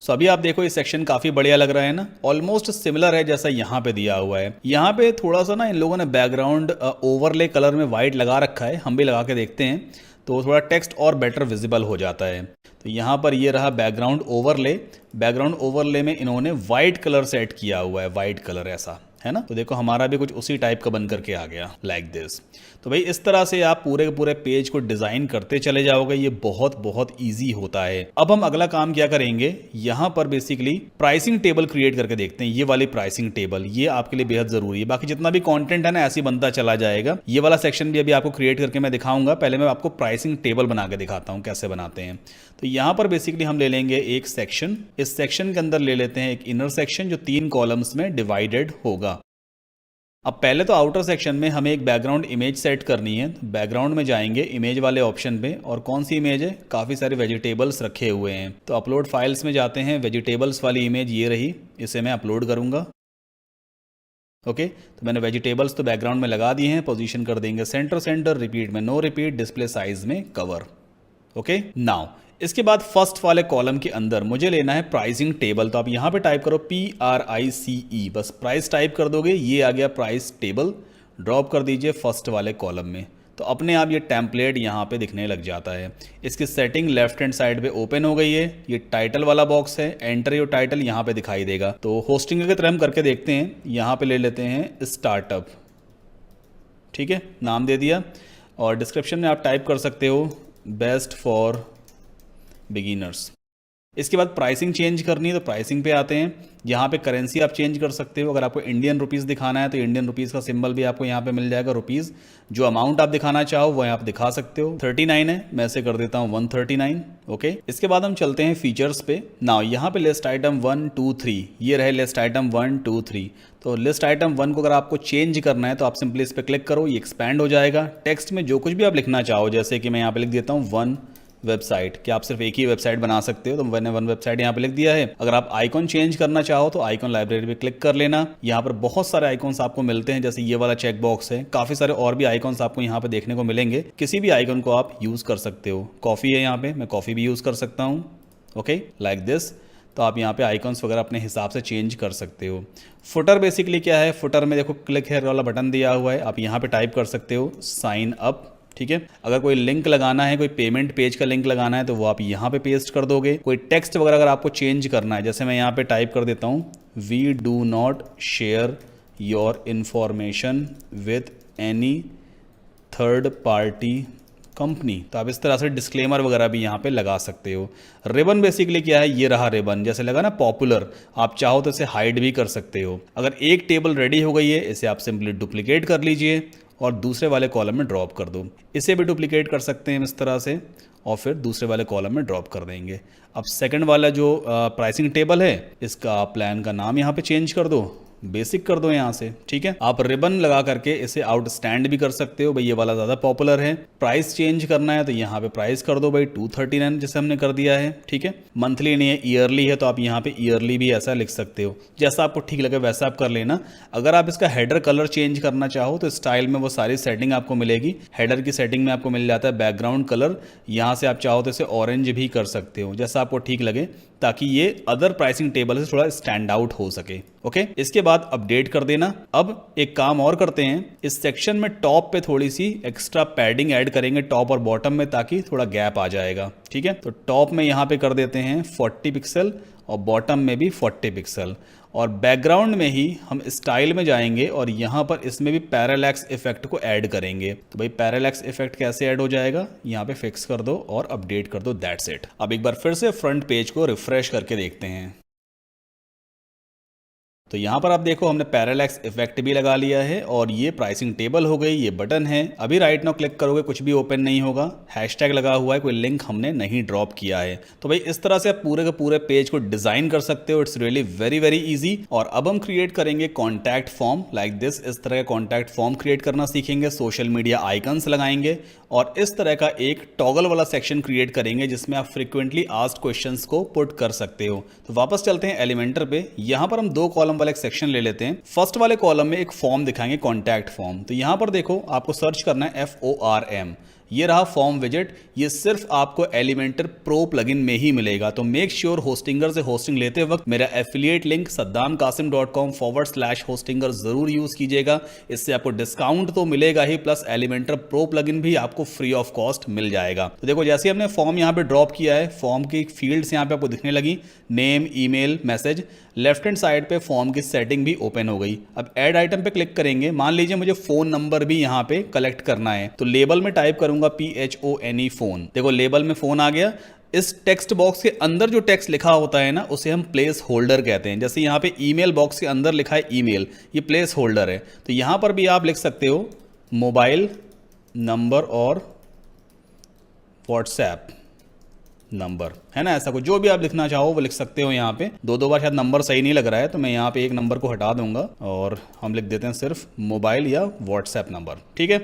सो अभी आप देखो ये सेक्शन काफी बढ़िया लग रहा है ना, ऑलमोस्ट सिमिलर है जैसा यहाँ पे दिया हुआ है। यहाँ पे थोड़ा सा ना इन लोगों ने बैकग्राउंड ओवरले कलर में व्हाइट लगा रखा है, हम भी लगा के देखते हैं तो थोड़ा टेक्स्ट और बेटर विजिबल हो जाता है। तो यहाँ पर ये रहा बैकग्राउंड ओवरले, बैकग्राउंड ओवरले में इन्होंने व्हाइट कलर सेट किया हुआ है, व्हाइट कलर ऐसा है ना। तो देखो हमारा भी कुछ उसी टाइप का बन करके आ गया लाइक दिस। तो भाई इस तरह से आप पूरे के पूरे पेज को डिजाइन करते चले जाओगे, ये बहुत बहुत ईजी होता है। अब हम अगला काम क्या करेंगे, यहाँ पर बेसिकली प्राइसिंग टेबल क्रिएट करके देखते हैं। ये वाली प्राइसिंग टेबल ये आपके लिए बेहद जरूरी है। बाकी जितना भी कंटेंट है ना ऐसे ही बनता चला जाएगा। ये वाला सेक्शन भी अभी आपको क्रिएट करके मैं दिखाऊंगा। पहले मैं आपको प्राइसिंग टेबल बना के दिखाता हूँ कैसे बनाते हैं। तो यहाँ पर बेसिकली हम ले लेंगे एक सेक्शन, इस सेक्शन के अंदर ले लेते हैं एक इनर सेक्शन जो 3 कॉलम्स में डिवाइडेड होगा। अब पहले तो आउटर सेक्शन में हमें एक बैकग्राउंड इमेज सेट करनी है। तो बैकग्राउंड में जाएंगे इमेज वाले ऑप्शन पे, और कौन सी इमेज है, काफ़ी सारे वेजिटेबल्स रखे हुए हैं। तो अपलोड फाइल्स में जाते हैं, वेजिटेबल्स वाली इमेज ये रही, इसे मैं अपलोड करूँगा। ओके तो मैंने वेजिटेबल्स तो बैकग्राउंड में लगा दिए हैं, पोजीशन कर देंगे सेंटर सेंटर, रिपीट में नो रिपीट, डिस्प्ले साइज में कवर। ओके नाउ इसके बाद फर्स्ट वाले कॉलम के अंदर मुझे लेना है प्राइसिंग टेबल। तो आप यहाँ पे टाइप करो PRICE, बस प्राइस टाइप कर दोगे, ये आ गया प्राइस टेबल। ड्रॉप कर दीजिए फर्स्ट वाले कॉलम में, तो अपने आप ये टेम्पलेट यहाँ पे दिखने लग जाता है। इसकी सेटिंग लेफ्ट हैंड साइड पे ओपन हो गई है। ये टाइटल वाला बॉक्स है, एंटर योर टाइटल यहाँ पे दिखाई देगा। तो होस्टिंग की तरह हम करके देखते हैं। यहाँ पे ले लेते हैं स्टार्टअप, ठीक है, नाम दे दिया, और डिस्क्रिप्शन में आप टाइप कर सकते हो बेस्ट फॉर बिगिनर्स। इसके बाद प्राइसिंग चेंज करनी है, तो प्राइसिंग पे आते हैं। यहाँ पे करेंसी आप चेंज कर सकते हो। अगर आपको इंडियन रुपीज़ दिखाना है तो इंडियन रुपीज़ का सिंबल भी आपको यहाँ पे मिल जाएगा, रुपीज़। जो अमाउंट आप दिखाना चाहो वो यहाँ पे दिखा सकते हो। 39 है, मैं ऐसे कर देता हूँ 139। ओके इसके बाद हम चलते हैं फीचर्स पे। नाउ यहाँ पे लिस्ट आइटम 1 2 3, ये रहे लिस्ट आइटम 1 2 3। तो लिस्ट आइटम 1 को अगर आपको चेंज करना है तो आप सिंपली इस पर क्लिक करो, ये एक्सपैंड हो जाएगा। टेक्स्ट में जो कुछ भी आप लिखना चाहो, जैसे कि मैं यहाँ पे लिख देता हूँ 1 वेबसाइट, कि आप सिर्फ एक ही वेबसाइट बना सकते हो, तो मैंने 1 वेबसाइट यहाँ पे लिख दिया है। अगर आप आइकॉन चेंज करना चाहो तो आइकॉन लाइब्रेरी पे क्लिक कर लेना। यहाँ पर बहुत सारे आइकॉन्स आपको मिलते हैं, जैसे ये वाला चेक बॉक्स है, काफ़ी सारे और भी आइकॉन्स आपको यहाँ पे देखने को मिलेंगे। किसी भी आइकॉन को आप यूज़ कर सकते हो। कॉफ़ी है यहाँ पे, मैं कॉफ़ी भी यूज़ कर सकता हूँ। Okay like this. तो आप यहाँ पे आइकॉन्स वगैरह अपने हिसाब से चेंज कर सकते हो। फुटर बेसिकली क्या है, फुटर में देखो क्लिक हेयर वाला बटन दिया हुआ है, आप यहाँ पे टाइप कर सकते हो साइन अप, ठीक है। अगर कोई लिंक लगाना है, कोई पेमेंट पेज का लिंक लगाना है तो वो आप यहाँ पे पेस्ट कर दोगे। कोई टेक्स्ट वगैरह अगर आपको चेंज करना है, जैसे मैं यहाँ पे टाइप कर देता हूँ we do not share your information with any third party company, तो आप इस तरह से डिस्क्लेमर वगैरह भी यहाँ पे लगा सकते हो। रिबन बेसिकली क्या है, ये रहा रिबन, जैसे लगा ना पॉपुलर, आप चाहो तो इसे हाइड भी कर सकते हो। अगर एक टेबल रेडी हो गई है, इसे आप सिंपली डुप्लीकेट कर लीजिए और दूसरे वाले कॉलम में ड्रॉप कर दो। इसे भी डुप्लीकेट कर सकते हैं इस तरह से, और फिर दूसरे वाले कॉलम में ड्रॉप कर देंगे। अब सेकंड वाला जो प्राइसिंग टेबल है, इसका प्लान का नाम यहाँ पे चेंज कर दो, बेसिक कर दो यहाँ से, ठीक है। आप रिबन लगा करके इसे आउटस्टैंड भी कर सकते हो, भाई ये वाला ज़्यादा पॉपुलर है। प्राइस चेंज करना है तो यहाँ पे प्राइस कर दो भाई 239, जैसे हमने कर दिया है, ठीक है। मंथली नहीं है, ईयरली है, तो आप यहाँ पे ईयरली भी ऐसा लिख सकते हो, जैसा आपको ठीक लगे वैसा आप कर लेना। अगर आप इसका हेडर कलर चेंज करना चाहो तो स्टाइल में वो सारी सेटिंग आपको मिलेगी। हेडर की सेटिंग में आपको मिल जाता है बैकग्राउंड कलर, यहाँ से आप चाहो तो इसे ऑरेंज भी कर सकते हो, जैसा आपको ठीक लगे, ताकि ये अदर प्राइसिंग टेबल से थोड़ा स्टैंड आउट हो सके। ओके इसके बाद अपडेट कर देना। अब एक काम और करते हैं, इस सेक्शन में टॉप पे थोड़ी सी एक्स्ट्रा पैडिंग ऐड करेंगे टॉप और बॉटम में, ताकि थोड़ा गैप आ जाएगा, ठीक है। तो टॉप में यहाँ पे कर देते हैं 40 पिक्सल और बॉटम में भी 40 पिक्सल, और बैकग्राउंड में ही हम स्टाइल में जाएंगे और यहाँ पर इसमें भी पैरालैक्स इफेक्ट को ऐड करेंगे। तो भाई पैरालैक्स इफेक्ट कैसे ऐड हो जाएगा, यहाँ पे फिक्स कर दो और अपडेट कर दो, दैट्स इट। अब एक बार फिर से फ्रंट पेज को रिफ्रेश करके देखते हैं। तो यहाँ पर आप देखो हमने पैरालैक्स इफेक्ट भी लगा लिया है, और ये प्राइसिंग टेबल हो गई, ये बटन है। अभी राइट नाउ क्लिक करोगे कुछ भी ओपन नहीं होगा, हैशटैग लगा हुआ है, कोई लिंक हमने नहीं ड्रॉप किया है। तो भाई इस तरह से आप पूरे के पूरे पेज को डिजाइन कर सकते हो। It's really very very easy. और अब हम क्रिएट करेंगे कॉन्टैक्ट फॉर्म लाइक दिस। इस तरह का कॉन्टैक्ट फॉर्म क्रिएट करना सीखेंगे, सोशल मीडिया आइकन्स लगाएंगे, और इस तरह का एक टॉगल वाला सेक्शन क्रिएट करेंगे जिसमें आप फ्रीक्वेंटली आस्क्ड क्वेश्चंस को पुट कर सकते हो। तो वापस चलते हैं एलिमेंटर पे। यहाँ पर हम 2 कॉलम वाला एक सेक्शन ले लेते हैं। फर्स्ट वाले कॉलम में एक फॉर्म दिखाएंगे, कॉन्टैक्ट फॉर्म। तो यहाँ पर देखो आपको सर्च करना है FORM, ये रहा फॉर्म विजेट, ये सिर्फ आपको एलिमेंटर प्रो प्लगइन में ही मिलेगा। तो मेक श्योर होस्टिंगर से होस्टिंग लेते वक्त मेरा एफिलिएट लिंक saddamkasim.com/hostinger जरूर यूज कीजिएगा। इससे आपको डिस्काउंट तो मिलेगा ही, प्लस एलिमेंटर प्रो प्लगइन भी आपको फ्री ऑफ कॉस्ट मिल जाएगा। तो देखो जैसे हमने फॉर्म यहाँ पे ड्रॉप किया है, फॉर्म की फील्ड्स यहाँ पे आपको दिखने लगी, name, email, message. Left hand side पे फॉर्म की सेटिंग भी ओपन हो गई। अब ऐड आइटम पे क्लिक करेंगे। मान लीजिए मुझे फोन नंबर भी यहाँ पे कलेक्ट करना है, तो लेबल में टाइप करूंगा PHONE फोन। देखो लेबल में फोन आ गया। इस टेक्स्ट बॉक्स के अंदर जो टेक्स्ट लिखा होता है ना, उसे हम प्लेस होल्डर कहते हैं। जैसे यहाँ पे ईमेल बॉक्स के अंदर लिखा है ईमेल, ये प्लेस होल्डर है। तो यहाँ पर भी आप लिख सकते हो मोबाइल नंबर और व्हाट्सएप नंबर, है ना, ऐसा कुछ जो भी आप लिखना चाहो वो लिख सकते हो। यहाँ पे दो बार शायद नंबर सही नहीं लग रहा है, तो मैं यहाँ पे एक नंबर को हटा दूंगा और हम लिख देते हैं सिर्फ मोबाइल या व्हाट्सएप नंबर। ठीक है।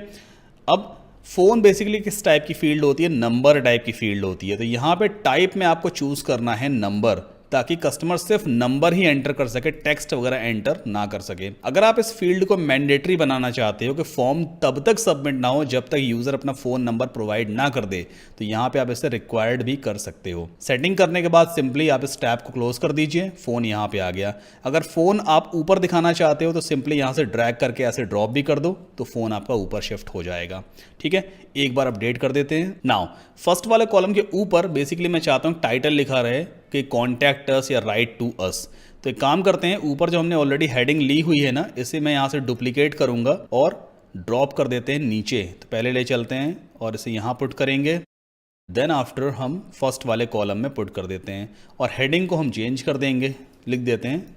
अब फोन बेसिकली किस टाइप की फील्ड होती है? नंबर टाइप की फील्ड होती है। तो यहाँ पे टाइप में आपको चूज करना है नंबर, ताकि कस्टमर सिर्फ नंबर ही एंटर कर सके, टेक्स्ट वगैरह एंटर ना कर सके। अगर आप इस फील्ड को मैंडेटरी बनाना चाहते हो कि फॉर्म तब तक सबमिट ना हो जब तक यूजर अपना फोन नंबर प्रोवाइड ना कर दे, तो यहाँ पे आप इसे रिक्वायर्ड भी कर सकते हो। सेटिंग करने के बाद सिंपली आप इस टैब को क्लोज कर दीजिए। फोन यहाँ पे आ गया। अगर फोन आप ऊपर दिखाना चाहते हो तो सिंपली यहाँ से ड्रैग करके ऐसे ड्रॉप भी कर दो, तो फोन आपका ऊपर शिफ्ट हो जाएगा। ठीक है, एक बार अपडेट कर देते हैं। नाउ फर्स्ट वाले कॉलम के ऊपर बेसिकली मैं चाहता हूँ टाइटल लिखा रहे कि कॉन्टैक्ट अस या राइट टू अस। तो एक काम करते हैं, ऊपर जो हमने ऑलरेडी हेडिंग ली हुई है ना, इसे मैं यहाँ से डुप्लीकेट करूँगा और ड्रॉप कर देते हैं नीचे। तो पहले ले चलते हैं और इसे यहाँ पुट करेंगे, देन आफ्टर हम फर्स्ट वाले कॉलम में पुट कर देते हैं और हेडिंग को हम चेंज कर देंगे, लिख देते हैं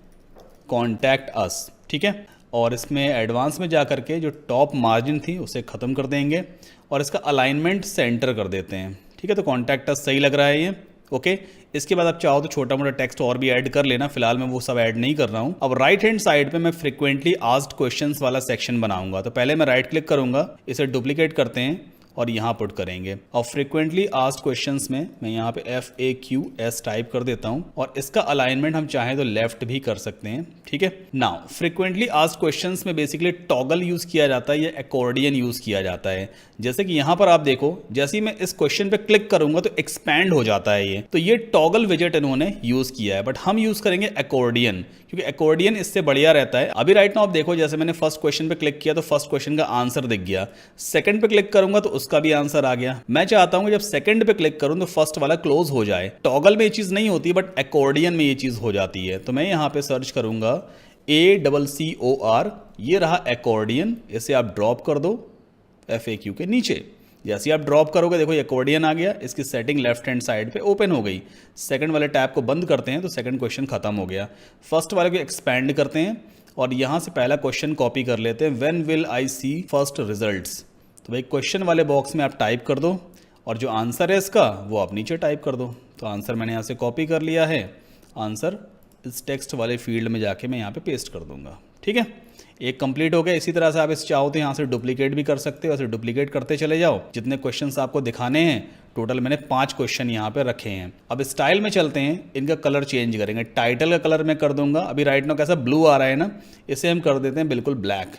कॉन्टैक्ट अस। ठीक है, और इसमें एडवांस में जा करके जो टॉप मार्जिन थी उसे ख़त्म कर देंगे और इसका अलाइनमेंट सेंटर कर देते हैं। ठीक है, तो कॉन्टैक्ट अस सही लग रहा है ये। ओके, इसके बाद आप चाहो तो छोटा मोटा टेक्स्ट और भी ऐड कर लेना, फिलहाल मैं वो सब ऐड नहीं कर रहा हूँ। अब राइट हैंड साइड पे मैं फ्रीक्वेंटली आस्क्ड क्वेश्चंस वाला सेक्शन बनाऊंगा। तो पहले मैं राइट क्लिक करूंगा, इसे डुप्लीकेट करते हैं और यहाँ पुट करेंगे। और फ्रीक्वेंटली आस्क्ड क्वेश्चंस में मैं यहाँ पे FAQS टाइप कर देता हूँ और इसका अलाइनमेंट हम चाहें तो लेफ्ट भी कर सकते हैं। ठीक है, नाउ फ्रीक्वेंटली आस्क्ड क्वेश्चंस में बेसिकली टॉगल यूज किया जाता है या एकॉर्डियन यूज किया जाता है। जैसे कि यहाँ पर आप देखो, जैसे ही मैं इस क्वेश्चन पे क्लिक करूंगा तो एक्सपैंड हो जाता है ये। तो ये टॉगल विजेट इन्होंने यूज किया है, बट हम यूज करेंगे एकॉर्डियन, क्योंकि एकॉर्डियन इससे बढ़िया रहता है। अभी राइट नाउ आप देखो, जैसे मैंने फर्स्ट क्वेश्चन पे क्लिक किया तो फर्स्ट क्वेश्चन का आंसर दिख गया। सेकंड पे क्लिक करूंगा तो उसका भी आंसर आ गया। मैं चाहता हूं कि जब सेकंड पे क्लिक करूं तो फर्स्ट वाला क्लोज हो जाए। टॉगल में ये चीज नहीं होती, बट एकॉर्डियन में ये चीज हो जाती है। तो मैं यहां पे सर्च करूंगा ACCOR, ये रहा एकॉर्डियन। इसे आप ड्रॉप कर दो FAQ के नीचे। जैसे आप ड्रॉप करोगे देखो एकॉर्डियन आ गया, इसकी सेटिंग लेफ्ट हैंड साइड पे ओपन हो गई। सेकंड वाले टैब को बंद करते हैं तो सेकंड क्वेश्चन खत्म हो गया। फर्स्ट वाले को एक्सपैंड करते हैं और यहां से पहला क्वेश्चन कॉपी कर लेते हैं, when will I see first results. तो भाई क्वेश्चन वाले बॉक्स में आप टाइप कर दो और जो आंसर है इसका वो आप नीचे टाइप कर दो। तो आंसर मैंने यहाँ से कॉपी कर लिया है, आंसर इस टेक्स्ट वाले फील्ड में जाके मैं यहाँ पे पेस्ट कर दूंगा। ठीक है, एक कंप्लीट हो गया। इसी तरह से आप इस चाहो तो यहाँ से डुप्लीकेट भी कर सकते हो, ऐसे डुप्लीकेट करते चले जाओ। जितने क्वेश्चंस आपको दिखाने हैं, टोटल मैंने 5 क्वेश्चन यहाँ पे रखे हैं। अब स्टाइल में चलते हैं, इनका कलर चेंज करेंगे। टाइटल का कलर मैं कर दूंगा, अभी राइट नाउ कैसा ब्लू आ रहा है ना, इसे हम कर देते हैं बिल्कुल ब्लैक।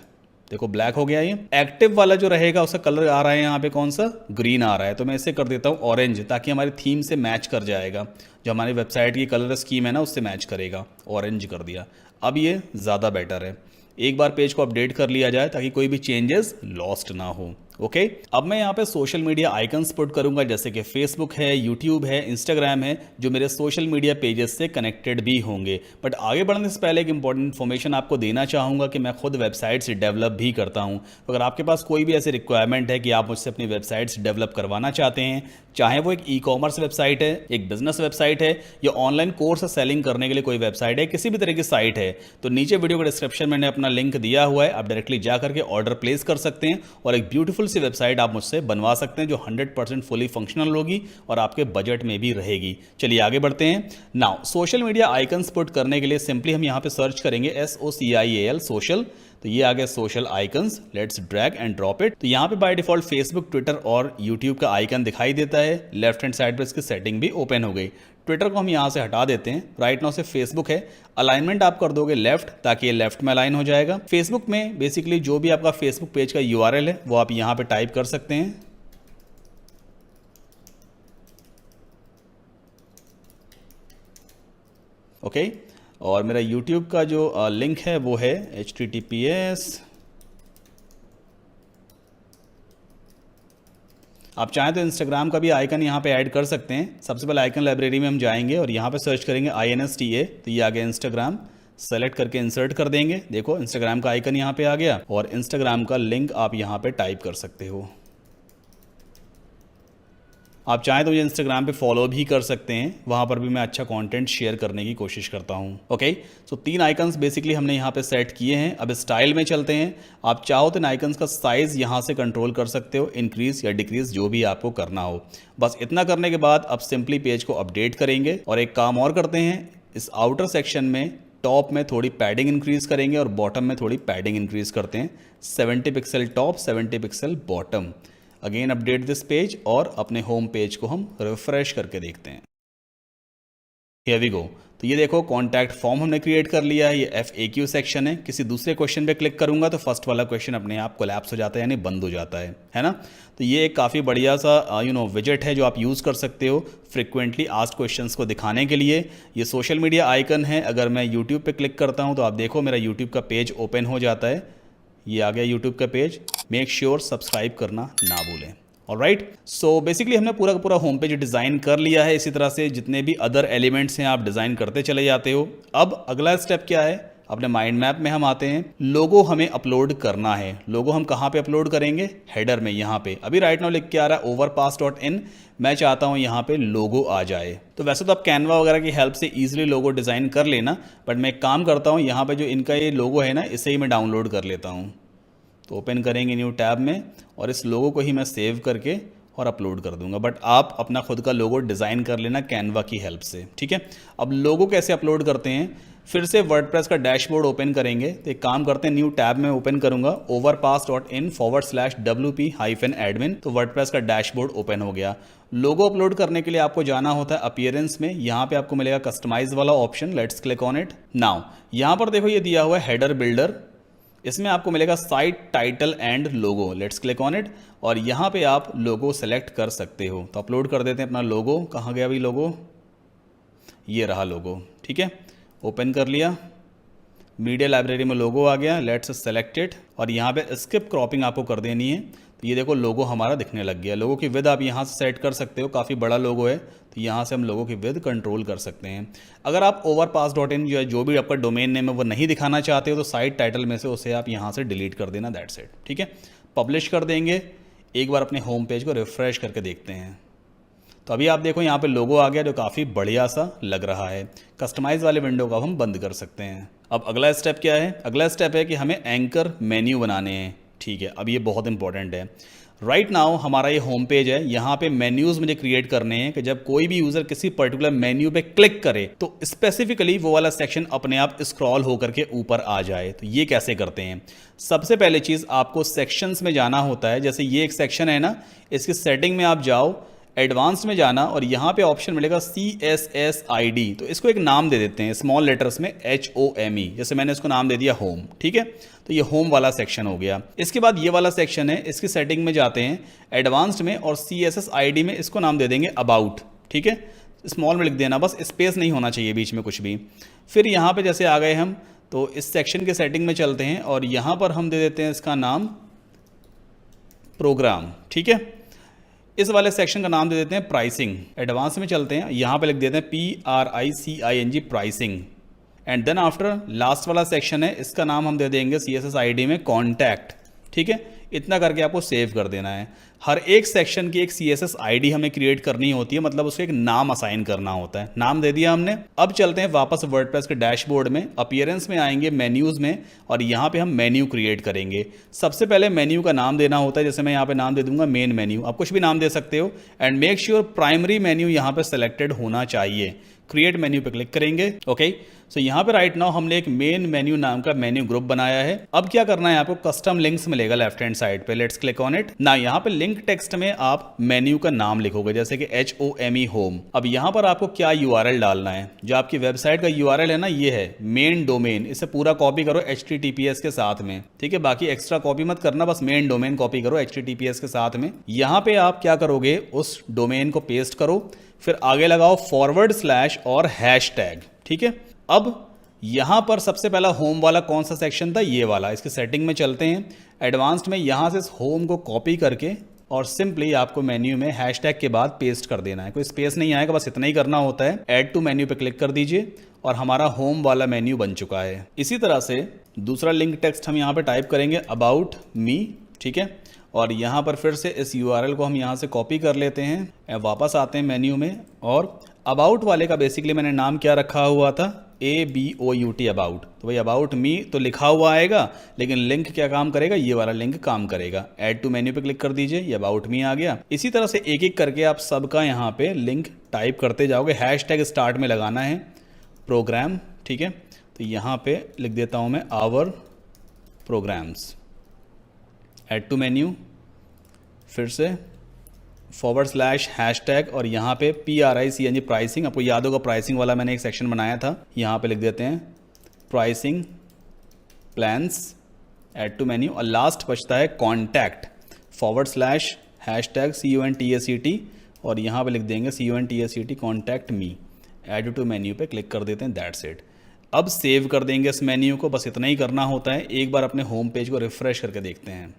देखो ब्लैक हो गया। ये एक्टिव वाला जो रहेगा उसका कलर आ रहा है यहाँ पे कौन सा, ग्रीन आ रहा है। तो मैं इसे कर देता हूँ ऑरेंज, ताकि हमारी थीम से मैच कर जाएगा। जो हमारी वेबसाइट की कलर स्कीम है ना उससे मैच करेगा। ऑरेंज कर दिया। अब ये ज़्यादा बेटर है। एक बार पेज को अपडेट कर लिया जाए ताकि कोई भी चेंजेस लॉस्ट ना हो। ओके, अब मैं यहाँ पे सोशल मीडिया आइकन्स पुट करूंगा, जैसे कि फेसबुक है, यूट्यूब है, इंस्टाग्राम है, जो मेरे सोशल मीडिया पेजेस से कनेक्टेड भी होंगे। बट आगे बढ़ने से पहले एक इंपॉर्टेंट इन्फॉर्मेशन आपको देना चाहूँगा कि मैं खुद वेबसाइट्स डेवलप भी करता हूँ। तो अगर आपके पास कोई भी ऐसी रिक्वायरमेंट है कि आप मुझसे अपनी वेबसाइट्स डेवलप करवाना चाहते हैं, चाहे वो एक ई-कॉमर्स वेबसाइट है, एक बिजनेस वेबसाइट है, या ऑनलाइन कोर्स सेलिंग करने के लिए कोई वेबसाइट है, किसी भी तरह की साइट है, तो नीचे वीडियो के डिस्क्रिप्शन में मैंने अपना लिंक दिया हुआ है। आप डायरेक्टली जा करके ऑर्डर प्लेस कर सकते हैं और एक ब्यूटीफुल सी वेबसाइट आप मुझसे बनवा सकते हैं जो 100% फुली फंक्शनल होगी और आपके बजट में भी रहेगी। चलिए आगे बढ़ते हैं। Now social media icons put करने के लिए सिंपली हम यहाँ पे सर्च करेंगे SOCIAL सोशल। तो ये आ गया social icons. Let's drag and drop it. तो यहाँ पे बाय डिफॉल्ट फेसबुक, ट्विटर और यूट्यूब का आइकन दिखाई देता है। लेफ्ट हैंड साइड पर इसकी सेटिंग भी ओपन हो गई। ट्विटर को हम यहाँ से हटा देते हैं। राइट नाउ से फेसबुक है, अलाइनमेंट आप कर दोगे लेफ्ट, ताकि ये लेफ्ट में अलाइन हो जाएगा। फेसबुक में बेसिकली जो भी आपका फेसबुक पेज का URL है वो आप यहाँ पे टाइप कर सकते हैं। ओके। और मेरा यूट्यूब का जो लिंक है वो है https, आप चाहें तो इंस्टाग्राम का भी आइकन यहाँ पे ऐड कर सकते हैं। सबसे पहले आइकन लाइब्रेरी में हम जाएंगे और यहाँ पे सर्च करेंगे INSTA, तो ये आ गया इंस्टाग्राम। सेलेक्ट करके इंसर्ट कर देंगे। देखो इंस्टाग्राम का आइकन यहाँ पे आ गया और इंस्टाग्राम का लिंक आप यहाँ पे टाइप कर सकते हो। आप चाहें तो मुझे इंस्टाग्राम पे फॉलो भी कर सकते हैं, वहाँ पर भी मैं अच्छा कंटेंट शेयर करने की कोशिश करता हूँ। ओके, सो 3 आइकन्स बेसिकली हमने यहाँ पे सेट किए हैं। अब स्टाइल में चलते हैं। आप चाहो तो इन आइकन्स का साइज़ यहाँ से कंट्रोल कर सकते हो, इंक्रीज या डिक्रीज जो भी आपको करना हो। बस इतना करने के बाद अब सिंपली पेज को अपडेट करेंगे और एक काम और करते हैं, इस आउटर सेक्शन में टॉप में थोड़ी पैडिंग इंक्रीज़ करेंगे और बॉटम में थोड़ी पैडिंग इंक्रीज़ करते हैं। 70 pixel top, 70 pixel bottom. Again update this page और अपने होम पेज को हम रिफ्रेश करके देखते हैं। Here we go. तो ये देखो कॉन्टैक्ट फॉर्म हमने क्रिएट कर लिया है। ये FAQ सेक्शन है। किसी दूसरे क्वेश्चन पे क्लिक करूंगा तो फर्स्ट वाला क्वेश्चन अपने आप कोलैप्स हो जाता है, यानी बंद हो जाता है ना। तो ये एक काफ़ी बढ़िया सा विजेट है जो आप यूज़ कर सकते हो फ्रिक्वेंटली आस्क्ड क्वेश्चंस को दिखाने के लिए। ये सोशल मीडिया आइकन है। अगर मैं यूट्यूब पे क्लिक करता हूँ तो आप देखो मेरा यूट्यूब का पेज ओपन हो जाता है। ये आ गया यूट्यूब का पेज। मेक श्योर सब्सक्राइब करना ना भूलें। ऑलराइट, सो बेसिकली हमने पूरा का पूरा होम पेज डिज़ाइन कर लिया है। इसी तरह से जितने भी अदर एलिमेंट्स हैं आप डिज़ाइन करते चले जाते हो। अब अगला स्टेप क्या है, अपने माइंड मैप में हम आते हैं। लोगो हमें अपलोड करना है। लोगो हम कहाँ पे अपलोड करेंगे, हेडर में। यहाँ पे अभी राइट नाउ लिख के आ रहा है overpass.in। मैं चाहता हूँ यहाँ पे लोगो आ जाए। तो वैसे तो आप कैनवा वगैरह की हेल्प से ईजिली लोगो डिज़ाइन कर लेना, बट मैं एक काम करता हूँ, यहाँ पे जो इनका ये लोगो है ना, इसे ही मैं डाउनलोड कर लेता हूँ। तो ओपन करेंगे न्यू टैब में और इस लोगो को ही मैं सेव करके और अपलोड कर दूंगा। बट आप अपना खुद का लोगो डिज़ाइन कर लेना कैनवा की हेल्प से, ठीक है। अब लोगो कैसे अपलोड करते हैं, फिर से वर्डप्रेस का डैशबोर्ड ओपन करेंगे। तो एक काम करते हैं, न्यू टैब में ओपन करूंगा overpass.in/wp-admin। तो वर्डप्रेस का डैशबोर्ड ओपन हो गया। लोगो अपलोड करने के लिए आपको जाना होता है अपीयरेंस में। यहाँ पे आपको मिलेगा कस्टमाइज वाला option. Let's click on it now. यहाँ पर देखो ये दिया हुआ है हेडर बिल्डर। इसमें आपको मिलेगा site title and logo. Let's click on it और यहाँ पे आप लोगो सेलेक्ट कर सकते हो। तो अपलोड कर देते हैं अपना लोगो। कहाँ गया भाई लोगो, ये रहा लोगो, ठीक है। ओपन कर लिया, मीडिया लाइब्रेरी में लोगो आ गया। लेट्स सेलेक्ट इट और यहाँ पे स्किप क्रॉपिंग आपको कर देनी है। तो ये देखो लोगो हमारा दिखने लग गया। लोगो की विद आप यहाँ से सेट कर सकते हो, काफ़ी बड़ा लोगो है तो यहाँ से हम लोगों की विद कंट्रोल कर सकते हैं। अगर आप overpass.in जो भी आपका डोमेन नेम है वो नहीं दिखाना चाहते हो तो साइट टाइटल में से उसे आप यहाँ से डिलीट कर देना, दैट्स इट, ठीक है। पब्लिश कर देंगे। एक बार अपने होम पेज को रिफ्रेश करके देखते हैं। तो अभी आप देखो यहाँ पे लोगो आ गया जो काफ़ी बढ़िया सा लग रहा है। कस्टमाइज वाले विंडो को हम बंद कर सकते हैं। अब अगला स्टेप क्या है, अगला स्टेप है कि हमें एंकर मेन्यू बनाने हैं, ठीक है। अब ये बहुत इंपॉर्टेंट है। राइट नाउ हमारा ये होम पेज है। यहाँ पे मेन्यूज़ मुझे क्रिएट करने हैं कि जब कोई भी यूज़र किसी पर्टिकुलर मेन्यू पे क्लिक करे तो स्पेसिफिकली वो वाला सेक्शन अपने आप स्क्रॉल होकर के ऊपर आ जाए। तो ये कैसे करते हैं, सबसे पहले चीज़ आपको सेक्शंस में जाना होता है। जैसे ये एक सेक्शन है ना, इसकी सेटिंग में आप जाओ, एडवांस में जाना और यहाँ पे ऑप्शन मिलेगा CSSID। तो इसको एक नाम दे देते हैं स्मॉल लेटर्स में HOME। जैसे मैंने इसको नाम दे दिया होम, ठीक है। तो ये होम वाला सेक्शन हो गया। इसके बाद ये वाला सेक्शन है, इसकी सेटिंग में जाते हैं एडवांस्ड में और CSSID में इसको नाम दे देंगे अबाउट, ठीक है। स्मॉल में लिख देना, बस स्पेस नहीं होना चाहिए बीच में कुछ भी। फिर यहाँ पे जैसे आ गए हम तो इस सेक्शन के सेटिंग में चलते हैं और यहाँ पर हम दे देते हैं इसका नाम प्रोग्राम, ठीक है। इस वाले सेक्शन का नाम दे देते हैं प्राइसिंग। एडवांस में चलते हैं, यहाँ पे लिख देते हैं PRICING pricing. And then after last वाला सेक्शन है, इसका नाम हम दे देंगे CSSID में कॉन्टैक्ट, ठीक है। इतना करके आपको सेव कर देना है। हर एक सेक्शन की एक CSSID हमें क्रिएट करनी होती है, मतलब उसको एक नाम असाइन करना होता है। नाम दे दिया हमने। अब चलते हैं वापस वर्डप्रेस के डैशबोर्ड में, अपीयरेंस में आएंगे, मेन्यूज़ में और यहाँ पे हम मेन्यू क्रिएट करेंगे। सबसे पहले मेन्यू का नाम देना होता है। जैसे मैं यहाँ पे नाम दे दूंगा मेन मेन्यू, आप कुछ भी नाम दे सकते हो। And make sure primary menu यहाँ पे सेलेक्टेड होना चाहिए। क्रिएट मेन्यू पे क्लिक करेंगे, ओके। सो यहाँ पे राइट नाउ हमने एक मेन मेन्यू नाम का मेन्यू ग्रुप बनाया है। अब क्या करना है, आपको कस्टम लिंक्स मिलेगा लेफ्ट हैंड साइड पे। लेट्स क्लिक ऑन इट ना। यहाँ पे लिंक टेक्स्ट में आप मेन्यू का नाम लिखोगे, जैसे कि HOME होम। अब यहाँ पर आपको क्या URL डालना है, जो आपकी वेबसाइट का URL है ना, ये है मेन डोमेन। इसे पूरा कॉपी करो HTTPS के साथ में, ठीक है। बाकी एक्स्ट्रा कॉपी मत करना, बस मेन डोमेन कॉपी करो HTTPS के साथ में। यहाँ पे आप क्या करोगे, उस डोमेन को पेस्ट करो, फिर आगे लगाओ / और हैशटैग, ठीक है। अब यहाँ पर सबसे पहला होम वाला कौन सा सेक्शन था, ये वाला। इसके सेटिंग में चलते हैं, एडवांस्ड में यहाँ से इस होम को कॉपी करके और सिंपली आपको मेन्यू में हैशटैग के बाद पेस्ट कर देना है। कोई स्पेस नहीं आएगा, बस इतना ही करना होता है। ऐड टू मेन्यू पे क्लिक कर दीजिए और हमारा होम वाला मेन्यू बन चुका है। इसी तरह से दूसरा लिंक टेक्स्ट हम यहाँ पे टाइप करेंगे अबाउट मी, ठीक है। और यहाँ पर फिर से इस URL को हम यहाँ से कॉपी कर लेते हैं, वापस आते हैं मेन्यू में और अबाउट वाले का बेसिकली मैंने नाम क्या रखा हुआ था, ABOUT अबाउट। तो भाई अबाउट मी तो लिखा हुआ आएगा, लेकिन लिंक क्या काम करेगा, ये वाला लिंक काम करेगा। ऐड टू मेन्यू पे क्लिक कर दीजिए, ये अबाउट मी आ गया। इसी तरह से एक एक करके आप सबका यहाँ पे लिंक टाइप करते जाओगे। हैशटैग स्टार्ट में लगाना है प्रोग्राम, ठीक है। तो यहाँ पे लिख देता हूँ मैं our programs. Add to menu, फिर से / हैशटैग और यहाँ पे PRICNG प्राइसिंग। आपको याद होगा प्राइसिंग वाला मैंने एक सेक्शन बनाया था, यहाँ पे लिख देते हैं pricing plans. Add to menu और लास्ट बचता है कॉन्टैक्ट / हैशटैग CONTACT और यहाँ पे लिख देंगे CONTACT contact me. Add to menu पे क्लिक कर देते हैं, दैट्स इट। अब सेव कर देंगे इस मेन्यू को, बस इतना ही करना होता है। एक बार अपने होम पेज को रिफ्रेश करके देखते हैं।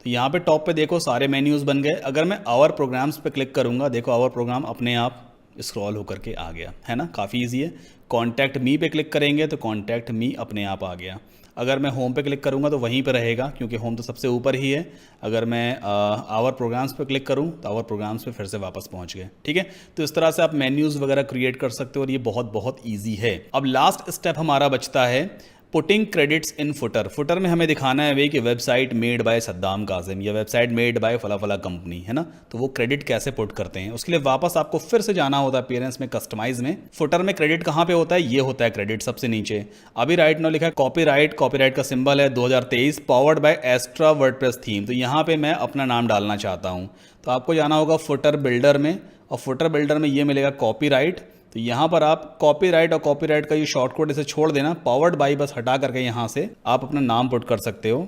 तो यहाँ पे टॉप पे देखो सारे मेन्यूज़ बन गए। अगर मैं आवर प्रोग्राम्स पे क्लिक करूँगा, देखो आवर प्रोग्राम अपने आप स्क्रॉल होकर के आ गया है ना, काफ़ी इजी है। कॉन्टैक्ट मी पे क्लिक करेंगे तो कॉन्टैक्ट मी अपने आप आ गया। अगर मैं होम पे क्लिक करूँगा तो वहीं पे रहेगा, क्योंकि होम तो सबसे ऊपर ही है। अगर मैं आवर प्रोग्राम्स पे क्लिक करूँ तो आवर प्रोग्राम्स पे फिर से वापस पहुँच गए, ठीक है। तो इस तरह से आप मेन्यूज़ वगैरह क्रिएट कर सकते हो और ये बहुत बहुत ईजी है। अब लास्ट स्टेप हमारा बचता है putting credits in footer. Footer में हमें दिखाना है भाई कि website made by Saddam Qasim या वेबसाइट मेड बाय फला फला कंपनी, है ना। तो वो क्रेडिट कैसे पुट करते हैं, उसके लिए वापस आपको फिर से जाना होता है अपीयरेंस में, कस्टमाइज में। फुटर में क्रेडिट कहाँ पे होता है, ये होता है क्रेडिट सबसे नीचे। अभी राइट नाउ लिखा है कॉपीराइट, कॉपीराइट का सिंबल है 2023 powered by Astra WordPress theme. तो यहाँ पे मैं अपना नाम डालना चाहता हूँ, तो आपको जाना होगा फुटर बिल्डर में और फुटर बिल्डर में ये मिलेगा कॉपीराइट। तो यहाँ पर आप कॉपीराइट और कॉपीराइट का ये शॉर्टकट इसे छोड़ देना, पावर्ड बाई बस हटा करके यहाँ से आप अपना नाम पुट कर सकते हो,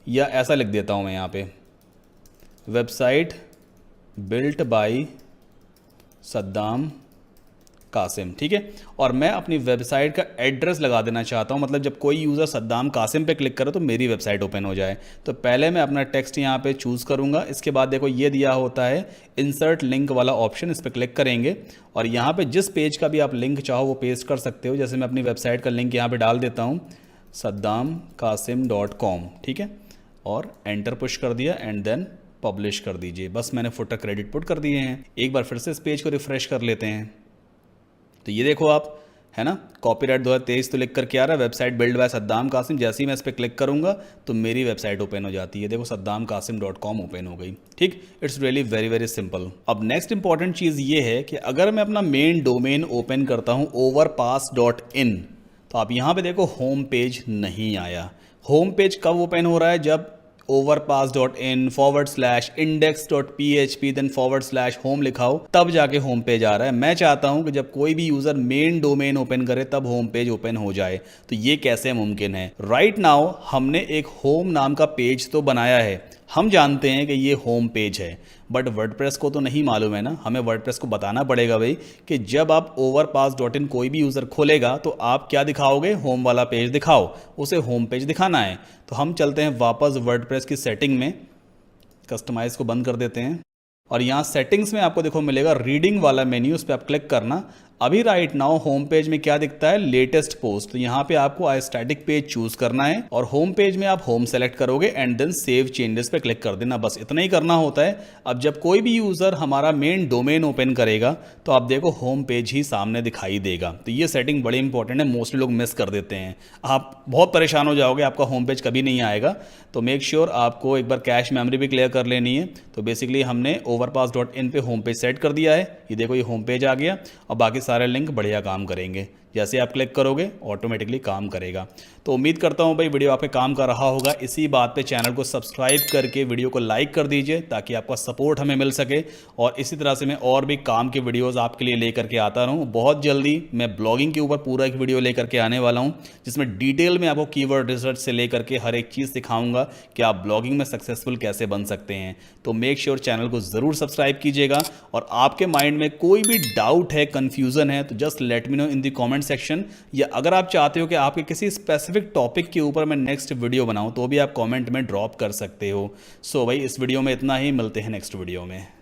या ऐसा लिख देता हूँ मैं यहाँ पे website built by Saddam Qasim, ठीक है। और मैं अपनी वेबसाइट का एड्रेस लगा देना चाहता हूँ, मतलब जब कोई यूज़र सद्दाम कासिम पे क्लिक करे तो मेरी वेबसाइट ओपन हो जाए। तो पहले मैं अपना टेक्स्ट यहाँ पे चूज़ करूँगा। इसके बाद देखो ये दिया होता है इंसर्ट लिंक वाला ऑप्शन, इस पर क्लिक करेंगे और यहाँ पे जिस पेज का भी आप लिंक चाहो वो पेस्ट कर सकते हो। जैसे मैं अपनी वेबसाइट का लिंक यहाँ पर डाल देता हूँ saddamkasim.com, ठीक है, और एंटर पुश कर दिया एंड देन पब्लिश कर दीजिए। बस मैंने फुटर क्रेडिट पुट कर दिए हैं। एक बार फिर से इस पेज को रिफ्रेश कर लेते हैं। तो ये देखो आप, है ना, कॉपीराइट 2023 तो लिख कर क्या आ रहा है, website build by Saddam Qasim. जैसे ही मैं इस पर क्लिक करूंगा तो मेरी वेबसाइट ओपन हो जाती है। देखो saddamkasim.com ओपन हो गई, ठीक। It's really very very simple. अब नेक्स्ट इंपॉर्टेंट चीज़ ये है कि अगर मैं अपना मेन डोमेन ओपन करता हूँ overpass.in, तो आप यहाँ पे देखो होम पेज नहीं आया। होम पेज कब ओपन हो रहा है, जब overpass.in / index.php देन / home लिखा हो, तब जाके होम पेज आ रहा है। मैं चाहता हूं कि जब कोई भी यूजर मेन डोमेन ओपन करे तब होम पेज ओपन हो जाए। तो ये कैसे मुमकिन है। राइट नाउ हमने एक होम नाम का पेज तो बनाया है, हम जानते हैं कि ये होम पेज है, बट वर्डप्रेस को तो नहीं मालूम है ना। हमें वर्डप्रेस को बताना पड़ेगा भाई कि जब आप overpass.in कोई भी यूज़र खोलेगा तो आप क्या दिखाओगे, होम वाला पेज दिखाओ, उसे होम पेज दिखाना है। तो हम चलते हैं वापस वर्डप्रेस की सेटिंग में, कस्टमाइज को बंद कर देते हैं और यहाँ सेटिंग्स में आपको देखो मिलेगा रीडिंग वाला मेन्यू, उस पर आप क्लिक करना। अभी राइट नाउ होम पेज में क्या दिखता है, लेटेस्ट पोस्ट। तो यहाँ पे आपको स्टैटिक पेज चूज करना है और होम पेज में आप होम सेलेक्ट करोगे एंड देन सेव चेंजेस पे क्लिक कर देना। बस इतना ही करना होता है। अब जब कोई भी यूजर हमारा मेन डोमेन ओपन करेगा तो आप देखो होम पेज ही सामने दिखाई देगा। तो ये सेटिंग बड़ी इंपॉर्टेंट है, मोस्टली लोग मिस कर देते हैं। आप बहुत परेशान हो जाओगे, आपका होम पेज कभी नहीं आएगा। तो मेक श्योर आपको एक बार कैश मेमोरी भी क्लियर कर लेनी है। तो बेसिकली हमने overpass.in पे होम पेज सेट कर दिया है। ये देखो ये होम पेज आ गया और बाकी सारे लिंक बढ़िया काम करेंगे। जैसे आप क्लिक करोगे ऑटोमेटिकली काम करेगा। तो तो उम्मीद करता हूँ भाई वीडियो आपके काम का रहा होगा। इसी बात पे चैनल को सब्सक्राइब करके वीडियो को लाइक कर दीजिए ताकि आपका सपोर्ट हमें मिल सके, और इसी तरह से मैं और भी काम के वीडियोस आपके लिए लेकर के आता रहूँ। बहुत जल्दी मैं ब्लॉगिंग के ऊपर पूरा एक वीडियो लेकर के आने वाला हूँ जिसमें डिटेल में आपको कीवर्ड रिसर्च से लेकर के हर एक चीज़ सिखाऊंगा कि आप ब्लॉगिंग में सक्सेसफुल कैसे बन सकते हैं। तो मेक श्योर चैनल को ज़रूर सब्सक्राइब कीजिएगा, और आपके माइंड में कोई भी डाउट है, कन्फ्यूज़न है, तो just let me know in the comment section, या अगर आप चाहते हो कि आपके किसी स्पेसिफिक टॉपिक के ऊपर मैं नेक्स्ट वीडियो बनाऊं तो भी आप कमेंट में ड्रॉप कर सकते हो। सो भाई इस वीडियो में इतना ही, मिलते हैं नेक्स्ट वीडियो में।